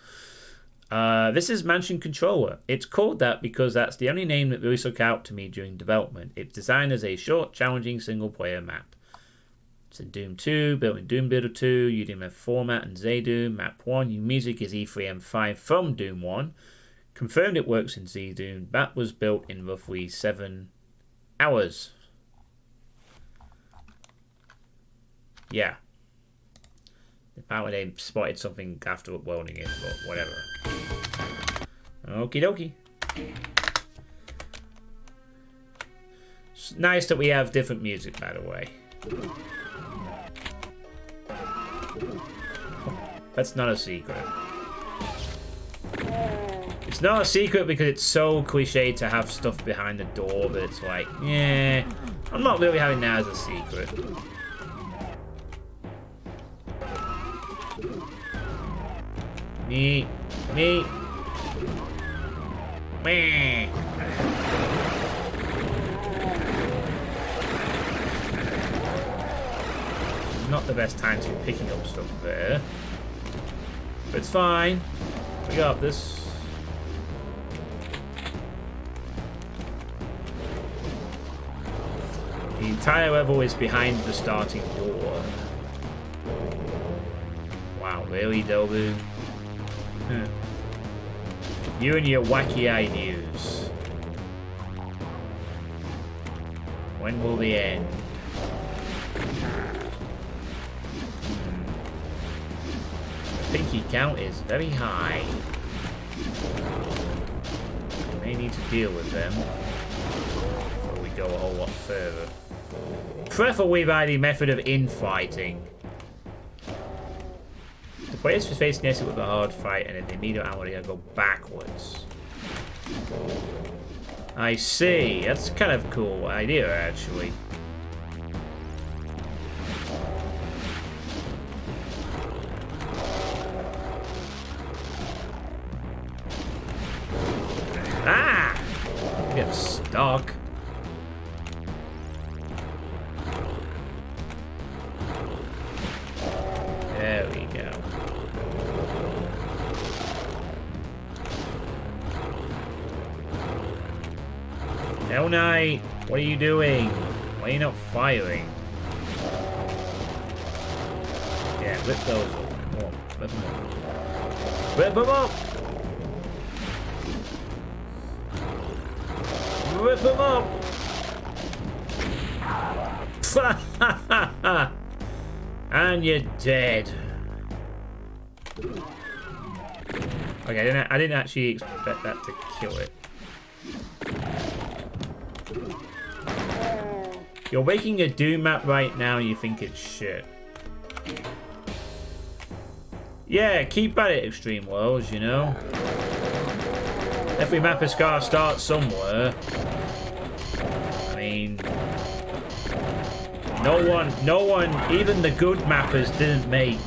S1: This is Mansion Controller. It's called that because that's the only name that really stuck out to me during development. It's designed as a short, challenging single-player map. It's in Doom 2, built in Doom Builder 2, UDMF format and Zdoom. Map 1, new music is E3M5 from Doom 1. Confirmed it works in Zdoom. That was built in roughly 7 hours. Yeah. Apparently they spotted something after uploading it, but whatever. Okie dokie. It's nice that we have different music, by the way. That's not a secret. It's not a secret because it's so cliche to have stuff behind the door that it's like, yeah, I'm not really having that as a secret. Me. Meh. Not the best time to be picking up stuff there. But it's fine. We got this. The entire level is behind the starting door. Wow, really, Dobu? You and your wacky ideas. When will they end? The pinky count is very high. We may need to deal with them before we go a whole lot further. Preferably by the method of infighting. The players face Nessie with a hard fight, and if they need ammo, they gotta go backwards. I see. That's kind of a cool idea, actually. Ah! Get stuck. There we go. Hell Knight, what are you doing? Why are you not firing? Yeah, rip those up. Come on, rip them up. Rip them up! Rip them up! And you're dead. Okay, I didn't actually expect that to kill it. You're making a Doom map right now and you think it's shit. Yeah, keep at it, Extreme Worlds, you know? Every map has got to start somewhere. I mean... No one, even the good mappers didn't make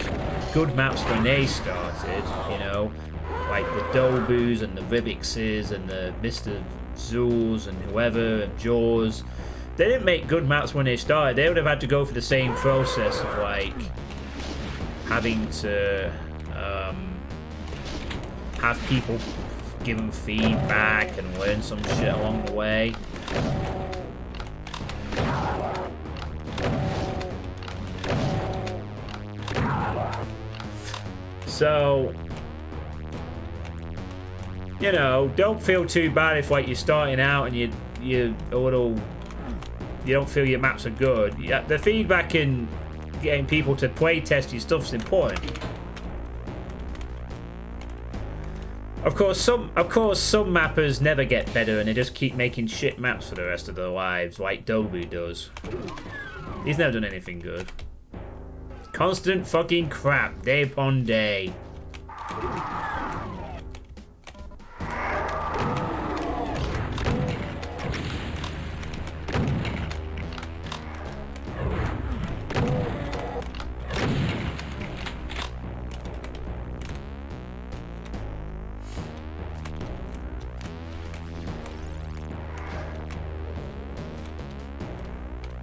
S1: good maps when they started, you know? Like the Dobus and the Ribixes and the Mr. Zools and whoever and Jaws. They didn't make good maps when they started. They would have had to go through the same process of like having to have people give them feedback and learn some shit along the way. So, you know, don't feel too bad if like you're starting out and you don't feel your maps are good. Yeah, the feedback and getting people to play test your stuff's important. Of course, some mappers never get better and they just keep making shit maps for the rest of their lives, like Dobu does. He's never done anything good. Constant fucking crap, day upon day.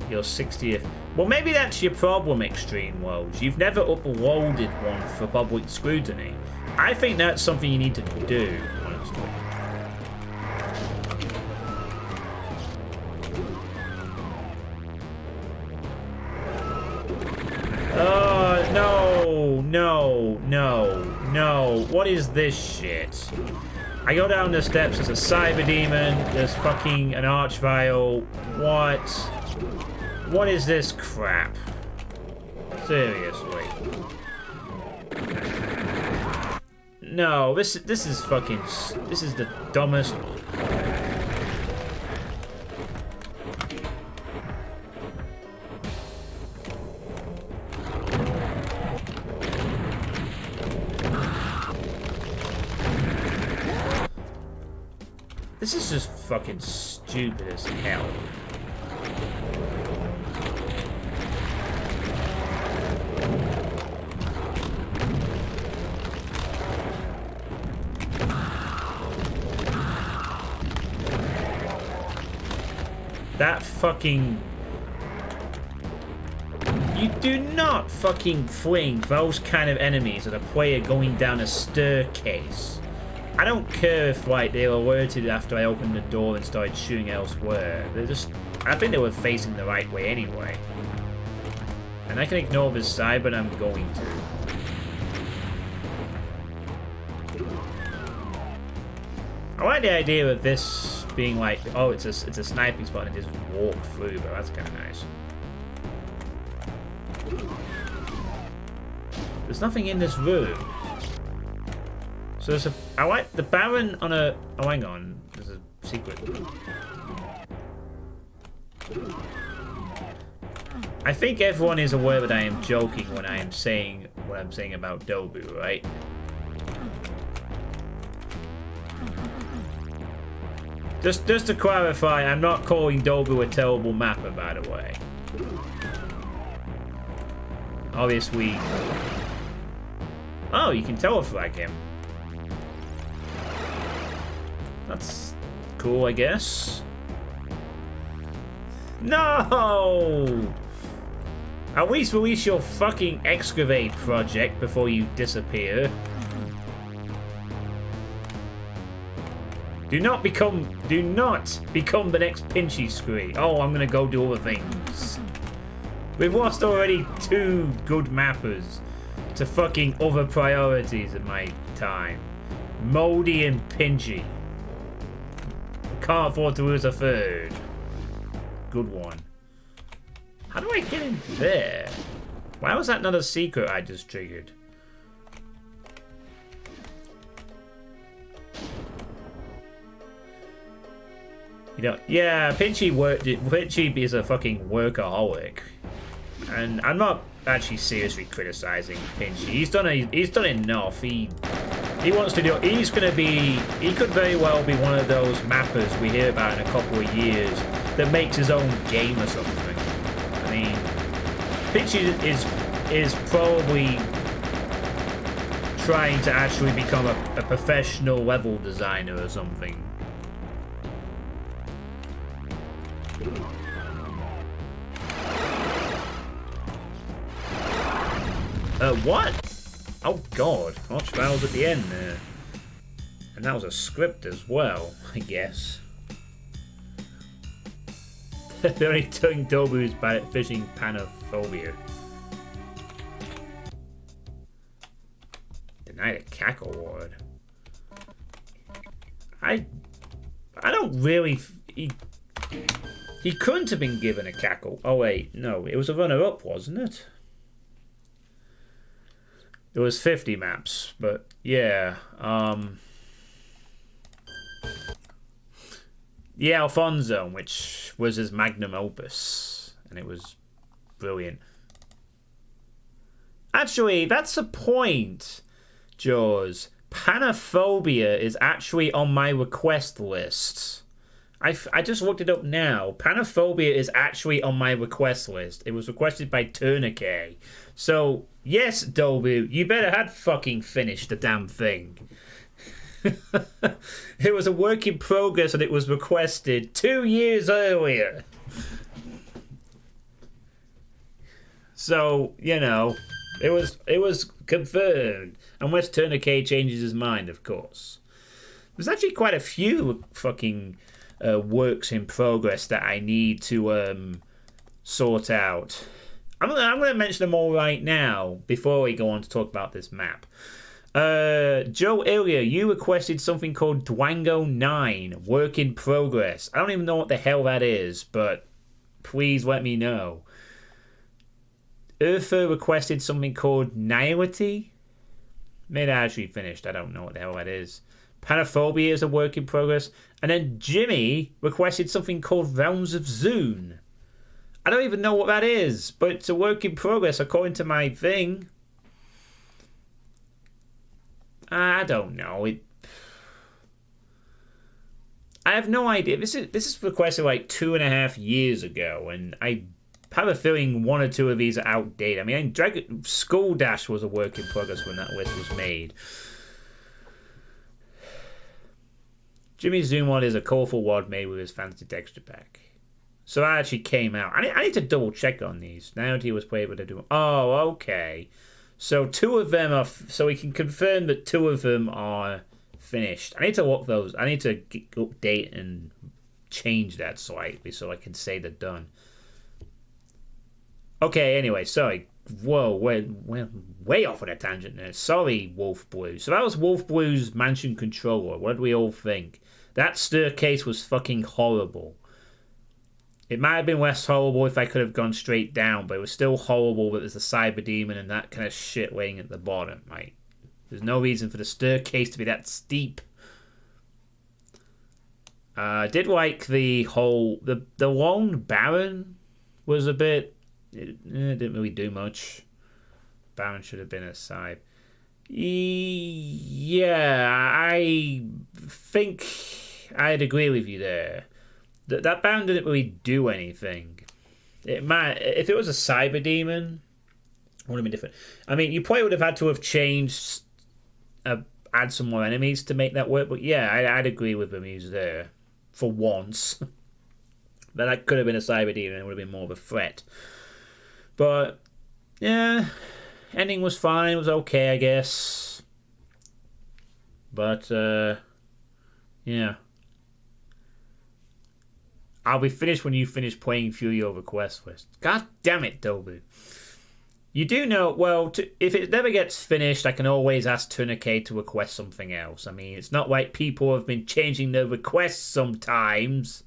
S1: Your 60th. Well, maybe that's your problem, Extreme Worlds. You've never uploaded one for public scrutiny. I think that's something you need to do, honestly. No. What is this shit? I go down the steps, there's a cyber demon, there's fucking an archvile. What? What is this crap? Seriously. No, this is fucking... This is the dumbest... This is just fucking stupid as hell. That fucking... You do not fucking fling those kind of enemies at a player going down a staircase. I don't care if like they were alerted after I opened the door and started shooting elsewhere. They're just... I think they were facing the right way anyway. And I can ignore this side, but I'm going to. I like the idea of this being like, oh, it's a sniping spot and just walk through, but that's kind of nice. There's nothing in this room. So there's a... I like the Baron on a... Oh, hang on. There's a secret. I think everyone is aware that I am joking when I am saying what I'm saying about Dobu, right? Just to clarify, I'm not calling Dobu a terrible mapper, by the way. Obviously... Oh, you can telefrag him. That's cool, I guess. No! At least release your fucking excavate project before you disappear. Do not become the next Pinchy Scree. Oh, I'm gonna go do other things. We've lost already 2 good mappers to fucking other priorities in my time. Moldy and Pinchy. Can't afford to lose a 3rd. Good one. How do I get in there? Why was that not a secret I just triggered? You know, yeah, Pinchy is a fucking workaholic, and I'm not actually seriously criticizing Pinchy. He's done enough. He wants to do. He could very well be one of those mappers we hear about in a couple of years that makes his own game or something. I mean, Pinchy is probably trying to actually become a professional level designer or something. What? Oh god, Arch Vowels at the end there. And that was a script as well, I guess. They're only telling Dobu is bad at fishing panophobia. Denied a cackle award. I don't really... He couldn't have been given a cackle. Oh wait, no, it was a runner-up, wasn't it? It was 50 maps, but yeah. Yeah, Alfonso, which was his magnum opus, and it was brilliant. Actually, that's the point, Jaws. Panophobia is actually on my request list. I just looked it up now. Panophobia is actually on my request list. It was requested by Tourniquet. So, yes, Dobu, you better had fucking finished the damn thing. It was a work in progress and it was requested 2 years earlier. So, you know, it was confirmed. Unless Tourniquet changes his mind, of course. There's actually quite a few fucking works in progress that I need to sort out. I'm going to mention them all right now before we go on to talk about this map. Joe Ilya, you requested something called Dwango 9, work in progress. I don't even know what the hell that is, but please let me know. Urfa requested something called Naivety. Maybe I actually finished. I don't know what the hell that is. Panophobia is a work in progress. And then Jimmy requested something called Realms of Zune. I don't even know what that is, but it's a work in progress according to my thing. I don't know. I have no idea. This is requested like 2.5 years ago, and I have a feeling 1 or 2 of these are outdated. I mean, Skull Dash was a work in progress when that list was made. Jimmy's Zoom wad is a colourful wad made with his fancy texture pack. So that actually came out. I need to double check on these. Now he was played with a do. Oh, okay. So 2 of them are. So we can confirm that 2 of them are finished. I need to look those. I need to update and change that slightly so I can say they're done. Okay. Anyway, sorry. Whoa, we're way off on a tangent there. Sorry, Wolf Blue. So that was Wolf Blue's mansion controller. What did we all think? That staircase was fucking horrible. It might have been less horrible if I could have gone straight down, but it was still horrible that there's a cyber demon and that kind of shit laying at the bottom. Like, there's no reason for the staircase to be that steep. I did like the whole... The Lone Baron was a bit... It didn't really do much. Baron should have been a side. Yeah, I think I'd agree with you there. That Baron didn't really do anything. It might, if it was a cyber demon, it would have been different. I mean, you probably would have had to have changed, add some more enemies to make that work. But yeah, I'd agree with him. He's there for once. But that could have been a cyber demon. It would have been more of a threat. But yeah, ending was fine. It was okay, I guess. But yeah, I'll be finished when you finish playing through your request list. God damn it, Dobu. You do know, well, if it never gets finished, I can always ask Tourniquet to request something else. I mean, it's not like people have been changing their requests sometimes.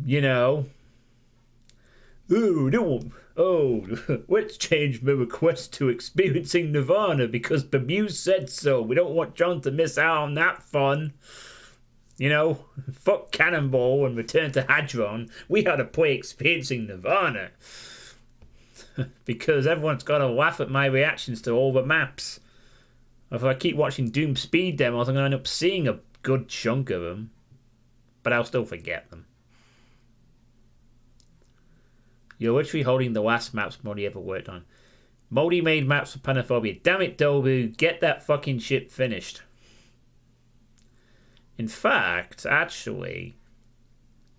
S1: You know. Oh, no. Oh, let's change my request to experiencing Nirvana because the muse said so. We don't want John to miss out on that fun. You know, fuck Cannonball and Return to Hadron. We had to play experiencing Nirvana. Because everyone's got to laugh at my reactions to all the maps. If I keep watching Doom speed demos, I'm going to end up seeing a good chunk of them. But I'll still forget them. You're literally holding the last maps Modi ever worked on. Modi made maps for Panophobia. Damn it, Dobu. Get that fucking shit finished. In fact, actually...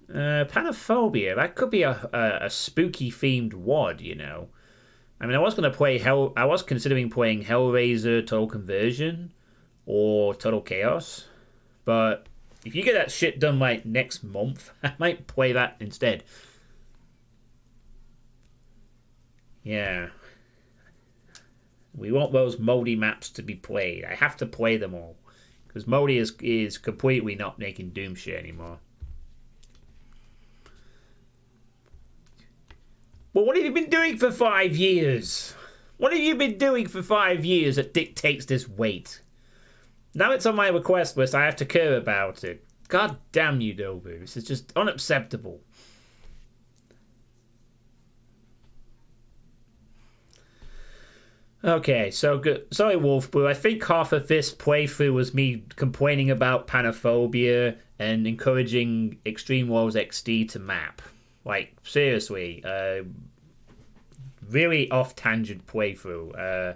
S1: Panophobia, that could be a spooky themed WOD, you know. I mean, I was considering playing Hellraiser Total Conversion or Total Chaos, but if you get that shit done like next month, I might play that instead. Yeah. We want those Modi maps to be played. I have to play them all. Because Modi is completely not making Doom shit anymore. Well, what have you been doing for 5 years? What have you been doing for 5 years that dictates this wait? Now it's on my request list, I have to care about it. God damn you, Dobu. This is just unacceptable. Okay, so good. Sorry, Wolfbrew. I think half of this playthrough was me complaining about Panophobia and encouraging Extreme Worlds XD to map. Like, seriously, really off-tangent playthrough.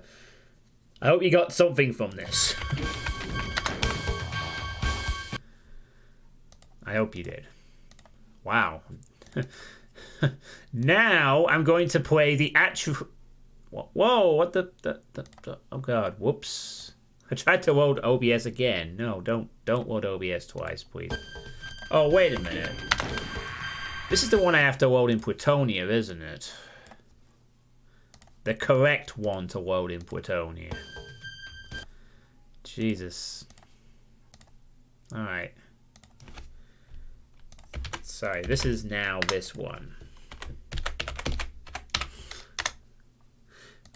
S1: I hope you got something from this. I hope you did. Wow. Now I'm going to play the actual... Whoa, what the... Oh, God, whoops. I tried to load OBS again. No, don't load OBS twice, please. Oh, wait a minute. This is the one I have to load in Plutonia, isn't it? The correct one to load in Plutonia. Jesus. Alright. Sorry, this is now this one.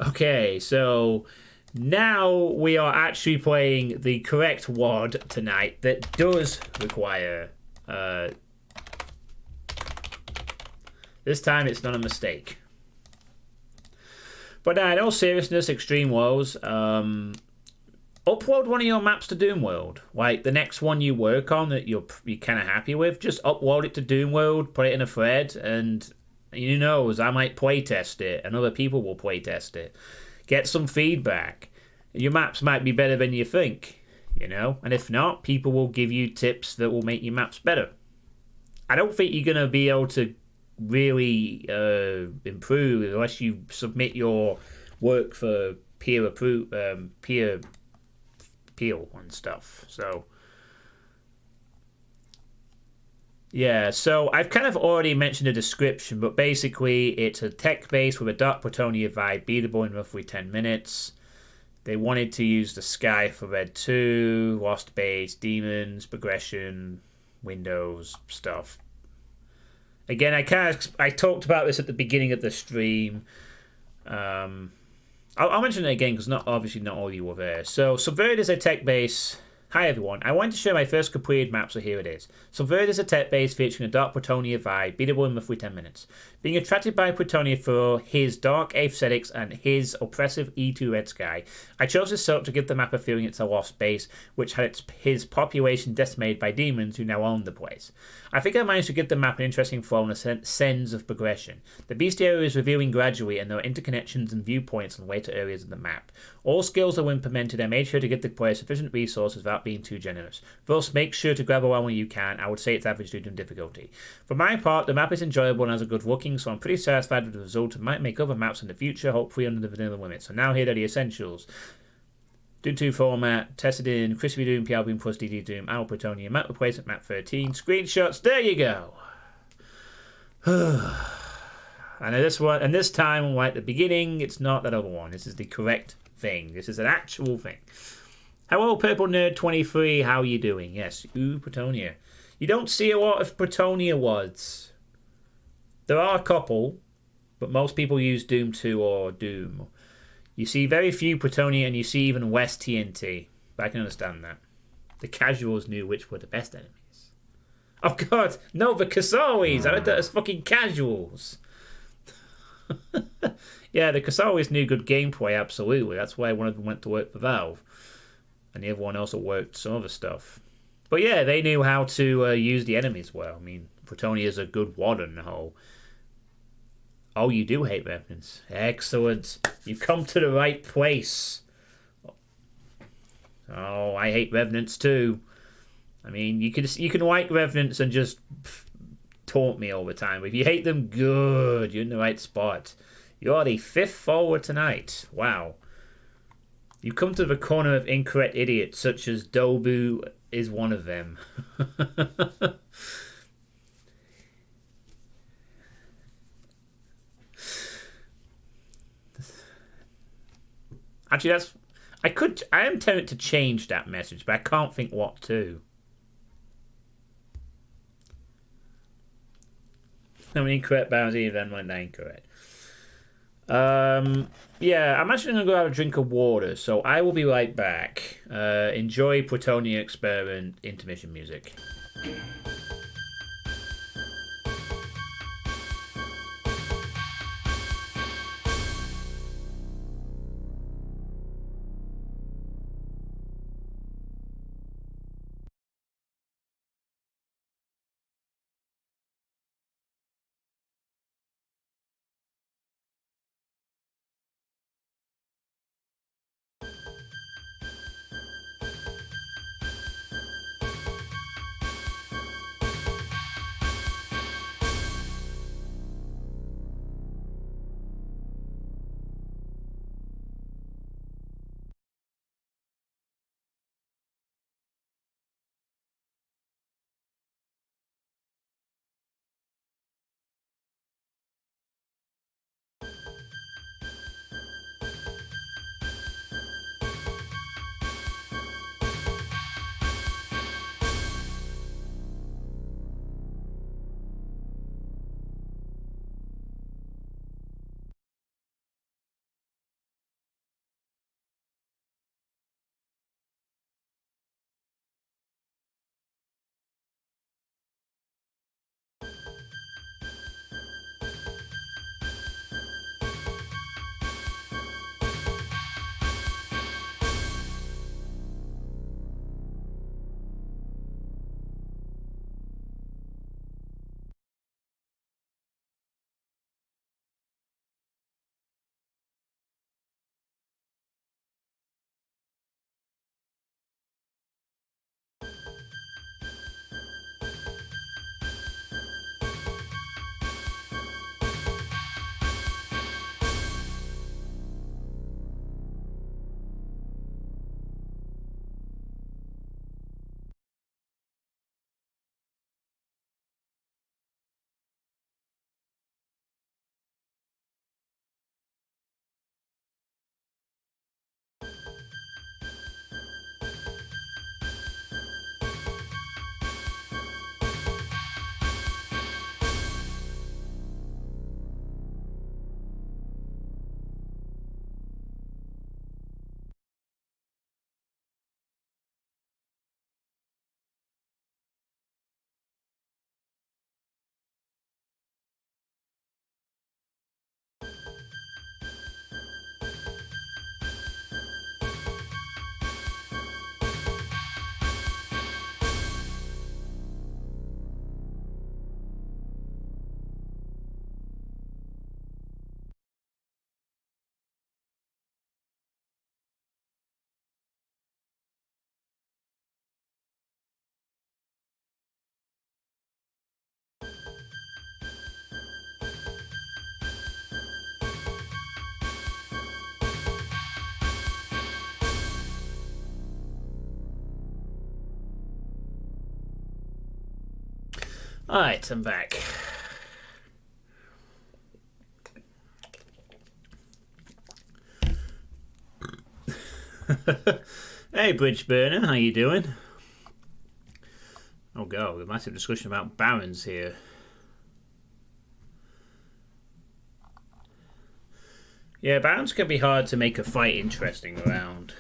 S1: Okay, so now we are actually playing the correct WOD tonight that does require... This time it's not a mistake. But in all seriousness, Extreme Worlds, upload one of your maps to Doomworld. Like the next one you work on that you're kind of happy with, just upload it to Doomworld, put it in a thread, and who knows, I might playtest it, and other people will playtest it. Get some feedback. Your maps might be better than you think, you know? And if not, people will give you tips that will make your maps better. I don't think you're going to be able to really improve unless you submit your work for peer appeal and stuff. So yeah, so I've kind of already mentioned the description, but basically it's a tech base with a Dark Plutonian vibe, beatable in roughly 10 minutes. They wanted to use the sky for Red 2, Lost Base, demons, progression, windows, stuff. Again, I talked about this at the beginning of the stream. I'll mention it again because obviously not all of you were there. So Subverted is a tech base. Hi everyone, I wanted to share my first completed map, so here it is. Subverted is a tech base featuring a Dark Plutonia vibe, beatable in roughly 10 minutes. Being attracted by Plutonia for his dark aesthetics and his oppressive E2 red sky, I chose this setup to give the map a feeling it's a lost base, which had his population decimated by demons who now own the place. I think I managed to give the map an interesting flow and a sense of progression. The bestiary is revealing gradually, and there are interconnections and viewpoints on later areas of the map. All skills are implemented. I made sure to give the player sufficient resources without being too generous. Thus, make sure to grab a one when you can. I would say it's average due to difficulty. For my part, the map is enjoyable and has a good looking, so I'm pretty satisfied with the result and might make other maps in the future, hopefully under the vanilla limit. So now here are the essentials. Doom 2 format, tested in Crispy Doom, PL Boom plus DD Doom, Owl Plutonium, map replacement, map 13, screenshots, there you go! And this one, and this time, like the beginning, it's not that other one. This is the correct thing. This is an actual thing. Hello, Purple Nerd 23. How are you doing? Yes, ooh, Bretonia. You don't see a lot of Bretonia words. There are a couple, but most people use Doom 2 or Doom. You see very few Bretonia, and you see even West TNT. But I can understand that. The casuals knew which were the best enemies. Oh god, no, the Kasawis! I read that as fucking casuals. Yeah, the Kasawis knew good gameplay, absolutely. That's why one of them went to work for Valve. And the other one also worked some other stuff. But yeah, they knew how to use the enemies well. I mean, Bretonia's a good warden. Oh, you do hate Revenants. Excellent. You've come to the right place. Oh, I hate Revenants too. I mean, you can like Revenants and just taunt me all the time. If you hate them, good. You're in the right spot. You are the 5th follower tonight. Wow. You come to the corner of incorrect idiots, such as Dobu is one of them. Actually, I am tempted to change that message, but I can't think what to. How many incorrect bounty then went incorrect? Yeah, I'm actually gonna go have a drink of water, so I will be right back. Enjoy Bretonia Experiment intermission music. Alright, I'm back. Hey, Bridge Burner, how you doing? Oh god, a massive discussion about barons here. Yeah, barons can be hard to make a fight interesting around.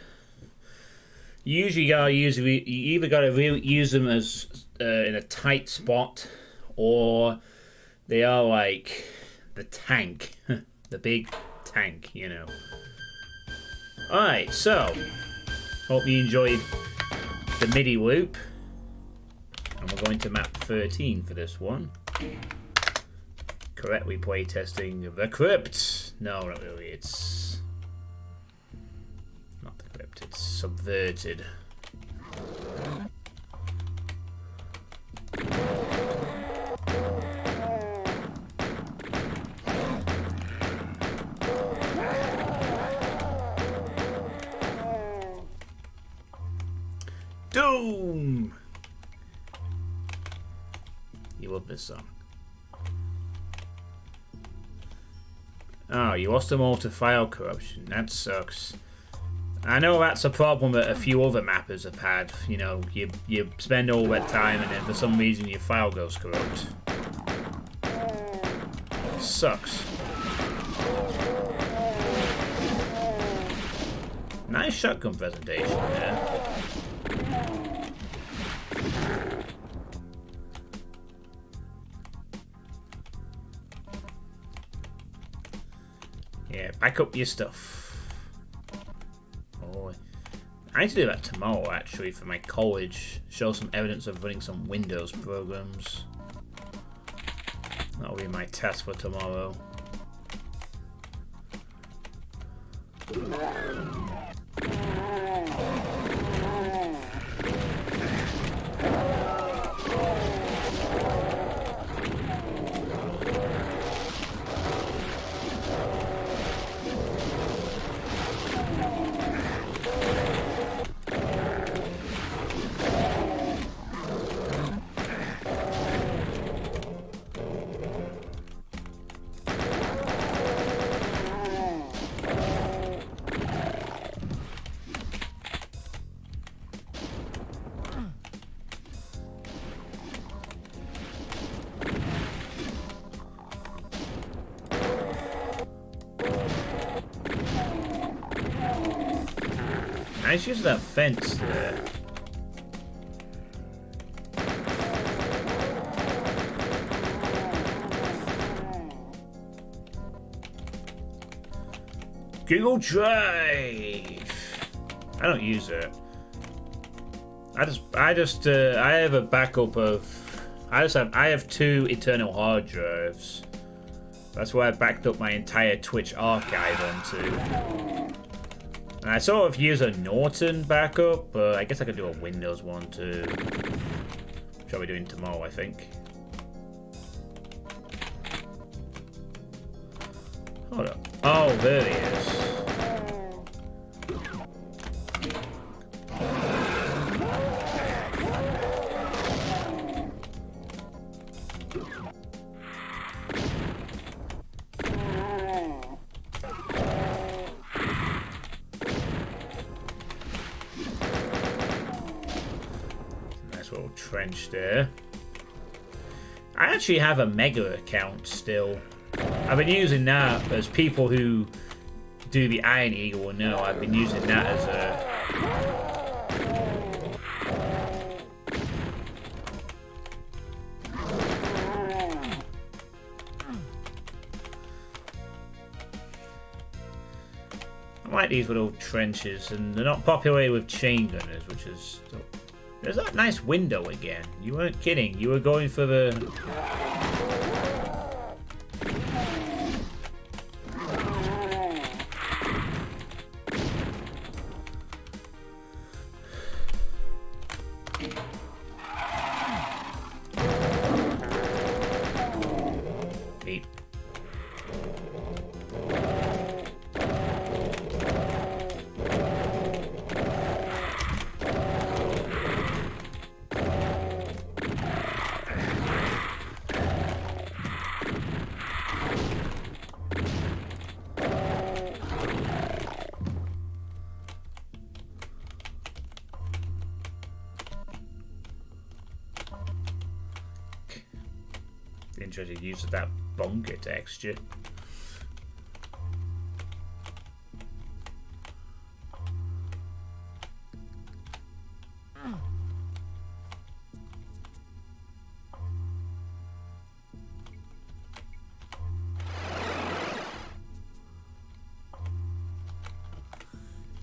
S1: You either gotta use them as in a tight spot, or they are like the tank, the big tank, you know. Alright, so hope you enjoyed the MIDI loop. And we're going to map 13 for this one. Correctly playtesting the crypt. No, not really. It's not the crypt. It's subverted. Doom! You love this song. Oh, you lost them all to file corruption. That sucks. I know that's a problem that a few other mappers have had. You know, you spend all that time and then for some reason your file goes corrupt. Sucks. Nice shotgun presentation there. Yeah, back up your stuff. Oh, I need to do that tomorrow actually for my college. Show some evidence of running some Windows programs. That'll be my task for tomorrow. Nice use of that fence there. Google Drive. I don't use it. I have a backup of. I have 2 internal hard drives. That's where I backed up my entire Twitch archive onto. And I sort of use a Norton backup, but I guess I could do a Windows one too. Which I'll be doing tomorrow, I think. Hold up. Oh, there he is. Trench there. I actually have a Mega account still. I've been using that, as people who do the Iron Eagle will know, I've been using that as a... I like these little trenches, and they're not populated with chain gunners, which is... There's that nice window again. You weren't kidding. You were going for the... Neat. interested use of that bunker texture.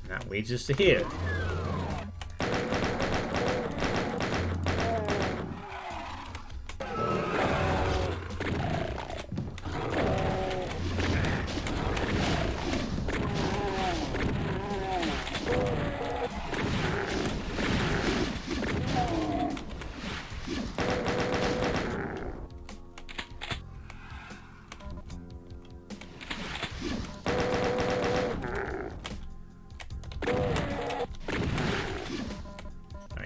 S1: And that leads us to here.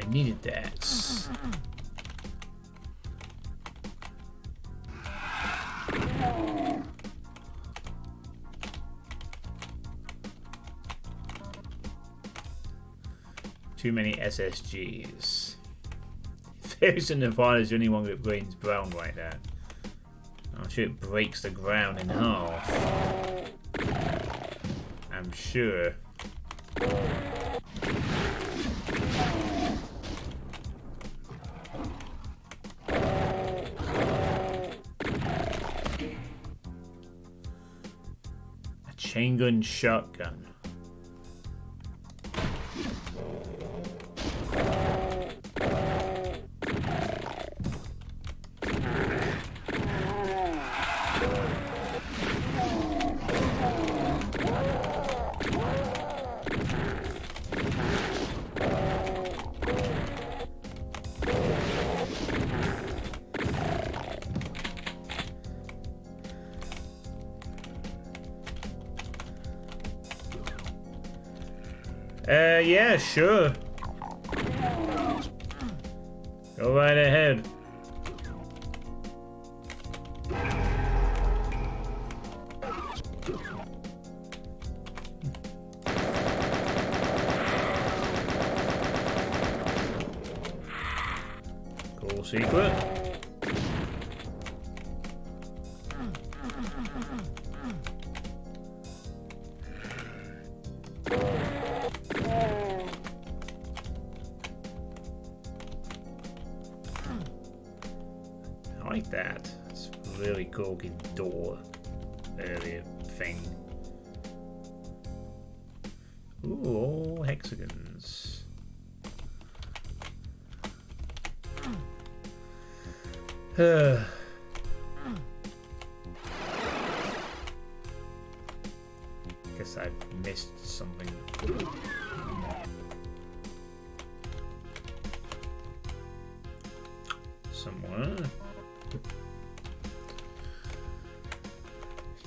S1: Needed that. Too many SSGs. Ferris and Nirvana is the only one that rains brown like that. I'm sure it breaks the ground in half. I'm sure. Chain gun shotgun. Yeah, sure. Go right ahead. Cool secret. I like that. It's really cool looking door area thing. Ooh, all hexagons. Guess I've missed something. Somewhere.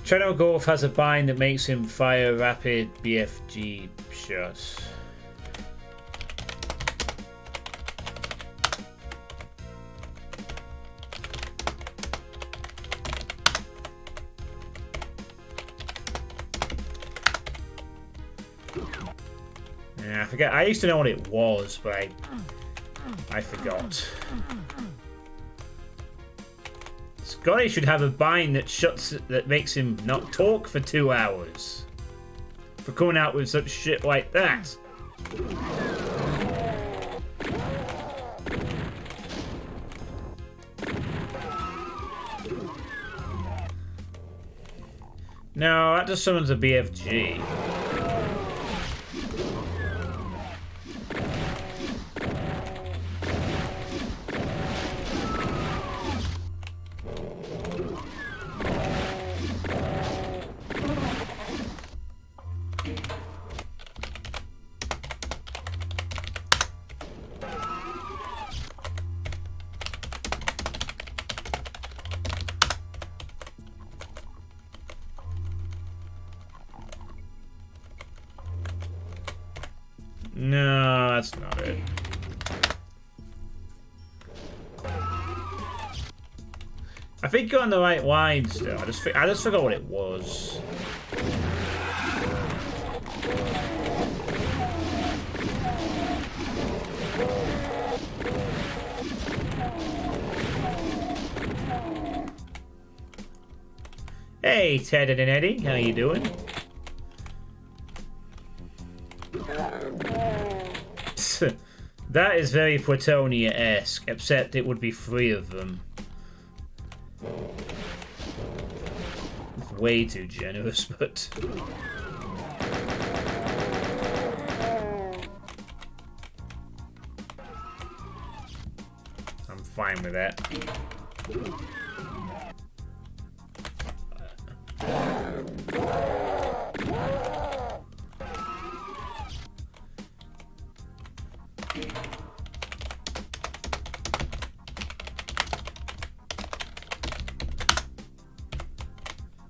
S1: Treno Golf has a bind that makes him fire rapid BFG shots. Yeah, I forget. I used to know what it was, but I forgot. Scotty should have a bind that makes him not talk for 2 hours. For coming out with such shit like that. No, that just summons a BFG. No, that's not it. I think you're on the right line still. I just forgot what it was. Hey, Ted and Eddie, how you doing? That is very Platonia-esque, except it would be 3 of them. It's way too generous, but... I'm fine with that.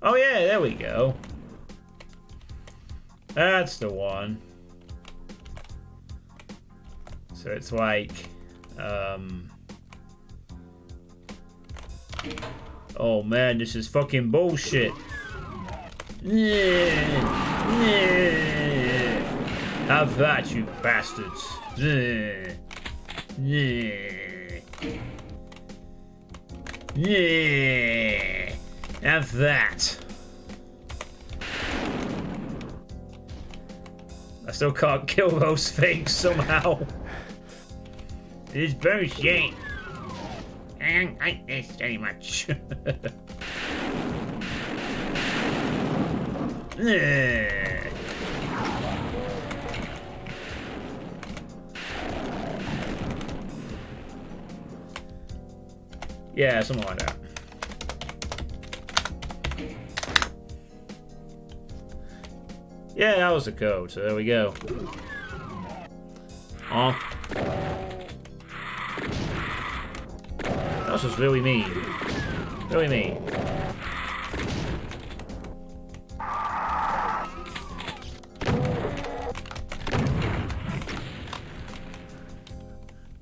S1: Oh yeah, there we go. That's the one. So it's like, oh man, this is fucking bullshit. Have that, you bastards. Have that. I still can't kill those things somehow. It is bullshit. I don't like this very much. Yeah, something like that. Yeah, that was the code, so there we go. Oh. That was just really mean. Really mean.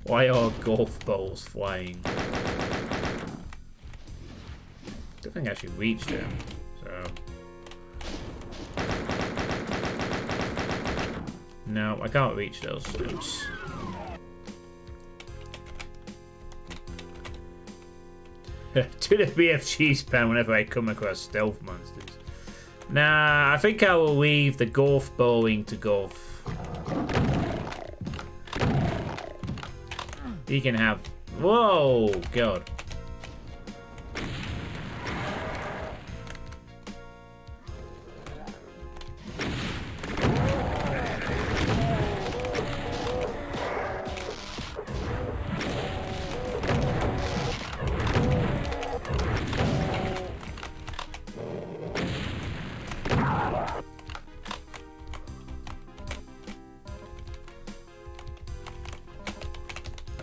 S1: Why are golf balls flying? I don't think I actually reached them, so... No, I can't reach those. Oops. To the BFG spam whenever I come across stealth monsters. Nah, I think I will leave the golf bowling to golf. He can have... Whoa, God.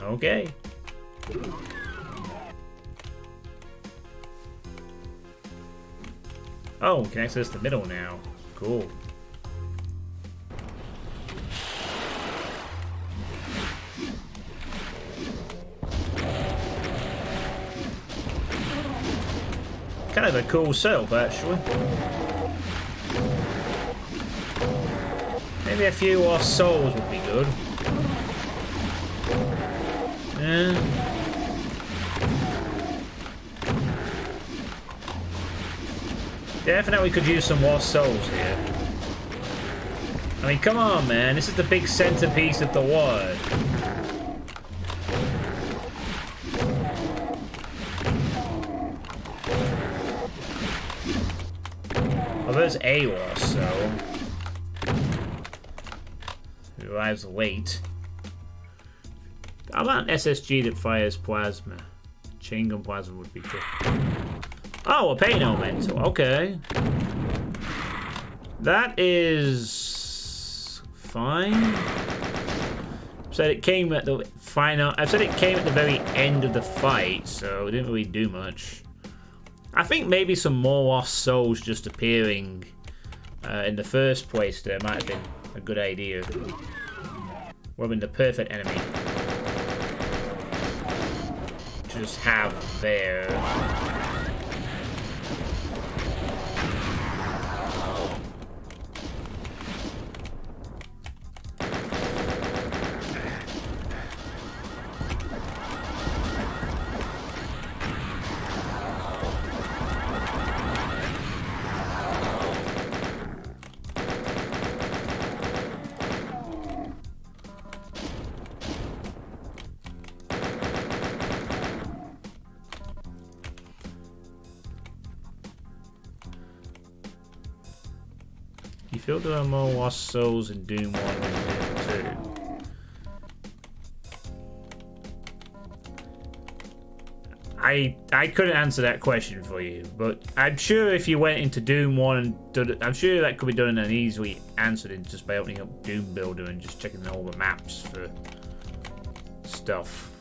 S1: Okay. Oh, we can access the middle now. Cool. Kind of a cool setup, actually. Maybe a few lost souls would be good. Definitely could use some lost souls here. I mean, come on, man. This is the big centerpiece of the world. Oh, there's a lost soul. Who arrives late. I want an SSG that fires plasma. Chain gun plasma would be cool. Oh, a pain elemental. Okay. That is fine. Said it came at the final. I said it came at the very end of the fight, so it didn't really do much. I think maybe some more lost souls just appearing in the first place there might have been a good idea. Would have been the perfect enemy. Just have there. You feel there are more lost souls in Doom 1 than Doom 2? I couldn't answer that question for you, but I'm sure if you went into Doom 1 and did it, I'm sure that could be done and easily answered in just by opening up Doom Builder and just checking all the maps for stuff.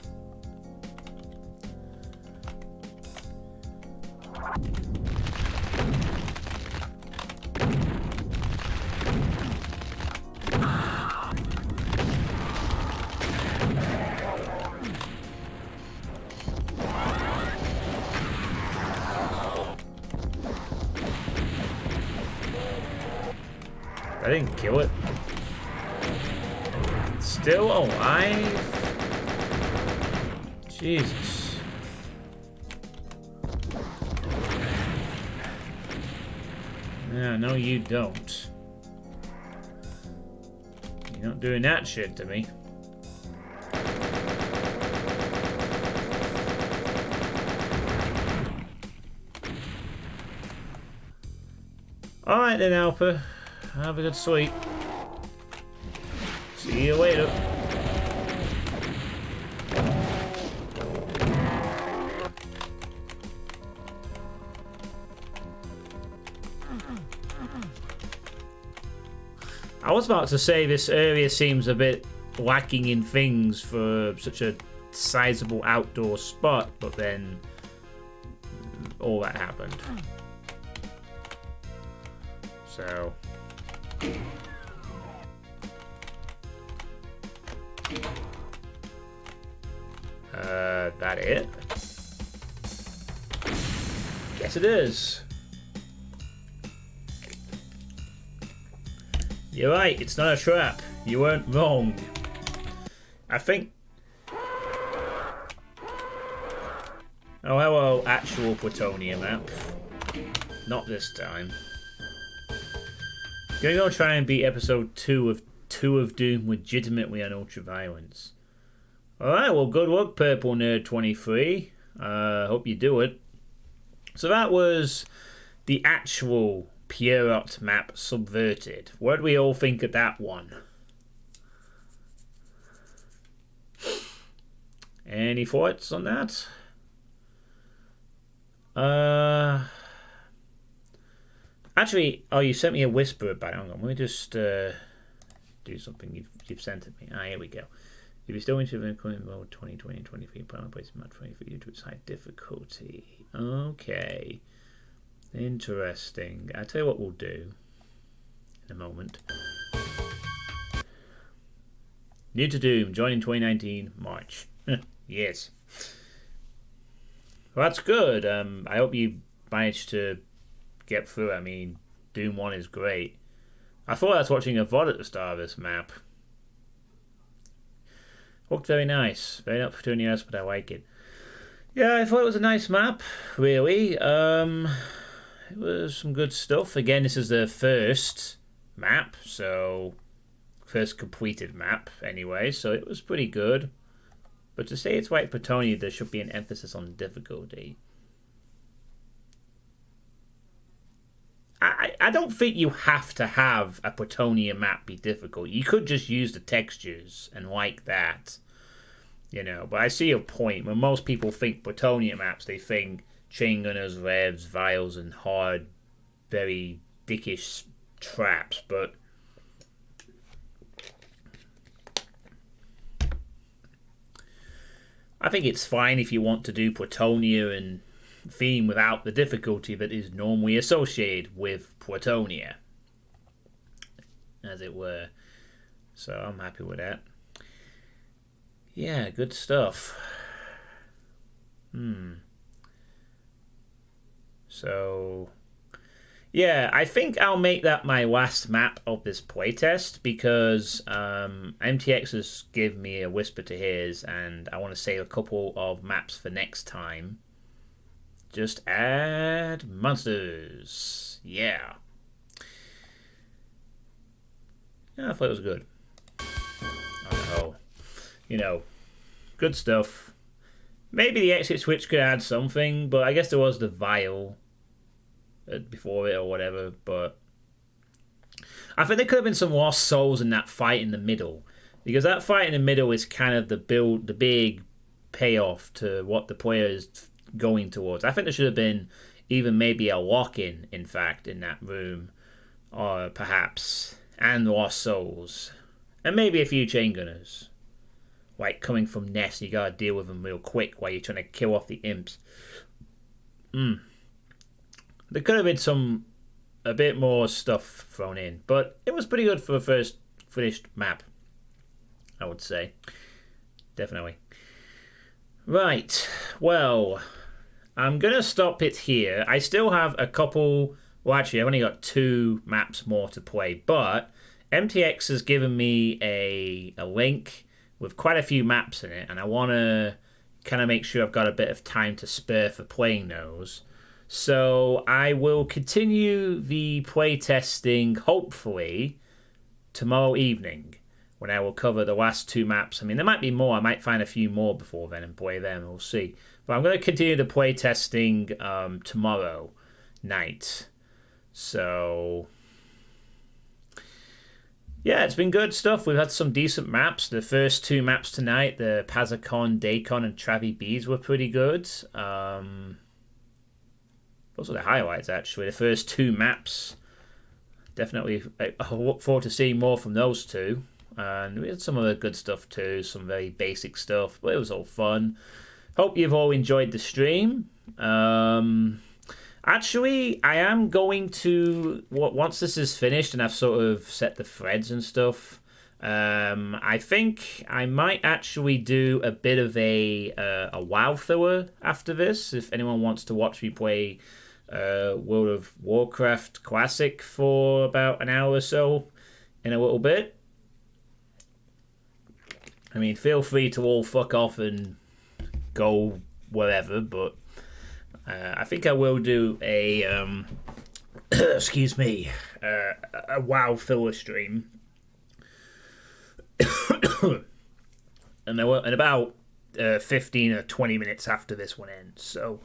S1: I didn't kill it. It's still alive? Jesus. Yeah, no you don't. You're not doing that shit to me. Alright then, Alpha. Have a good sleep. See you later. I was about to say this area seems a bit lacking in things for such a sizable outdoor spot, but then all that happened. So... that it? Guess it is. You're right, it's not a trap. You weren't wrong. I think... Oh, hello, actual Plutonium map. Not this time. Gonna go try and beat episode 2 of Doom legitimately on ultra-violence. Alright, well, good luck, Purple Nerd 23. Hope you do it. So that was the actual Pierrot map Subverted. What do we all think of that one? Any thoughts on that? Actually, oh, you sent me a whisper about it. Hang on, let me just do something you've sent it me. Ah, here we go. If you're still interested in current mode 2020 and 23, plan on placing map 20 for you to its high difficulty. Okay. Interesting. I'll tell you what we'll do in a moment. New to Doom, joining 2019, March. Yes. Well, that's good. I hope you managed to get through. I mean, Doom 1 is great. I thought I was watching a VOD at the start of this map. Looked very nice. Very not for 2 years, but I like it. Yeah, I thought it was a nice map, really. It was some good stuff. Again, this is the first map, so... First completed map, anyway, so it was pretty good. But to say it's White Plutonium, there should be an emphasis on difficulty. I don't think you have to have a Plutonium map be difficult. You could just use the textures and like that, you know. But I see your point. When most people think Plutonium maps, they think chain gunners, revs, vials, and hard, very dickish traps. But I think it's fine if you want to do Plutonia and theme without the difficulty that is normally associated with Plutonia, as it were. So I'm happy with that. Yeah, good stuff. So, yeah, I think I'll make that my last map of this playtest because MTX has given me a whisper to his, and I want to save a couple of maps for next time. Just add monsters. Yeah. Yeah, I thought it was good. Oh, you know, good stuff. Maybe the exit switch could add something, but I guess there was the vial before it or whatever. But I think there could have been some lost souls in that fight in the middle, because that fight in the middle is kind of the big payoff to what the player is going towards. I think there should have been even maybe a lock-in, in fact, in that room, or perhaps, and lost souls, and maybe a few chain gunners, like coming from Nest. You gotta deal with them real quick while you're trying to kill off the imps. There could have been a bit more stuff thrown in, but it was pretty good for the first finished map, I would say. Definitely. Right, well, I'm going to stop it here. I still have a couple... Well, actually, I've only got 2 maps more to play, but MTX has given me a link with quite a few maps in it, and I want to kind of make sure I've got a bit of time to spare for playing those. So I will continue the playtesting, hopefully, tomorrow evening, when I will cover the last 2 maps. I mean, there might be more. I might find a few more before then and play them. We'll see. But I'm going to continue the playtesting tomorrow night. So, yeah, it's been good stuff. We've had some decent maps. The first 2 maps tonight, the Pazakon, Dacon, and Travi Bees were pretty good. Those are the highlights, actually. The first 2 maps. Definitely, I look forward to seeing more from those 2. And we had some other good stuff too, some very basic stuff, but it was all fun. Hope you've all enjoyed the stream. Actually, I am going to, once this is finished and I've sort of set the threads and stuff, I think I might actually do a bit of a WoW filler after this, if anyone wants to watch me play World of Warcraft Classic for about an hour or so in a little bit. I mean, feel free to all fuck off and go wherever, but I think I will do a excuse me, a WoW filler stream, and about 15 or 20 minutes after this one ends. So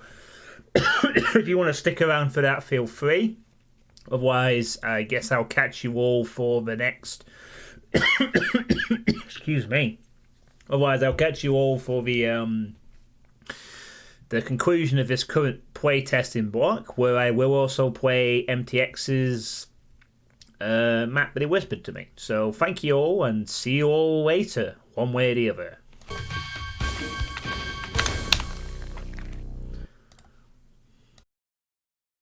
S1: if you want to stick around for that, feel free. Otherwise, I guess I'll catch you all for the next. Excuse me. Otherwise, I'll catch you all for the conclusion of this current playtesting block, where I will also play MTX's map that he whispered to me. So thank you all, and see you all later, one way or the other.